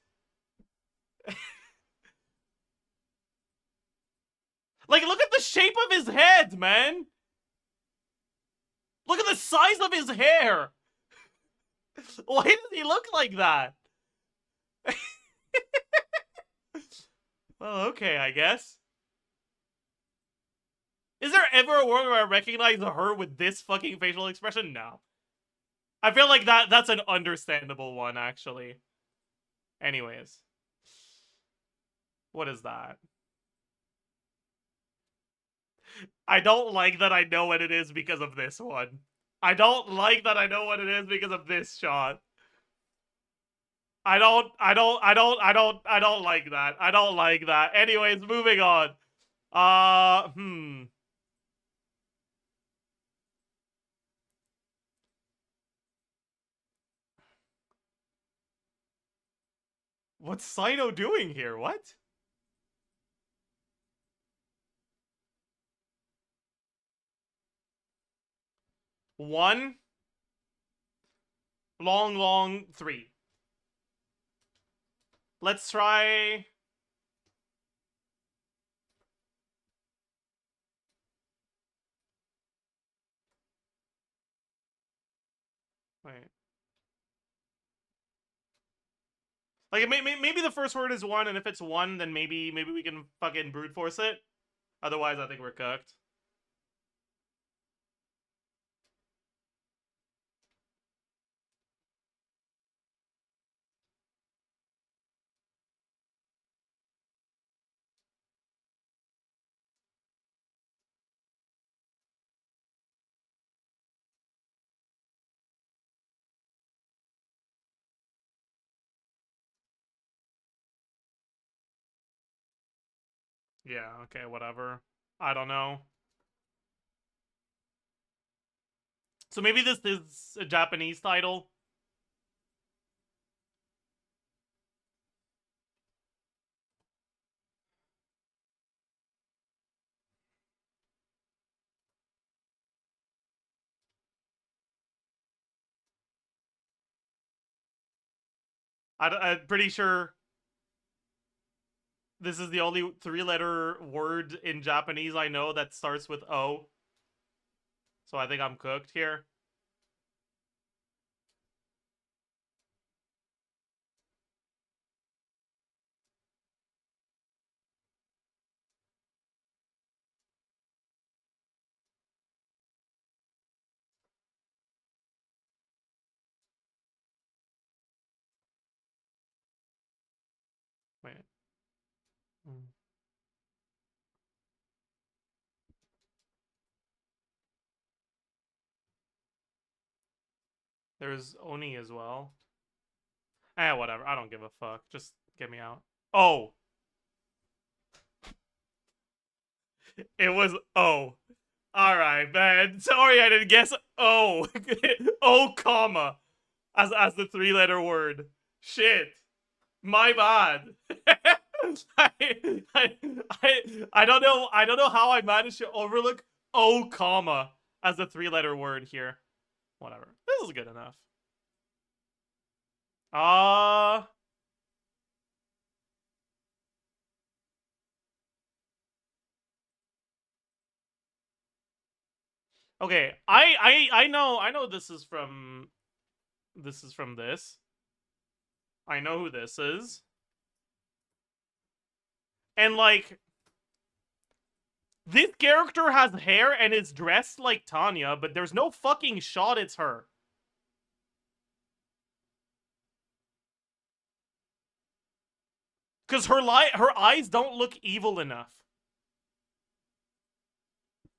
Like, look at the shape of his head, man. Look at the size of his hair. Why does he look like that? Well, okay, I guess. Is there ever a world where I recognize her with this fucking facial expression? No. I feel like that's an understandable one, actually. Anyways. What is that? I don't like that I know what it is because of this one. I don't like that I know what it is because of this shot. I don't like that. I don't like that. Anyways, moving on. What's Saito doing here? What? One. Long, 3. Let's try... Wait. Like, maybe the first word is 1, and if it's 1, then maybe we can fucking brute force it. Otherwise, I think we're cooked. Yeah, okay, whatever. I don't know. So maybe this is a Japanese title. I'm pretty sure this is the only 3-letter word in Japanese I know that starts with O. So I think I'm cooked here. Wait. There's Oni as well. Whatever. I don't give a fuck. Just get me out. Oh! It was O. Alright, man. Sorry I didn't guess O. O, comma. As the 3-letter word. Shit. My bad. I don't know. I don't know how I managed to overlook "oh, comma" as a 3-letter word here. Whatever. This is good enough. Okay. I know this is from this. I know who this is. And like this character has hair and is dressed like Tanya, but there's no fucking shot it's her. Cause her eyes don't look evil enough.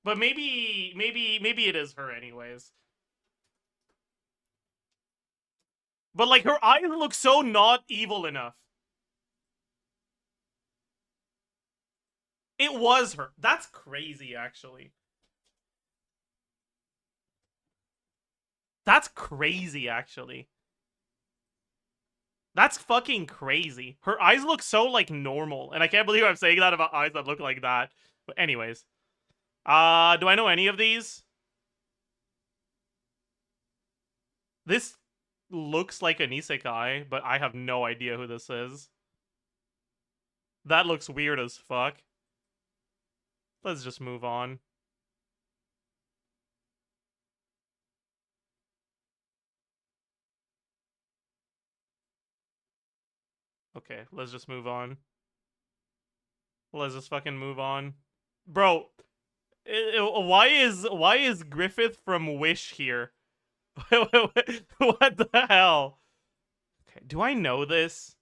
But maybe it is her anyways. But like her eyes look so not evil enough. It was her. That's crazy, actually. That's crazy, actually. That's fucking crazy. Her eyes look so, like, normal. And I can't believe I'm saying that about eyes that look like that. But anyways. Do I know any of these? This looks like an isekai, but I have no idea who this is. That looks weird as fuck. Let's just move on. Okay, let's just move on. Let's just fucking move on. Bro, why is Griffith from Wish here? What the hell? Okay, do I know this?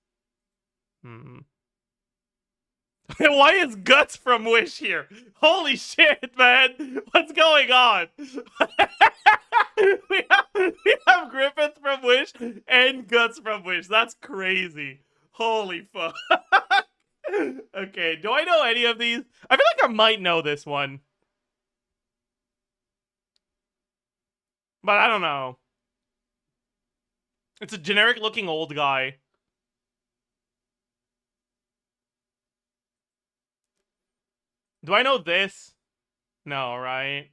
Why is Guts from Wish here? Holy shit, man! What's going on? we have Griffith from Wish and Guts from Wish. That's crazy. Holy fuck. Okay, do I know any of these? I feel like I might know this one. But I don't know. It's a generic looking old guy. Do I know this? No, right?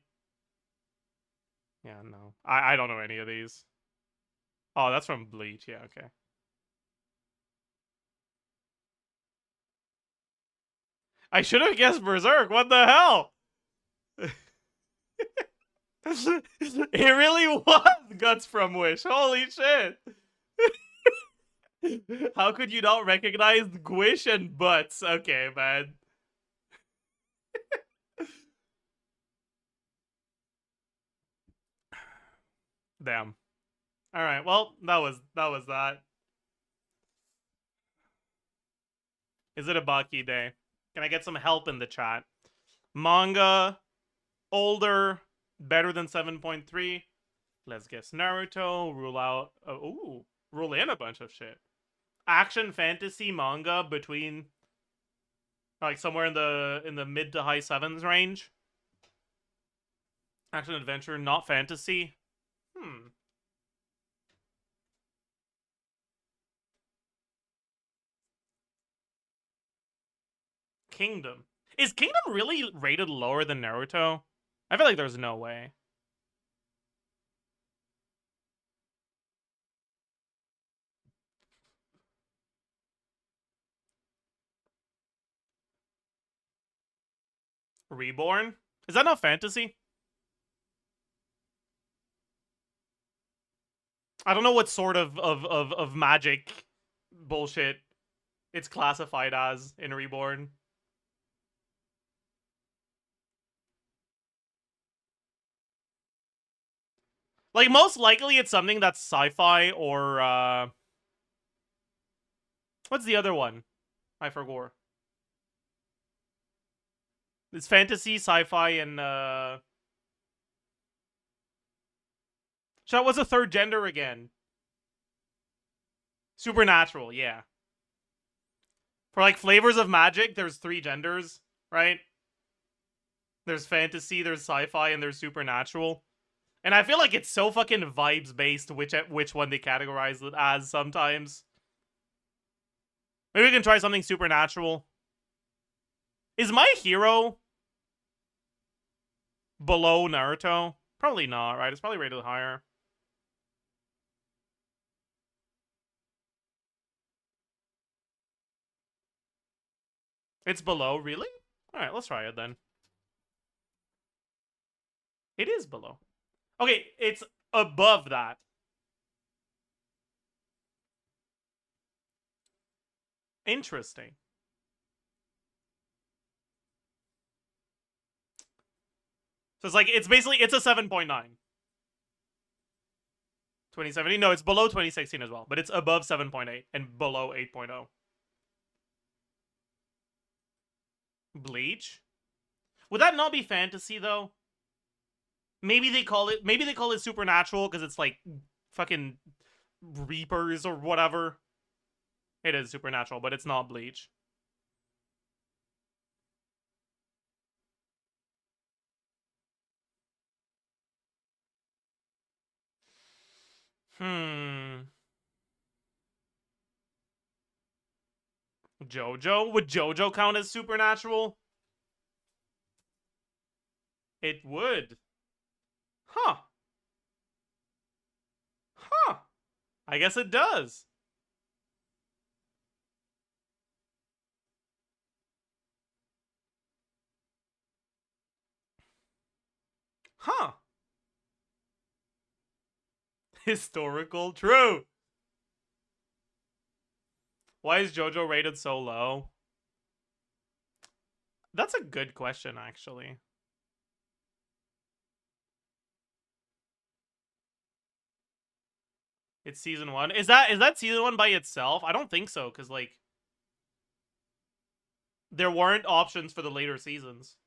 Yeah, no. I don't know any of these. Oh, that's from Bleach. Yeah, okay. I should have guessed Berserk. What the hell? It really was Guts from Wish. Holy shit. How could you not recognize Gwish and Butts? Okay, man. Damn. All right. Well, that was that. Is it a Baki day? Can I get some help in the chat? Manga, older, better than 7.3. Let's guess Naruto. Rule out. Ooh, rule in a bunch of shit. Action fantasy manga between like somewhere in the mid to high 7s range. Action adventure, not fantasy. Kingdom. Is Kingdom really rated lower than Naruto? I feel like there's no way. Reborn? Is that not fantasy? I don't know what sort of magic bullshit it's classified as in Reborn. Like, most likely it's something that's sci-fi or, what's the other one? I forgot. It's fantasy, sci-fi, and, So what's the third gender again? Supernatural, yeah. For, like, flavors of magic, there's 3 genders, right? There's fantasy, there's sci-fi, and there's supernatural. And I feel like it's so fucking vibes-based which one they categorize it as sometimes. Maybe we can try something supernatural. Is My Hero below Naruto? Probably not, right? It's probably rated higher. It's below, really? Alright, let's try it then. It is below. Okay, it's above that. Interesting. So it's like, it's basically, it's a 7.9. 2017? No, it's below 2016 as well, but it's above 7.8 and below 8.0. Bleach? Would that not be fantasy though? Maybe they call it supernatural because it's like fucking Reapers or whatever. It is supernatural, but it's not Bleach. JoJo? Would JoJo count as supernatural? It would. Huh. Huh. I guess it does. Huh. Historical true. Why is JoJo rated so low? That's a good question, actually. It's season 1. Is that season 1 by itself? I don't think so, because, like, there weren't options for the later seasons.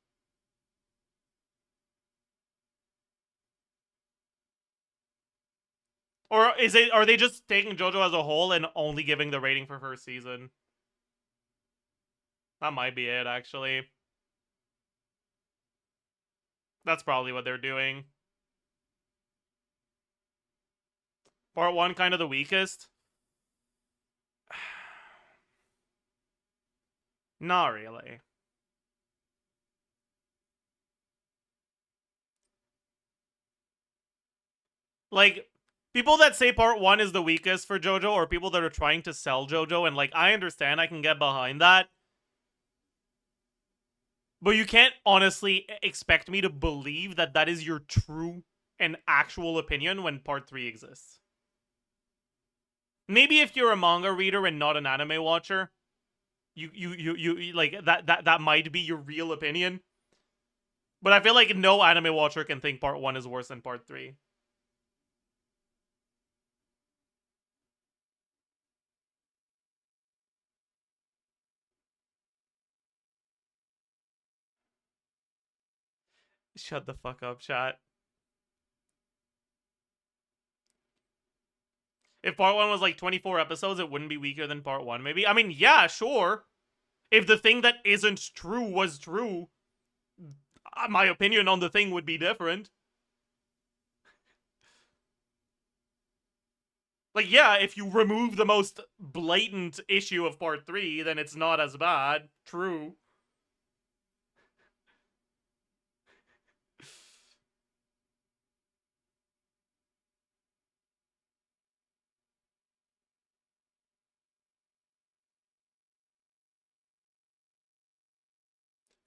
Or are they just taking JoJo as a whole and only giving the rating for first season? That might be it, actually. That's probably what they're doing. Part 1 kind of the weakest? Not really. Like, people that say part 1 is the weakest for JoJo, or people that are trying to sell JoJo, and, like, I understand, I can get behind that. But you can't honestly expect me to believe that that is your true and actual opinion when part 3 exists. Maybe if you're a manga reader and not an anime watcher, you like that might be your real opinion. But I feel like no anime watcher can think part 1 is worse than part 3. Shut the fuck up, chat. If part 1 was like 24 episodes, it wouldn't be weaker than part 1, maybe? I mean, yeah, sure. If the thing that isn't true was true, my opinion on the thing would be different. Like, yeah, if you remove the most blatant issue of part 3, then it's not as bad. True.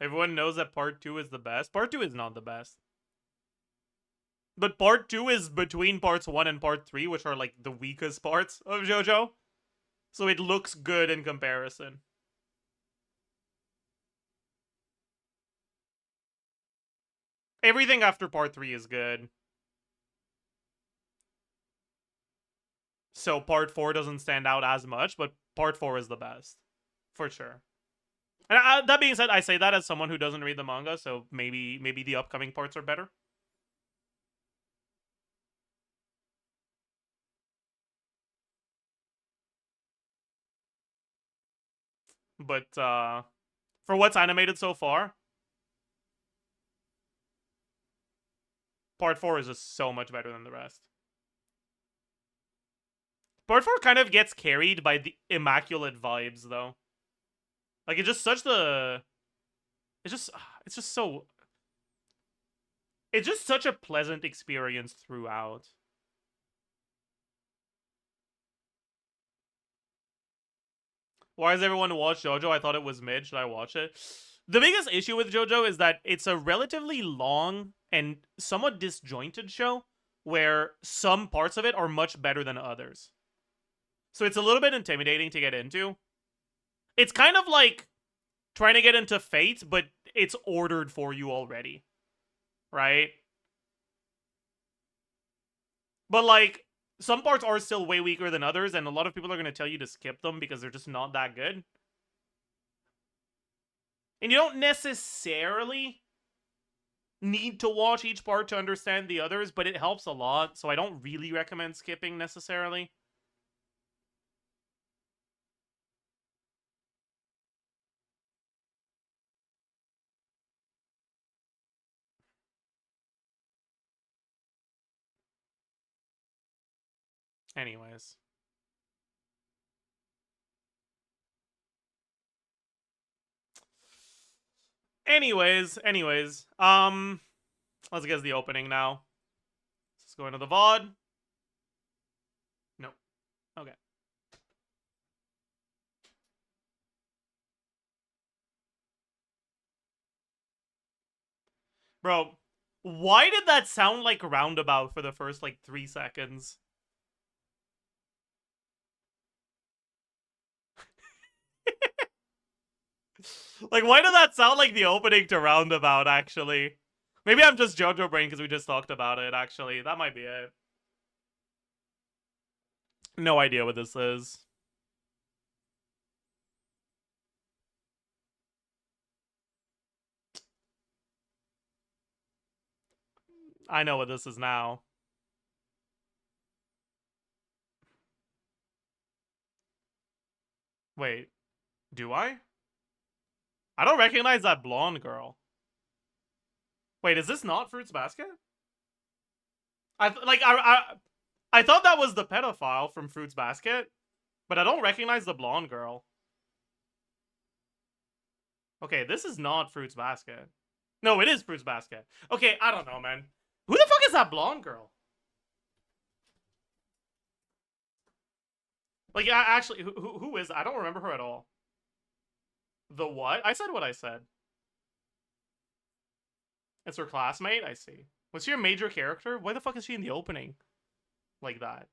Everyone knows that part 2 is the best. Part 2 is not the best. But part 2 is between parts 1 and part 3, which are, like, the weakest parts of JoJo. So it looks good in comparison. Everything after part 3 is good. So part 4 doesn't stand out as much, but part 4 is the best. For sure. And that being said, I say that as someone who doesn't read the manga, so maybe the upcoming parts are better. But for what's animated so far, part 4 is just so much better than the rest. Part 4 kind of gets carried by the immaculate vibes, though. Like, it's just such the... It's just so... It's just such a pleasant experience throughout. Why does everyone watch JoJo? I thought it was mid. Should I watch it? The biggest issue with JoJo is that it's a relatively long and somewhat disjointed show where some parts of it are much better than others. So it's a little bit intimidating to get into. It's kind of like trying to get into Fate, but it's ordered for you already. Right? But like, some parts are still way weaker than others, and a lot of people are going to tell you to skip them because they're just not that good. And you don't necessarily need to watch each part to understand the others, but it helps a lot, so I don't really recommend skipping necessarily. Anyways. Anyways. Let's guess the opening now. Let's go into the VOD. No. Okay. Bro, why did that sound like Roundabout for the first, like, 3 seconds? Like, why did that sound like the opening to Roundabout, actually? Maybe I'm just JoJo brain because we just talked about it, actually. That might be it. No idea what this is. I know what this is now. Wait, do I? I don't recognize that blonde girl. Wait, is this not Fruits Basket? I thought that was the pedophile from Fruits Basket, but I don't recognize the blonde girl. Okay, this is not Fruits Basket. No, it is Fruits Basket. Okay, I don't know, man. Who the fuck is that blonde girl? Like, actually, who is? I don't remember her at all. The what? I said what I said. It's her classmate? I see. Was she a major character? Why the fuck is she in the opening? Like that.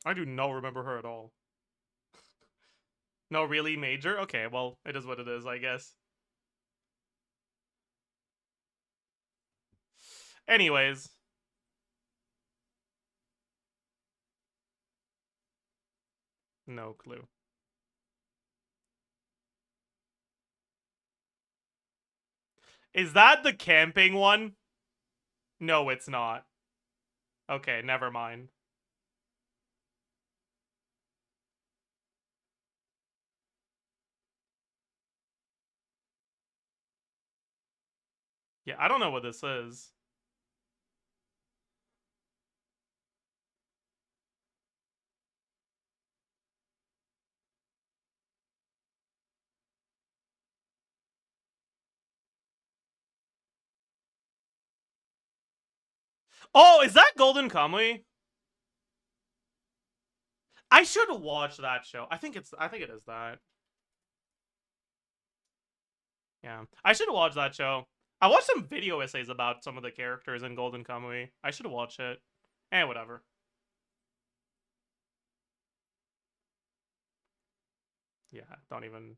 I do not remember her at all. No, really major? Okay, well, it is what it is, I guess. Anyways. No clue. Is that the camping one? No, it's not. Okay, never mind. Yeah, I don't know what this is. Oh, is that Golden Kamuy? I should watch that show. I think it is that. Yeah. I should watch that show. I watched some video essays about some of the characters in Golden Kamuy. I should watch it. Whatever. Yeah, don't even.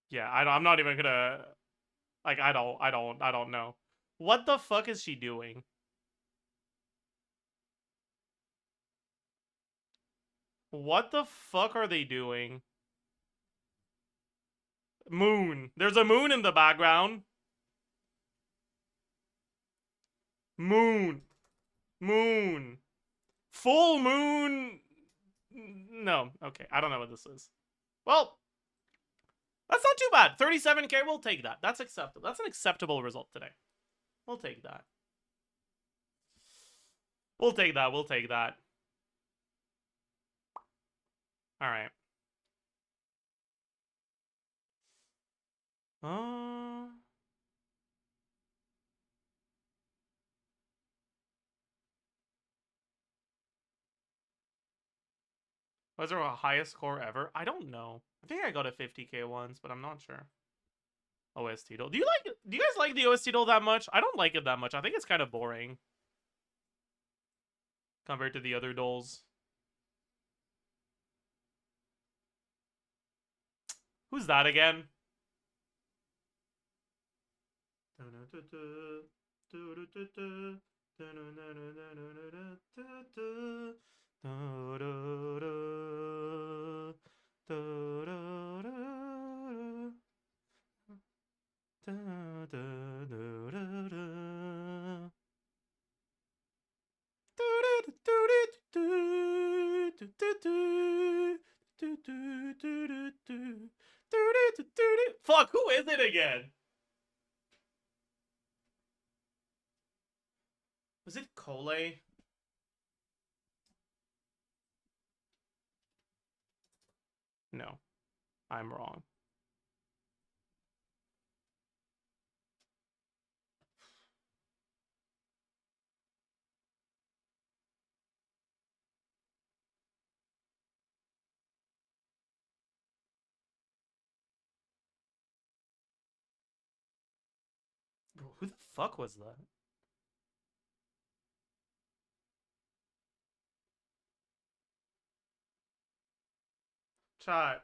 Yeah, I'm not even gonna. Like, I don't know. What the fuck is she doing? What the fuck are they doing? Moon. There's a moon in the background. Moon. Moon. Full moon. No. Okay. I don't know what this is. Well, that's not too bad. 37k. We'll take that. That's acceptable. That's an acceptable result today. We'll take that. We'll take that. We'll take that. All right. Was there a highest score ever? I don't know. I think I got a 50k once, but I'm not sure. OST doll. Do you guys like the OST doll that much? I don't like it that much. I think it's kind of boring compared to the other dolls. Who's that again? Fuck, who is it again? Was it Cole? No, I'm wrong. Bro, who the fuck was that? Chat.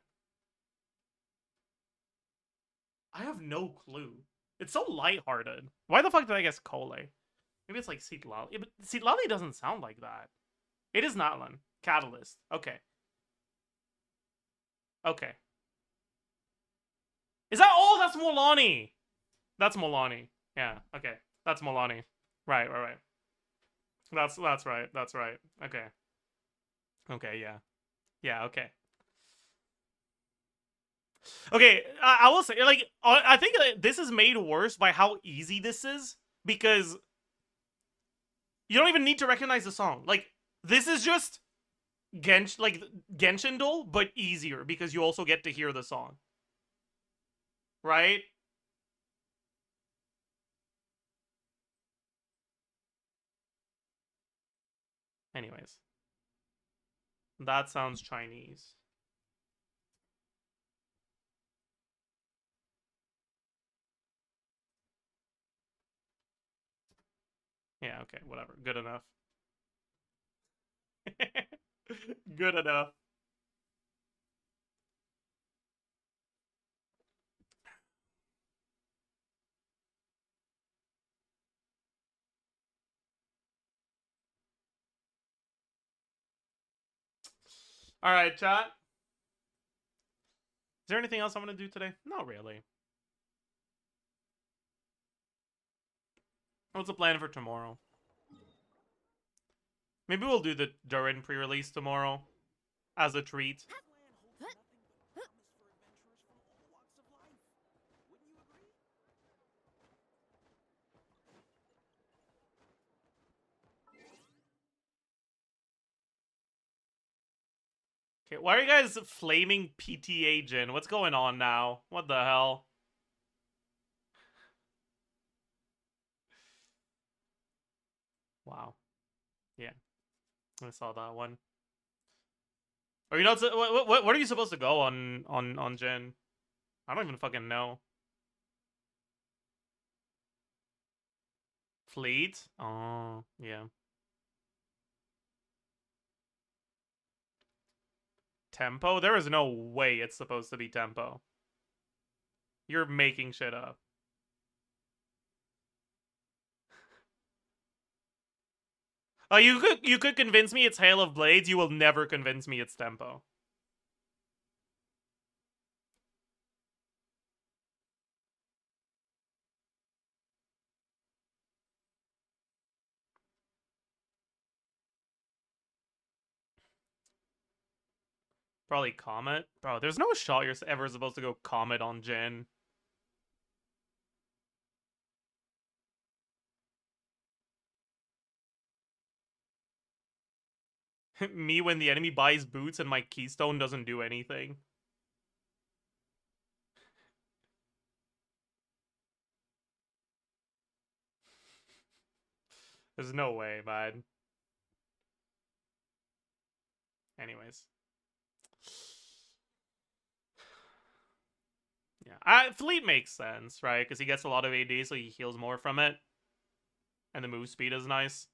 I have no clue. It's so lighthearted. Why the fuck did I guess Cole? Maybe it's like Citlali. Yeah, but Citlali doesn't sound like that. It is Natlan. Catalyst. Okay. Okay. Is that... Oh, that's Molani! That's Molani. Yeah, okay. That's Molani. Right. That's right. That's right. Okay. Okay, yeah. Yeah, okay. Okay, I will say, like, I think this is made worse by how easy this is, because you don't even need to recognize the song. Like, this is just Genshin Duel, but easier, because you also get to hear the song. Right? Anyways. That sounds Chinese. Yeah, okay, whatever. Good enough. Good enough. Alright, chat. Is there anything else I'm gonna do today? Not really. What's the plan for tomorrow? Maybe we'll do the Durin pre-release tomorrow as a treat. Okay, why are you guys flaming PTA Jin? What's going on now? What the hell? Wow. Yeah. I saw that one. Are you not... What are you supposed to go on Jin? I don't even fucking know. Fleet? Oh, yeah. Tempo? There is no way it's supposed to be tempo. You're making shit up. Oh, you could convince me it's Hail of Blades. You will never convince me it's tempo. Probably Comet. Bro, there's no shot you're ever supposed to go Comet on Jin. Me when the enemy buys boots and my keystone doesn't do anything. There's no way, man. Anyways. Yeah, Fleet makes sense, right? Because he gets a lot of AD, so he heals more from it. And the move speed is nice.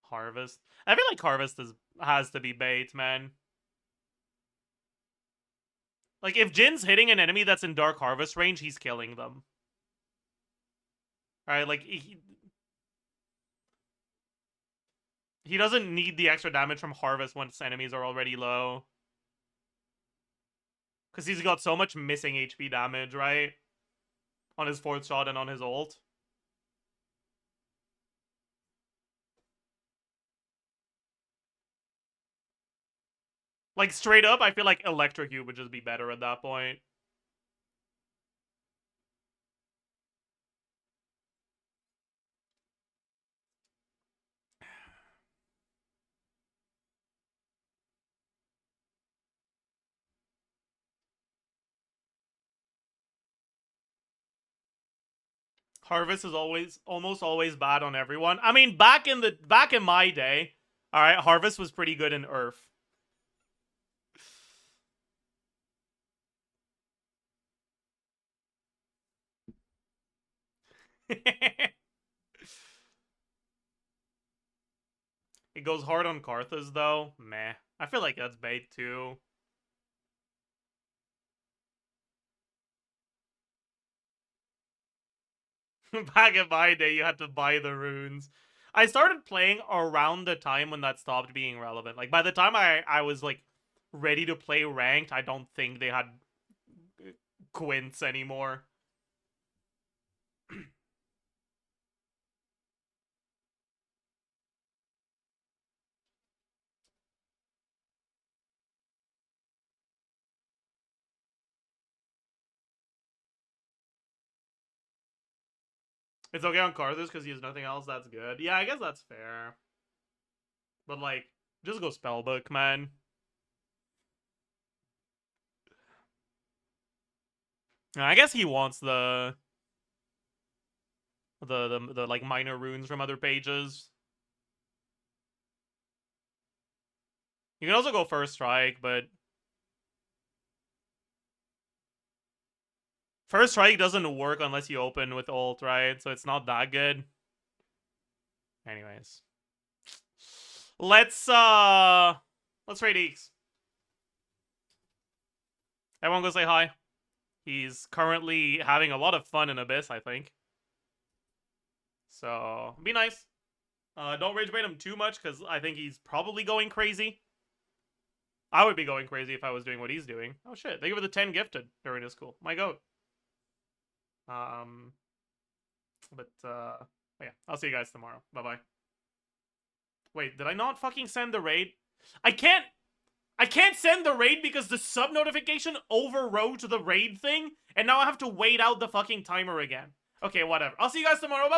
Harvest. I feel like Harvest has to be bait, man. Like, if Jin's hitting an enemy that's in Dark Harvest range, he's killing them. Alright, like, he doesn't need the extra damage from Harvest once enemies are already low. Because he's got so much missing HP damage, right? On his 4th shot and on his ult. Like, straight up, I feel like Electrocute would just be better at that point. Harvest is almost always bad on everyone. I mean, back in my day, all right, Harvest was pretty good in Earth. It goes hard on Karthus though. Meh. I feel like that's bait too. Back in my day, you had to buy the runes. I started playing around the time when that stopped being relevant. Like, by the time I was, like, ready to play ranked, I don't think they had quints anymore. It's okay on Karthus because he has nothing else that's good. Yeah, I guess that's fair. But, like, just go Spellbook, man. I guess he wants the like minor runes from other pages. You can also go First Strike, but First Strike doesn't work unless you open with ult, right? So it's not that good. Anyways. Let's raid Eeks. Everyone go say hi. He's currently having a lot of fun in Abyss, I think. So, be nice. Don't rage bait him too much, because I think he's probably going crazy. I would be going crazy if I was doing what he's doing. Oh shit, they give it the 10 gifted during his school. My goat. Yeah, I'll see you guys tomorrow. Bye-bye. Wait, did I not fucking send the raid? I can't send the raid because the sub notification overrode the raid thing, and now I have to wait out the fucking timer again. Okay, whatever. I'll see you guys tomorrow. Bye.